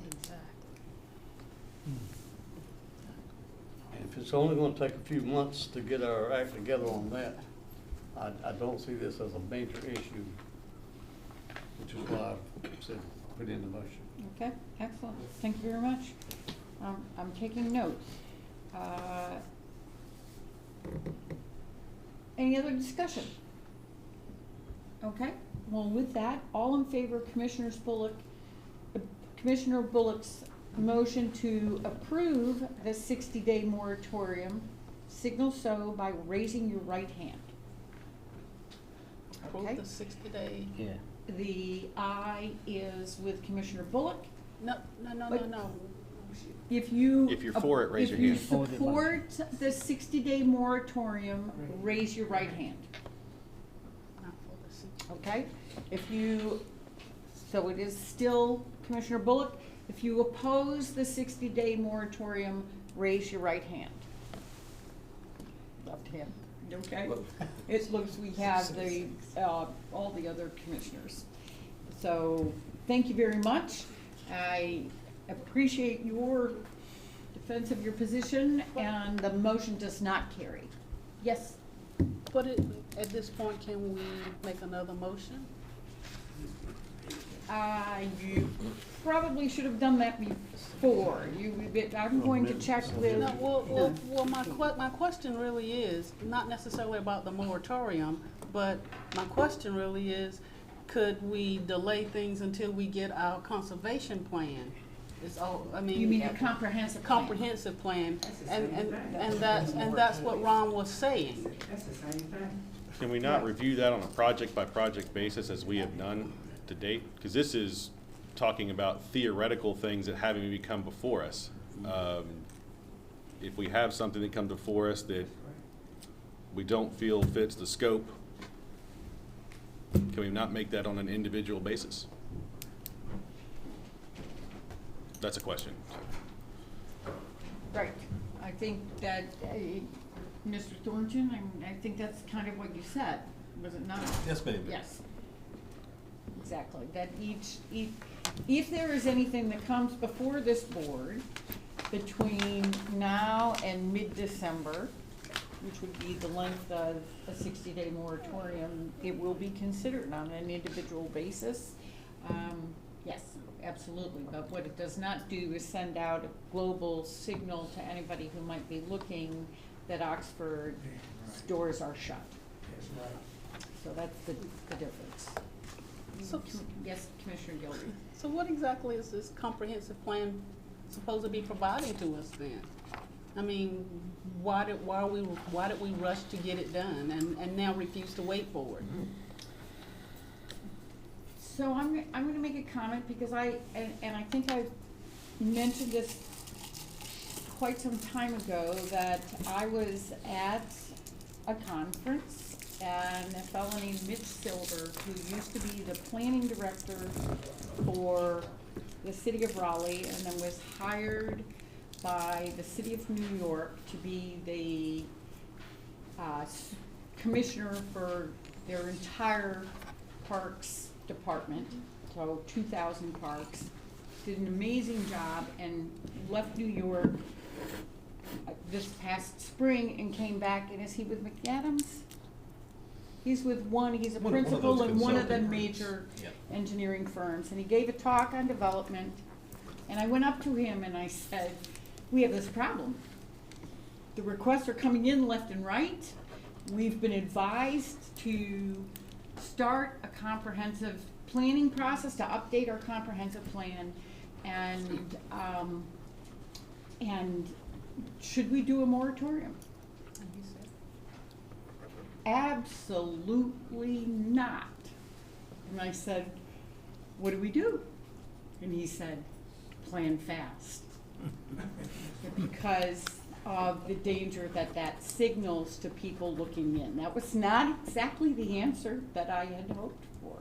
And if it's only gonna take a few months to get our act together on that, I don't see this as a major issue, which is why I said put in the motion. Okay, excellent. Thank you very much. I'm taking notes. Any other discussion? Okay, well, with that, all in favor of Commissioner Bullock's motion to approve the 60-day moratorium, signal so by raising your right hand. Okay. Approve the 60-day. Yeah. The aye is with Commissioner Bullock. No. If you're for it, raise your hand. If you support the 60-day moratorium, raise your right hand. Not for the 60. Okay? So it is still Commissioner Bullock. If you oppose the 60-day moratorium, raise your right hand. Left hand, okay? It looks, we have all the other commissioners. So, thank you very much. I appreciate your defense of your position, and the motion does not carry. Yes? But at this point, can we make another motion? You probably should have done that before. I'm going to check with. No, well, my question really is not necessarily about the moratorium, but my question really is, could we delay things until we get our conservation plan? It's all, I mean. You mean a comprehensive plan? Comprehensive plan, and that's what Ron was saying. That's the same thing. Can we not review that on a project-by-project basis as we have done to date? Because this is talking about theoretical things that haven't even come before us. If we have something that comes before us that we don't feel fits the scope, can we not make that on an individual basis? That's a question. Right. I think that, Mr. Thornton, I think that's kind of what you said, was it not? Yes, ma'am. Yes. Exactly, that if there is anything that comes before this board between now and mid-December, which would be the length of a 60-day moratorium, it will be considered on an individual basis. Yes, absolutely, but what it does not do is send out a global signal to anybody who might be looking that Oxford stores are shut. So that's the difference. So, yes, Commissioner Gilby. So what exactly is this comprehensive plan supposed to be providing to us then? I mean, why did we rush to get it done and now refuse to wait for it? So I'm going to make a comment because I think I mentioned this quite some time ago, that I was at a conference and a fellow named Mitch Silver, who used to be the planning director for the city of Raleigh and then was hired by the city of New York to be the commissioner for their entire parks department, so 2,000 parks. Did an amazing job and left New York this past spring and came back. And is he with McAdams? He's with he's a principal in one of the major engineering firms. And he gave a talk on development. And I went up to him and I said, we have this problem. The requests are coming in left and right. We've been advised to start a comprehensive planning process, to update our comprehensive plan, and should we do a moratorium? And he said, absolutely not. And I said, what do we do? And he said, plan fast. Because of the danger that that signals to people looking in. That was not exactly the answer that I had hoped for.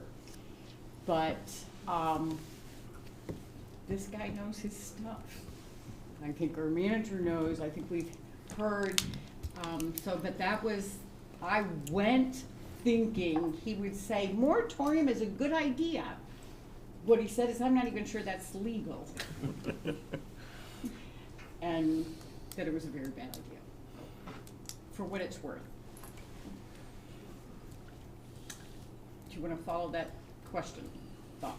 But this guy knows his stuff. I think our manager knows. I think we've heard. But that was, I went thinking he would say, moratorium is a good idea. What he said is, I'm not even sure that's legal. And that it was a very bad idea, for what it's worth. Do you want to follow that question, thought?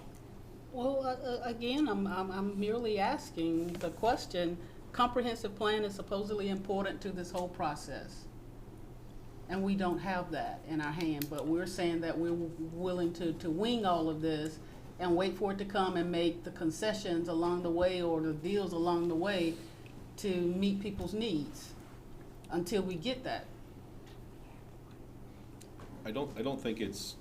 Well, again, I'm merely asking the question. Comprehensive plan is supposedly important to this whole process. And we don't have that in our hand, but we're saying that we're willing to wing all of this and wait for it to come and make the concessions along the way or the deals along the way to meet people's needs until we get that. I don't think it's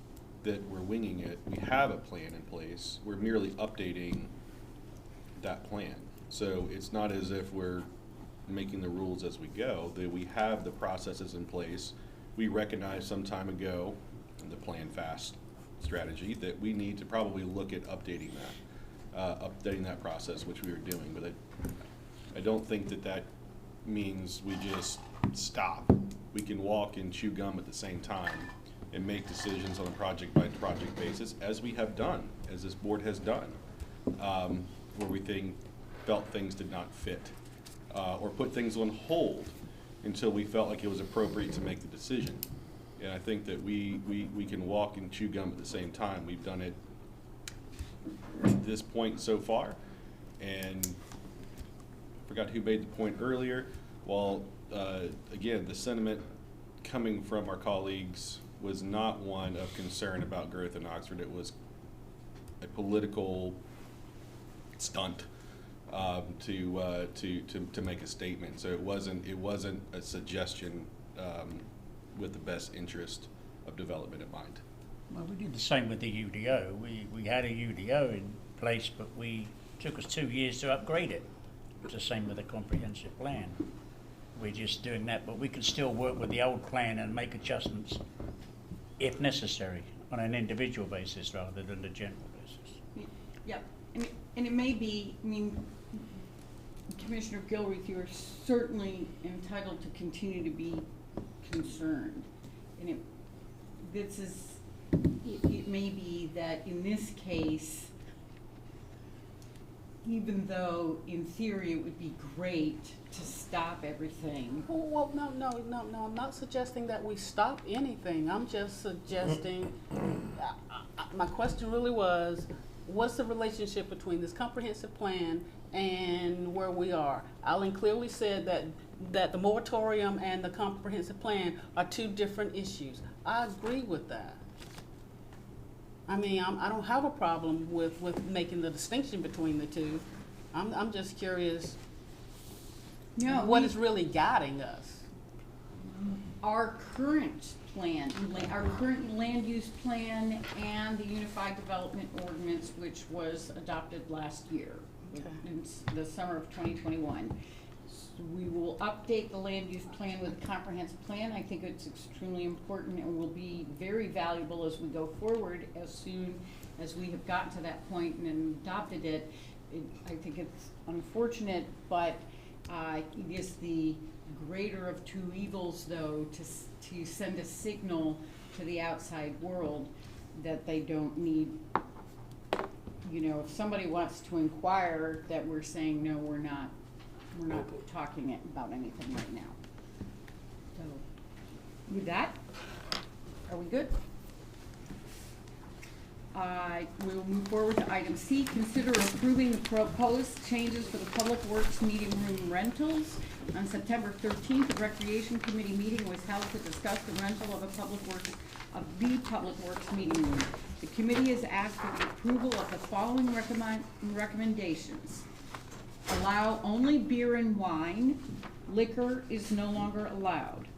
that we're winging it. We have a plan in place. We're merely updating that plan. So it's not as if we're making the rules as we go. That we have the processes in place. We recognized some time ago in the Plan Fast strategy that we need to probably look at updating that process, which we were doing. But I don't think that means we just stop. We can walk and chew gum at the same time and make decisions on a project by project basis, as we have done, as this board has done, where we felt things did not fit, or put things on hold until we felt like it was appropriate to make the decision. And I think that we can walk and chew gum at the same time. We've done it at this point so far, and I forgot who made the point earlier. Well, again, the sentiment coming from our colleagues was not one of concern about growth in Oxford. It was a political stunt to make a statement. So it wasn't a suggestion with the best interest of development in mind. Well, we did the same with the UDO. We had a UDO in place, but took us 2 years to upgrade it. It's the same with the comprehensive plan. We're just doing that, but we can still work with the old plan and make adjustments if necessary on an individual basis rather than the general basis. Yep, and it may be, I mean, Commissioner Gilreath, you are certainly entitled to continue to be concerned. And it may be that in this case, even though in theory it would be great to stop everything. Well, no, I'm not suggesting that we stop anything. I'm just suggesting, my question really was, what's the relationship between this comprehensive plan and where we are? Alan clearly said that the moratorium and the comprehensive plan are two different issues. I agree with that. I mean, I don't have a problem with making the distinction between the two. I'm just curious what is really guiding us. Our current plan, our current land use plan and the Unified Development Ordinance, which was adopted last year, in the summer of 2021. We will update the land use plan with a comprehensive plan. I think it's extremely important and will be very valuable as we go forward. As soon as we have gotten to that point and adopted it, I think it's unfortunate, but it is the greater of two evils, though, to send a signal to the outside world that they don't need. You know, if somebody wants to inquire, that we're saying no, we're not talking about anything right now. So, with that, are we good? We will move forward to item C, consider approving the proposed changes for the Public Works meeting room rentals. On September 13th, the Recreation Committee meeting was held to discuss the rental of the Public Works meeting room. The committee has asked for the approval of the following recommendations. Allow only beer and wine. Liquor is no longer allowed.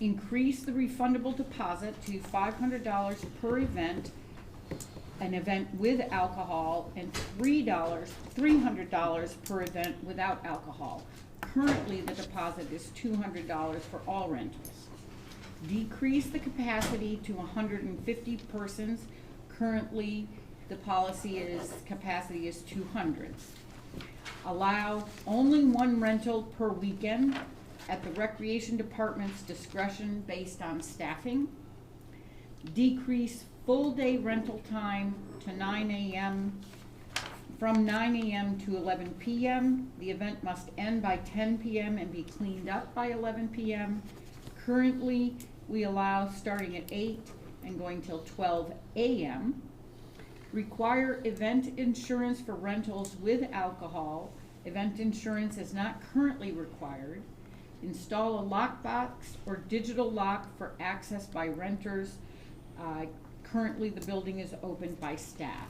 Increase the refundable deposit to $500 per event, an event with alcohol, and $300 per event without alcohol. Currently, the deposit is $200 for all rentals. Decrease the capacity to 150 persons. Currently, the capacity is 200. Allow only one rental per weekend at the Recreation Department's discretion based on staffing. Decrease full-day rental time to 9 a.m. from 9 a.m. to 11 p.m. The event must end by 10 p.m. and be cleaned up by 11 p.m. Currently, we allow starting at 8 and going till 12 a.m. Require event insurance for rentals with alcohol. Event insurance is not currently required. Install a lockbox or digital lock for access by renters. Currently, the building is opened by staff.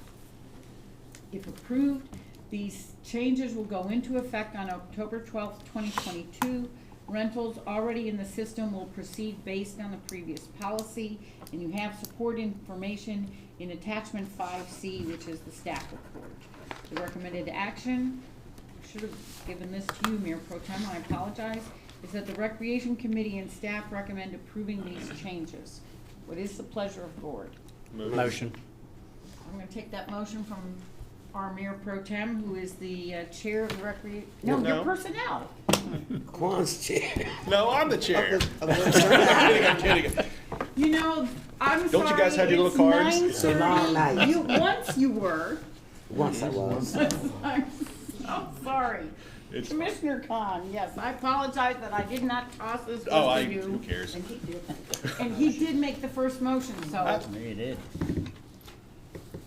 If approved, these changes will go into effect on October 12th, 2022. Rentals already in the system will proceed based on the previous policy, and you have support information in attachment 5C, which is the staff report. The recommended action, I should have given this to you, Mayor Pro Tem, I apologize, is that the Recreation Committee and staff recommend approving these changes. What is the pleasure of the board? Motion. I'm gonna take that motion from our Mayor Pro Tem, who is the chair of the Recreation, no, your personnel. Quan's chair. No, I'm the chair. I'm kidding. You know, I'm sorry. Don't you guys have your little cards? It's 9:30. It's a long night. Once you were. Once I was. I'm so sorry. It's Commissioner Khan, yes, I apologize that I did not toss this Oh, to you. who cares? And he did. And he did make the first motion, so He did.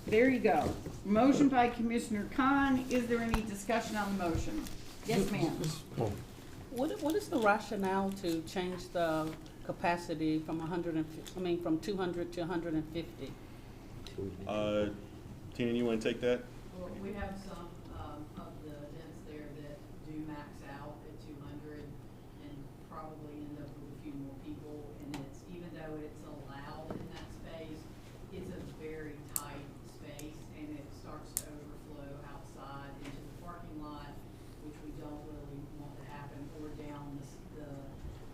there you go. Motion by Commissioner Khan. Is there any discussion on the motion? Yes, ma'am. What is the rationale to change the capacity from from 200 to 150? Tina, you want to take that? Well, we have some of the events there that do max out at 200 and probably end up with a few more people. And it's, even though it's allowed in that space, it's a very tight space and it starts to overflow outside into the parking lot, which we don't really want to happen, or down the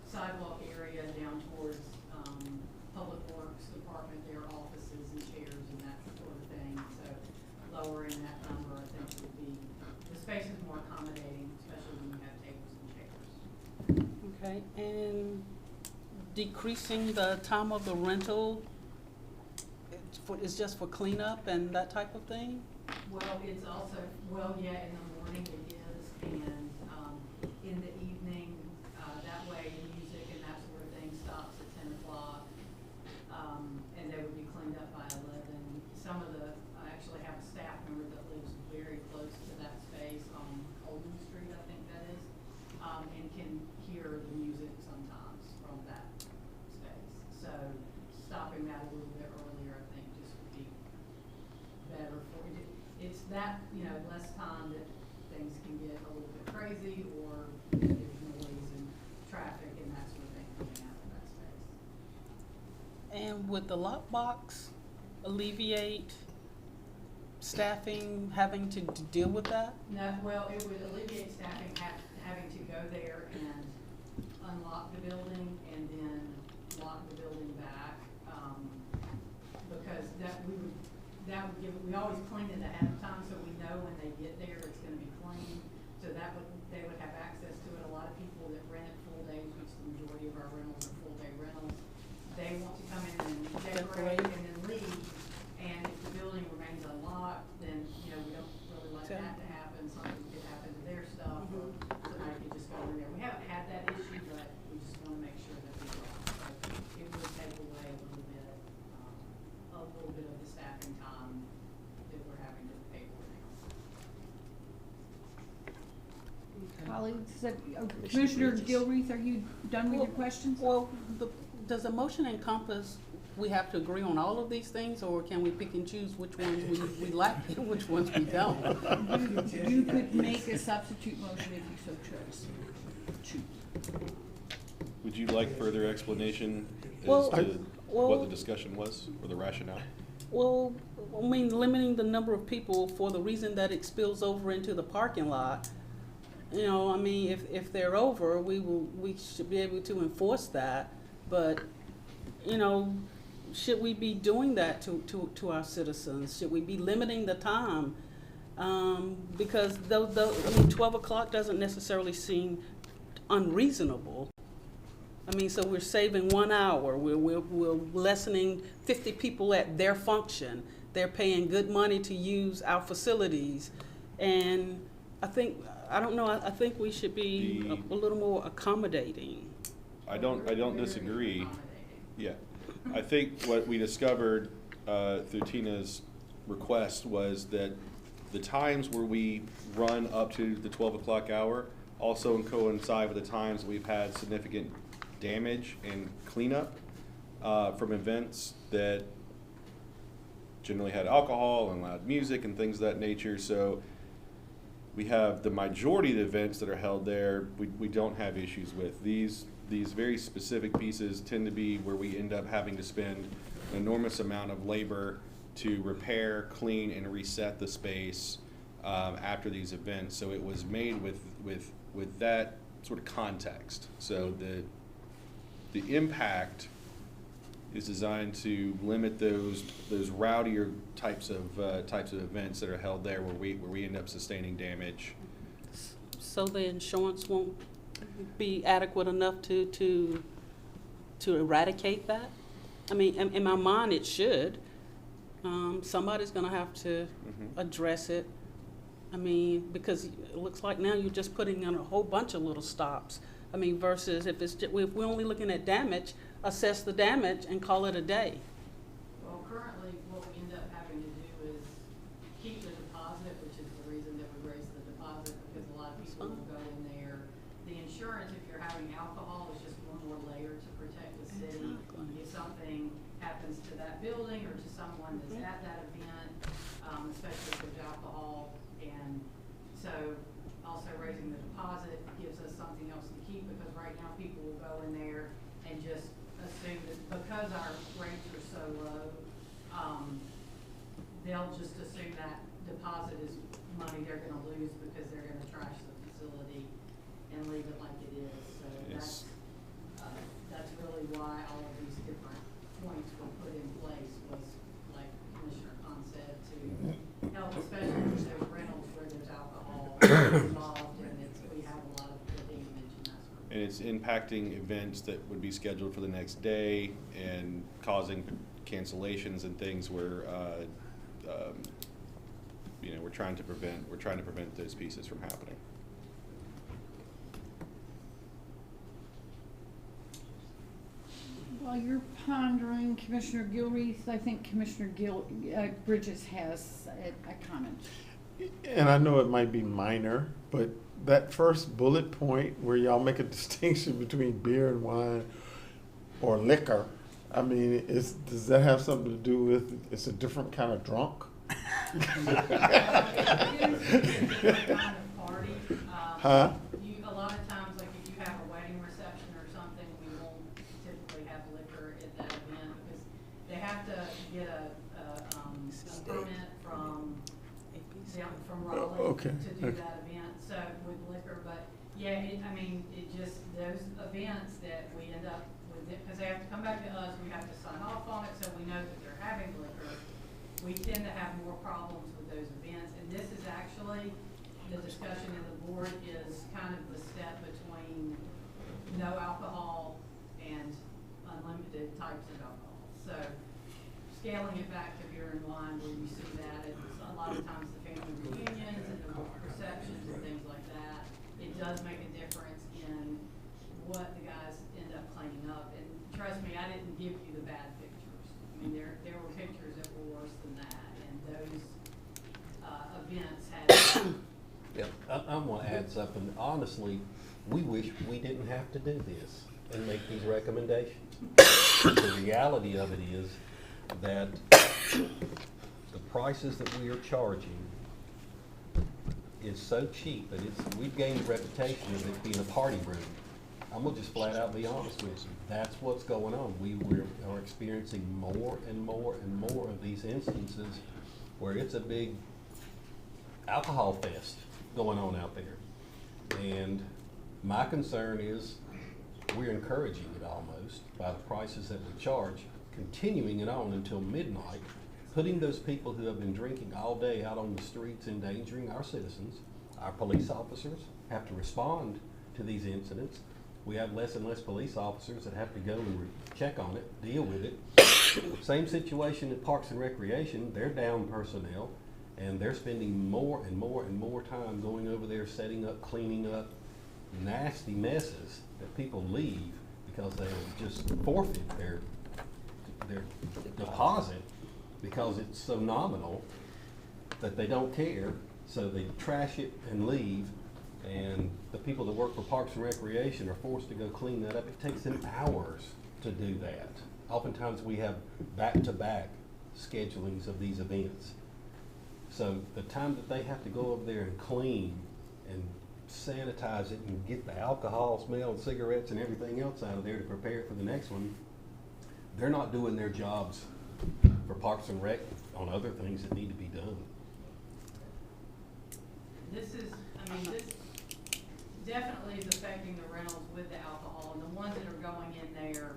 sidewalk area down towards Public Works Department, their offices and chairs and that sort of thing. So lowering that number, I think, would be, the space is more accommodating, especially when you have tables and chairs. Okay, and decreasing the time of the rental, it's just for cleanup and that type of thing? Well, it's also, yeah, in the morning it is, and in the evening, that way music and that sort of thing stops at 10 o'clock, and they would be cleaned up by 11. Some of I actually have a staff member that lives very close to that space on Colden Street, I think that is, and can hear the music sometimes from that space. So stopping that a little bit earlier, I think, just would be better for you. It's that, less time that things can get a little bit crazy, or there's noise and traffic and that sort of thing coming out of that space. And would the lockbox alleviate staffing having to deal with that? No, well, it would alleviate staffing having to go there and unlock the building and then lock the building back, because that would give, we always clean it ahead of time, so we know when they get there it's gonna be clean. So they would have access to it. A lot of people that rent full days, which the majority of our rentals are full day rentals, they want to come in and decorate and then leave. And if the building remains unlocked, then, we don't really want that to happen. Something could happen to their stuff, or somebody could just go in there. We haven't had that issue, but we just want to make sure that we don't. So it would take away a little bit of the staffing time So, Commissioner Gilreath, are you done with your questions? Well, does the motion encompass, we have to agree on all of these things, or can we pick and choose which ones we like and which ones we don't? You could make a substitute motion if you so chose. Would you like further explanation as Well, to well- what the discussion was or the rationale? Well, I mean, limiting the number of people for the reason that it spills over into the parking lot. You know, I mean, if they're over, we should be able to enforce that. But, you know, should we be doing that to our citizens? Should we be limiting the time? Because I mean, 12 o'clock doesn't necessarily seem unreasonable. I mean, so we're saving 1 hour. We're lessening 50 people at their function. They're paying good money to use our facilities. And I think we should be a little more accommodating. I don't disagree. Yeah. I think what we discovered through Tina's request was that the times where we run up to the 12 o'clock hour also coincide with the times we've had significant damage and cleanup from events that generally had alcohol and loud music and things of that nature. So we have the majority of the events that are held there, we don't have issues with. These very specific pieces tend to be where we end up having to spend an enormous amount of labor to repair, clean, and reset the space after these events. So it was made with that sort of context. So the impact is designed to limit those rowdier types of events that are held there where we end up sustaining damage. So the insurance won't be adequate enough to eradicate that? I mean, in my mind, it should. Somebody's gonna have to address it. I mean, because it looks like now you're just putting in a whole bunch of little stops. I mean, versus if we're only looking at damage, assess the damage and call it a day. Well, currently, what we end up having to do is keep the deposit, which is the reason that we raise the deposit, because a lot of people will go in there. The insurance, if you're having alcohol, is just one more layer to protect the city. If something happens to that building or to someone that's at that event, especially if there's alcohol. And so also raising the deposit gives us something else to keep, because right now people will go in there and just assume that because our rates are so low, they'll just assume that deposit is money they're gonna lose because they're gonna trash the facility and leave it like it is. So that's really why all of these different points were put in place, was like Commissioner Khan said, to help, especially with those rentals where there's alcohol involved, and we have a lot of damage and that sort of thing. And it's impacting events that would be scheduled for the next day and causing cancellations and things where we're trying to prevent those pieces from happening. While you're pondering, Commissioner Gilreath, I think Commissioner Bridges has a comment. And I know it might be minor, but that first bullet point where y'all make a distinction between beer and wine or liquor, I mean, does that have something to do with it's a different kind of drunk? Huh? A lot of times, like if you have a wedding reception or something, we won't typically have liquor at that event because they have to get a permit from Raleigh to do that event. So with liquor, but yeah, those events that we end up with, because they have to come back to us, we have to sign off on it, so we know that they're having liquor. We tend to have more problems with those events, and this is actually, the discussion in the board is kind of the step between no alcohol and unlimited types of alcohol. So scaling it back to beer and wine, where you see that, it's a lot of times the family reunions and the receptions and things like that, it does make a difference in what the guys end up cleaning up. And trust me, I didn't give you the bad pictures. I mean, there were pictures that were worse than that, and those events had. Yep, I'm gonna add something. Honestly, we wish we didn't have to do this and make these recommendations. The reality of it is that the prices that we are charging is so cheap that we've gained a reputation of it being a party room. I'm gonna just flat out be honest with you. That's what's going on. We are experiencing more and more and more of these instances where it's a big alcohol fest going on out there. And my concern is we're encouraging it almost by the prices that we charge, continuing it on until midnight, putting those people who have been drinking all day out on the streets, endangering our citizens. Our police officers have to respond to these incidents. We have less and less police officers that have to go and check on it, deal with it. Same situation at Parks and Recreation. They're down personnel, and they're spending more and more and more time going over there, setting up, cleaning up nasty messes that people leave because they just forfeit their deposit because it's so nominal that they don't care, so they trash it and leave. And the people that work for Parks and Recreation are forced to go clean that up. It takes them hours to do that. Oftentimes we have back-to-back schedulings of these events. So the time that they have to go over there and clean and sanitize it and get the alcohol smell and cigarettes and everything else out of there to prepare it for the next one, they're not doing their jobs for Parks and Rec on other things that need to be done. This definitely is affecting the rentals with the alcohol, and the ones that are going in there,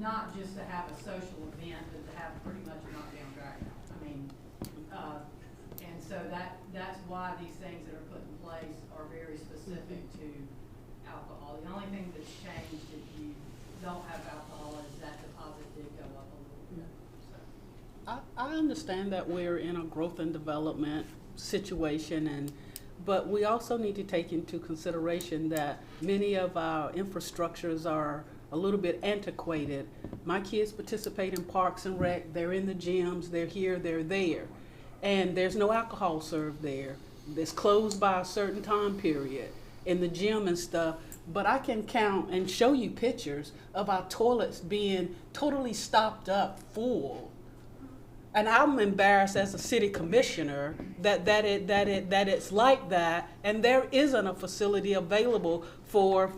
not just to have a social event, but to have pretty much a knockdown drag-out. And so that's why these things that are put in place are very specific to alcohol. The only thing that's changed if you don't have alcohol is that deposit did go up a little bit. So. I understand that we're in a growth and development situation, but we also need to take into consideration that many of our infrastructures are a little bit antiquated. My kids participate in Parks and Rec, they're in the gyms, they're here, they're there. And there's no alcohol served there. It's closed by a certain time period in the gym and stuff. But I can count and show you pictures of our toilets being totally stopped up full. And I'm embarrassed as a city commissioner that it's like that, and there isn't a facility available for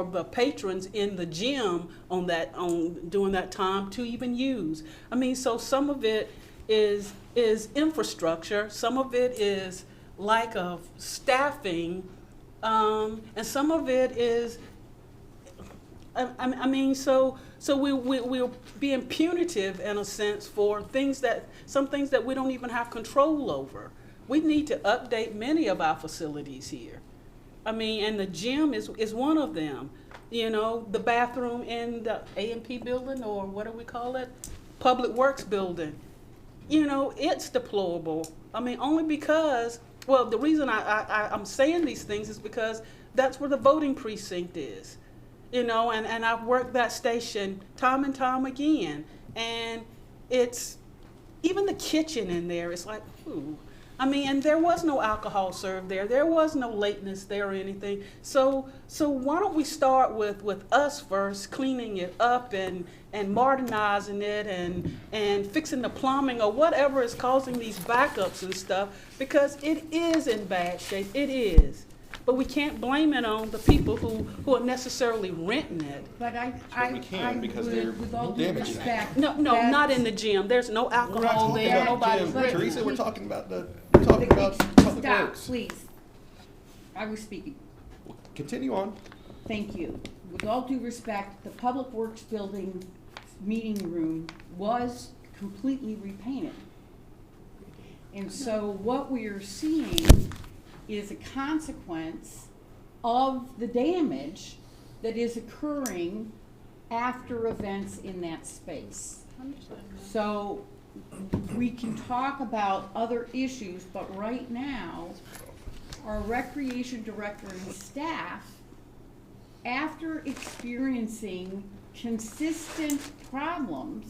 the patrons in the gym during that time to even use. So some of it is infrastructure, some of it is lack of staffing, and some of it is so we're being punitive in a sense for some things that we don't even have control over. We need to update many of our facilities here. And the gym is one of them. The bathroom in the A&P building, or what do we call it? Public Works building. It's deplorable. Only because, the reason I'm saying these things is because that's where the voting precinct is. And I've worked that station time and time again. And it's, even the kitchen in there, it's like, ooh. And there was no alcohol served there. There was no lateness there or anything. So why don't we start with us first, cleaning it up and modernizing it and fixing the plumbing or whatever is causing these backups and stuff, because it is in bad shape. It is. But we can't blame it on the people who are necessarily renting it. But we can, because they're damaging it. No, not in the gym. There's no alcohol there. Nobody's renting. Teresa, we're talking about Public Works. Stop, please. I was speaking. Continue on. Thank you. With all due respect, the Public Works building meeting room was completely repainted. And so what we are seeing is a consequence of the damage that is occurring after events in that space. So we can talk about other issues, but right now, our recreation director and staff, after experiencing consistent problems,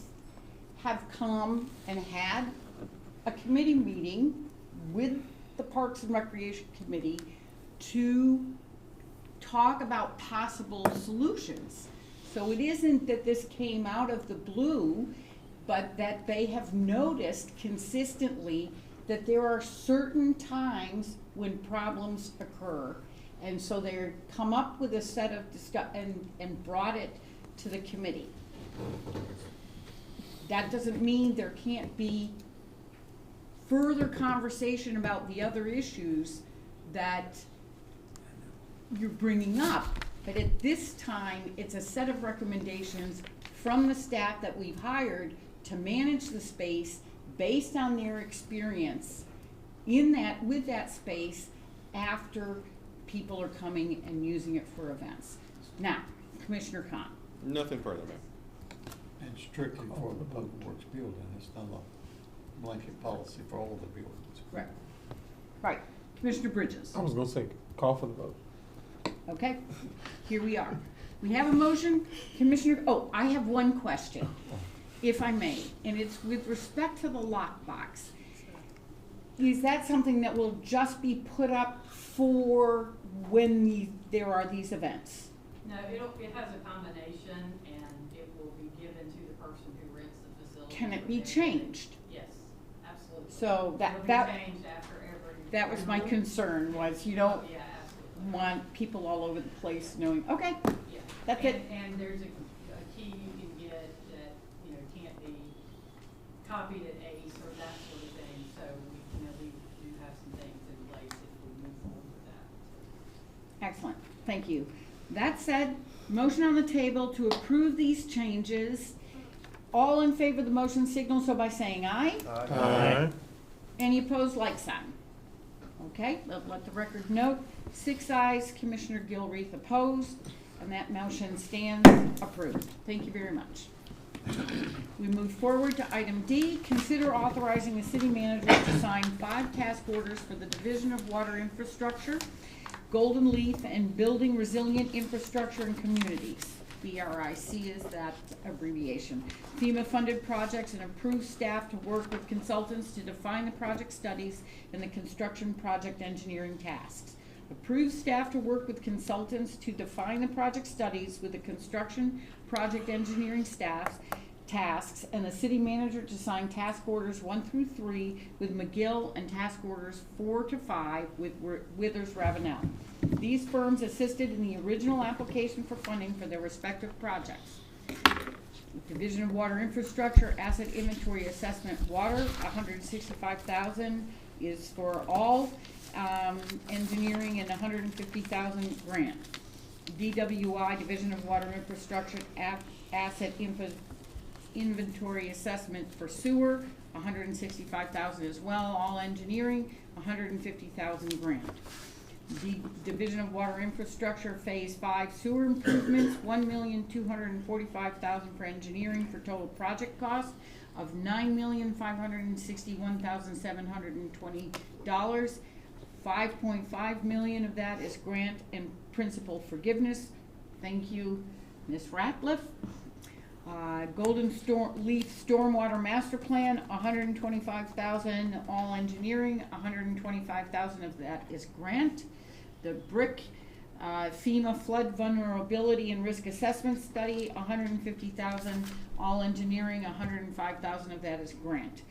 have come and had a committee meeting with the Parks and Recreation Committee to talk about possible solutions. So it isn't that this came out of the blue, but that they have noticed consistently that there are certain times when problems occur. And so they're come up with a set of and brought it to the committee. That doesn't mean there can't be further conversation about the other issues that you're bringing up. But at this time, it's a set of recommendations from the staff that we've hired to manage the space based on their experience in that, with that space after people are coming and using it for events. Now, Commissioner Khan. Nothing further, ma'am. And strictly for the Public Works building, it's not a blanket policy for all the buildings. Right. Right. Commissioner Bridges. I was gonna say, call for the vote. Okay, here we are. We have a motion, Commissioner, oh, I have one question, if I may, and it's with respect to the lockbox. Is that something that will just be put up for when there are these events? No, it has a combination, and it will be given to the person who rents the facility. Can it be changed? Yes, absolutely. So It'll be changed after every. that was my concern, was you don't Yeah, absolutely. want people all over the place knowing, okay, Yeah. that's it. And there's a key you can get that, you know, can't be copied at ACE or that sort of thing, so we do have some things in place if we move forward with that. Excellent, thank you. That said, motion on the table to approve these changes. All in favor of the motion signal so by saying aye. Aye. Any opposed, like sign. Okay, let the record note, 6 ayes, Commissioner Gilreath opposed, and that motion stands approved. Thank you very much. We move forward to item D, consider authorizing the city manager to sign 5 task orders for the Division of Water Infrastructure, Golden Leaf, and Building Resilient Infrastructure and Communities. BRIC is that abbreviation. FEMA-funded projects and approved staff to work with consultants to define the project studies and the construction project engineering tasks. Approved staff to work with consultants to define the project studies with the construction project engineering staff tasks, and the city manager to sign task orders 1 through 3 with McGill and task orders 4 to 5 with Withers Ravenel. These firms assisted in the original application for funding for their respective projects. Division of Water Infrastructure Asset Inventory Assessment Water, $165,000 is for all engineering and $150,000 grant. DWI Division of Water Infrastructure Asset Inventory Assessment for sewer, $165,000 as well, all engineering, $150,000 grant. The Division of Water Infrastructure Phase 5 sewer improvements, $1,245,000 for engineering for total project cost of $9,561,720. $5.5 million of that is grant and principal forgiveness. Thank you, Ms. Ratliff. Golden Leaf Stormwater Master Plan, $125,000 all engineering, $125,000 of that is grant. The BRIC FEMA Flood Vulnerability and Risk Assessment Study, $150,000 all engineering, $105,000 of that is grant.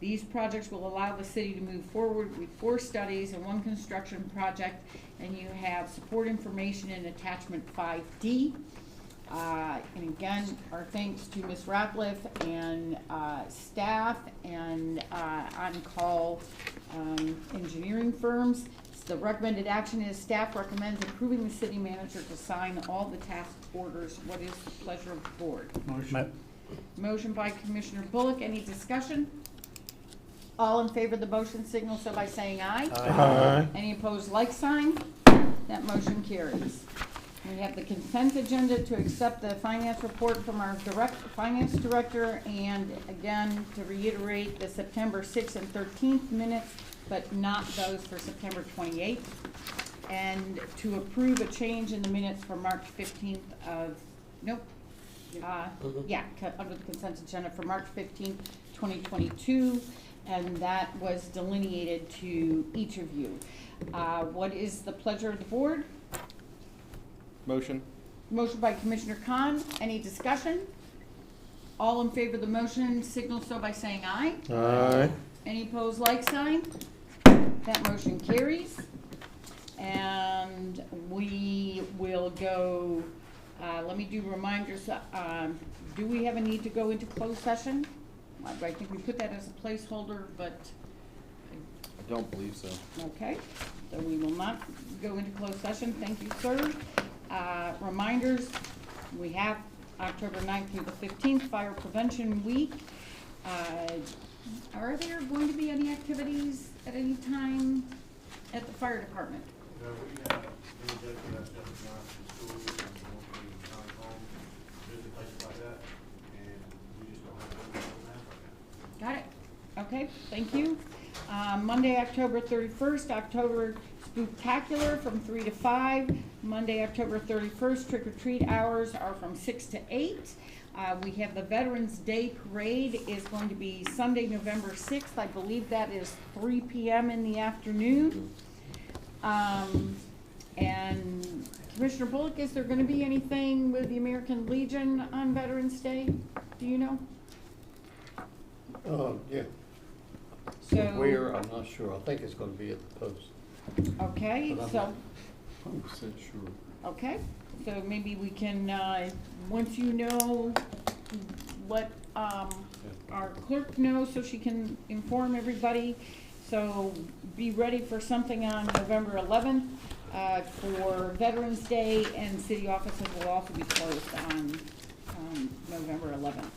These projects will allow the city to move forward with 4 studies and 1 construction project, and you have support information in attachment 5D. And again, our thanks to Ms. Ratliff and staff and on-call engineering firms. The recommended action is staff recommends approving the city manager to sign all the task orders. What is the pleasure of the board? Motion. Motion by Commissioner Bullock. Any discussion? All in favor of the motion signal so by saying aye. Aye. Any opposed, like sign? That motion carries. We have the consent agenda to accept the finance report from our finance director, and again, to reiterate the September 6th and 13th minutes, but not those for September 28th. And to approve a change in the minutes for March 15th of, nope. Under the consent agenda for March 15th, 2022, and that was delineated to each of you. What is the pleasure of the board? Motion? Motion by Commissioner Khan. Any discussion? All in favor of the motion signal so by saying aye. Aye. Any opposed, like sign? That motion carries. And we will go, let me do reminders. Do we have a need to go into closed session? I think we put that as a placeholder, but, I don't believe so. okay. So we will not go into closed session. Thank you, sir. Reminders, we have October 9th through the 15th, Fire Prevention Week. Are there going to be any activities at any time at the fire department? No, we have, that stuff is not in schools and county homes, visit places like that, and we just don't have those right now. Got it. Okay, thank you. Monday, October 31st, October Spooktacular from 3 to 5. Monday, October 31st, trick or treat hours are from 6 to 8. We have the Veterans Day Parade is going to be Sunday, November 6th. I believe that is 3 p.m. in the afternoon. And Commissioner Bullock, is there going to be anything with the American Legion on Veterans Day? Do you know? Yeah. So, Where, I'm not sure. I think it's gonna be at the post. okay, But I'm so, not 100% sure. okay, so maybe we can, once you know, let, our clerk know so she can inform everybody. So be ready for something on November 11th, for Veterans Day, and city offices will also be closed on, November 11th.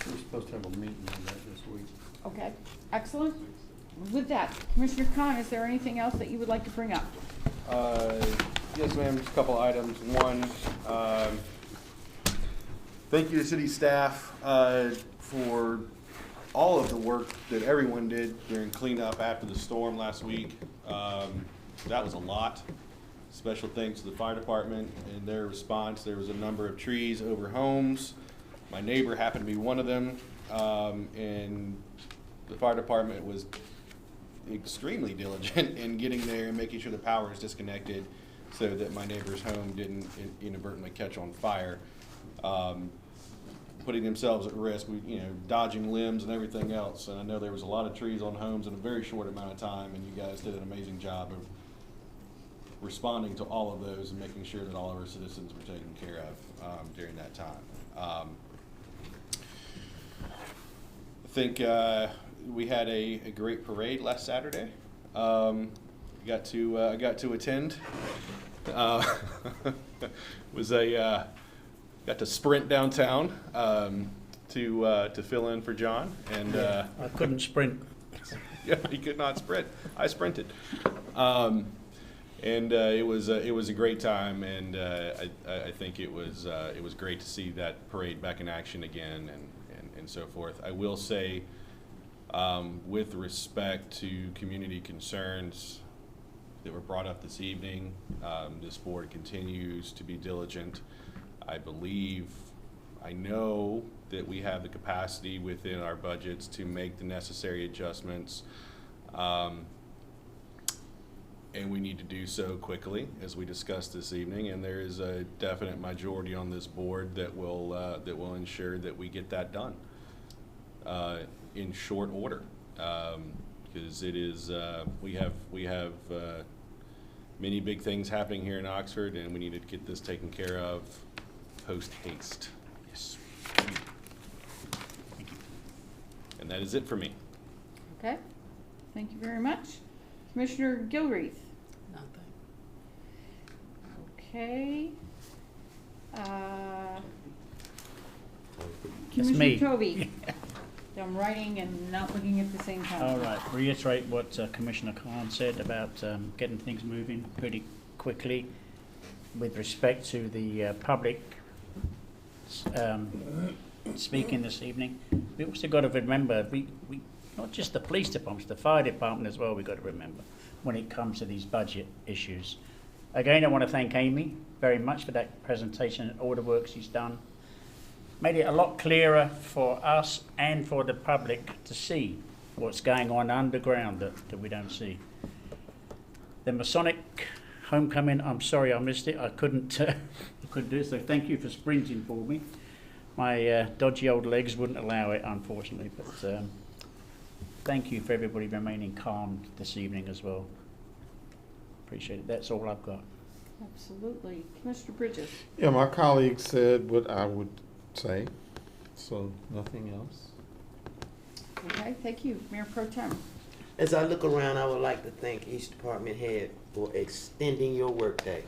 We're supposed to have a meeting on that this week. Okay, excellent. With that, Commissioner Khan, is there anything else that you would like to bring up? Yes, ma'am, just a couple items. One, thank you to city staff for all of the work that everyone did during cleanup after the storm last week. That was a lot. Special thanks to the fire department and their response. There was a number of trees over homes. My neighbor happened to be one of them, and the fire department was extremely diligent in getting there and making sure the power is disconnected so that my neighbor's home didn't inadvertently catch on fire. Putting themselves at risk, dodging limbs and everything else. And I know there was a lot of trees on homes in a very short amount of time, and you guys did an amazing job of responding to all of those and making sure that all of our citizens were taken care of during that time. I think we had a great parade last Saturday. I got to attend. Got to sprint downtown to fill in for John, and I couldn't sprint. Yeah, he could not sprint. I sprinted, and it was a great time, and I think it was great to see that parade back in action again, and so forth. I will say, with respect to community concerns that were brought up this evening, this board continues to be diligent. I know that we have the capacity within our budgets to make the necessary adjustments, and we need to do so quickly, as we discussed this evening. And there is a definite majority on this board that will ensure that we get that done in short order, because it is we have many big things happening here in Oxford, and we need to get this taken care of post haste. Yes. Thank you. And that is it for me. Okay, thank you very much. Commissioner Gilreath? Nothing. Okay. It's Commissioner me. Tovey? I'm writing and not looking at the same time. All right, reiterate what Commissioner Khan said about getting things moving pretty quickly with respect to the public speaking this evening. We also got to remember, we not just the police departments, the fire department as well, we've got to remember when it comes to these budget issues. Again, I want to thank Amy very much for that presentation and all the work she's done. Made it a lot clearer for us and for the public to see what's going on underground that we don't see. The Masonic homecoming. I'm sorry I missed it. I couldn't do it, so thank you for sprinting for me. My dodgy old legs wouldn't allow it, unfortunately, but thank you for everybody remaining calm this evening as well. Appreciate it. That's all I've got. Absolutely. Commissioner Bridges? Yeah, my colleague said what I would say, so nothing else. Okay, thank you. Mayor Pro Tem? As I look around, I would like to thank each department head for extending your workday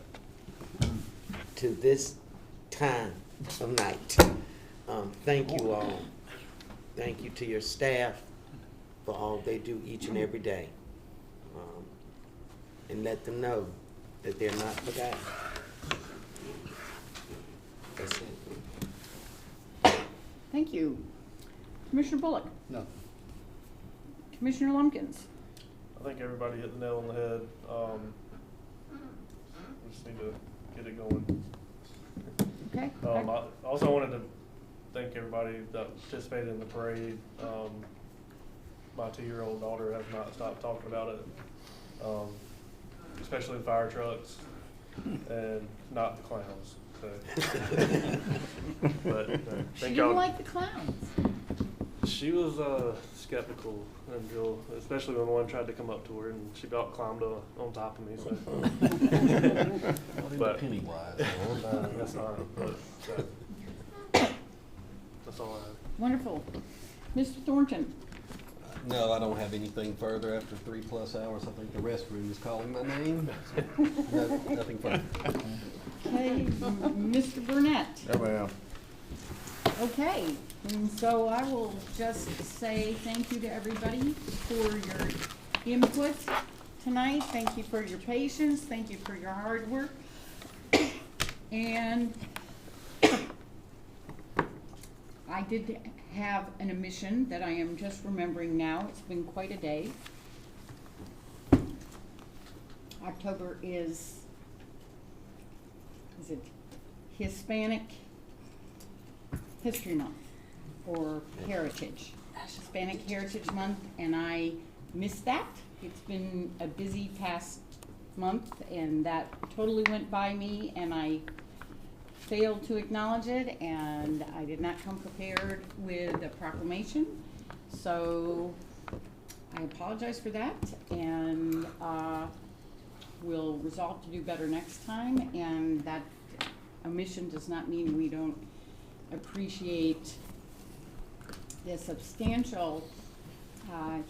to this time of night. Thank you all. Thank you to your staff for all they do each and every day. And let them know that they're not forgotten. That's it. Thank you. Commissioner Bullock? No. Commissioner Lumpkins? I think everybody hit the nail on the head. We just need to get it going. Okay. I also wanted to thank everybody that participated in the parade. My 2-year-old daughter has not stopped talking about it, especially the fire trucks and not the clowns. So. But She thank didn't y'all. like the clowns. She was skeptical until, especially when one tried to come up to her, and she about climbed on top of me. So. But Pennywise. that's not. But that's all I have. Wonderful. Mr. Thornton? No, I don't have anything further after 3+ hours. I think the restroom is calling my name. No, nothing further. Okay, Mr. Burnett? Yeah, ma'am. Okay, and so I will just say thank you to everybody for your input tonight. Thank you for your patience. Thank you for your hard work. And I did have an omission that I am just remembering now. It's been quite a day. October is it Hispanic History Month or Heritage, Hispanic Heritage Month, and I missed that. It's been a busy past month, and that totally went by me, and I failed to acknowledge it, and I did not come prepared with a proclamation. So I apologize for that, and we'll resolve to do better next time, and that omission does not mean we don't appreciate the substantial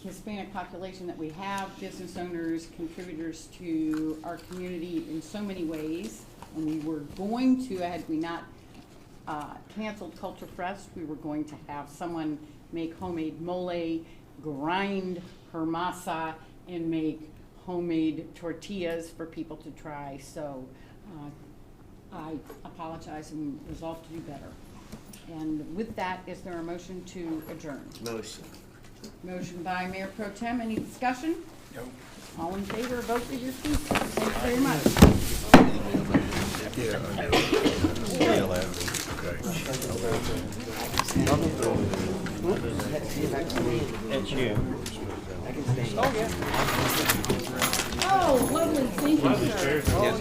Hispanic population that we have, business owners, contributors to our community in so many ways. And we were going to, had we not canceled Culture Fest, we were going to have someone make homemade mole, grind her masa, and make homemade tortillas for people to try. So I apologize and resolve to do better. And with that, is there a motion to adjourn? Motion. Motion by Mayor Pro Tem. Any discussion? No. All in favor, vote with your feet. Thank you very much. That's you. Oh, lovely. Thank you, sir. Yes.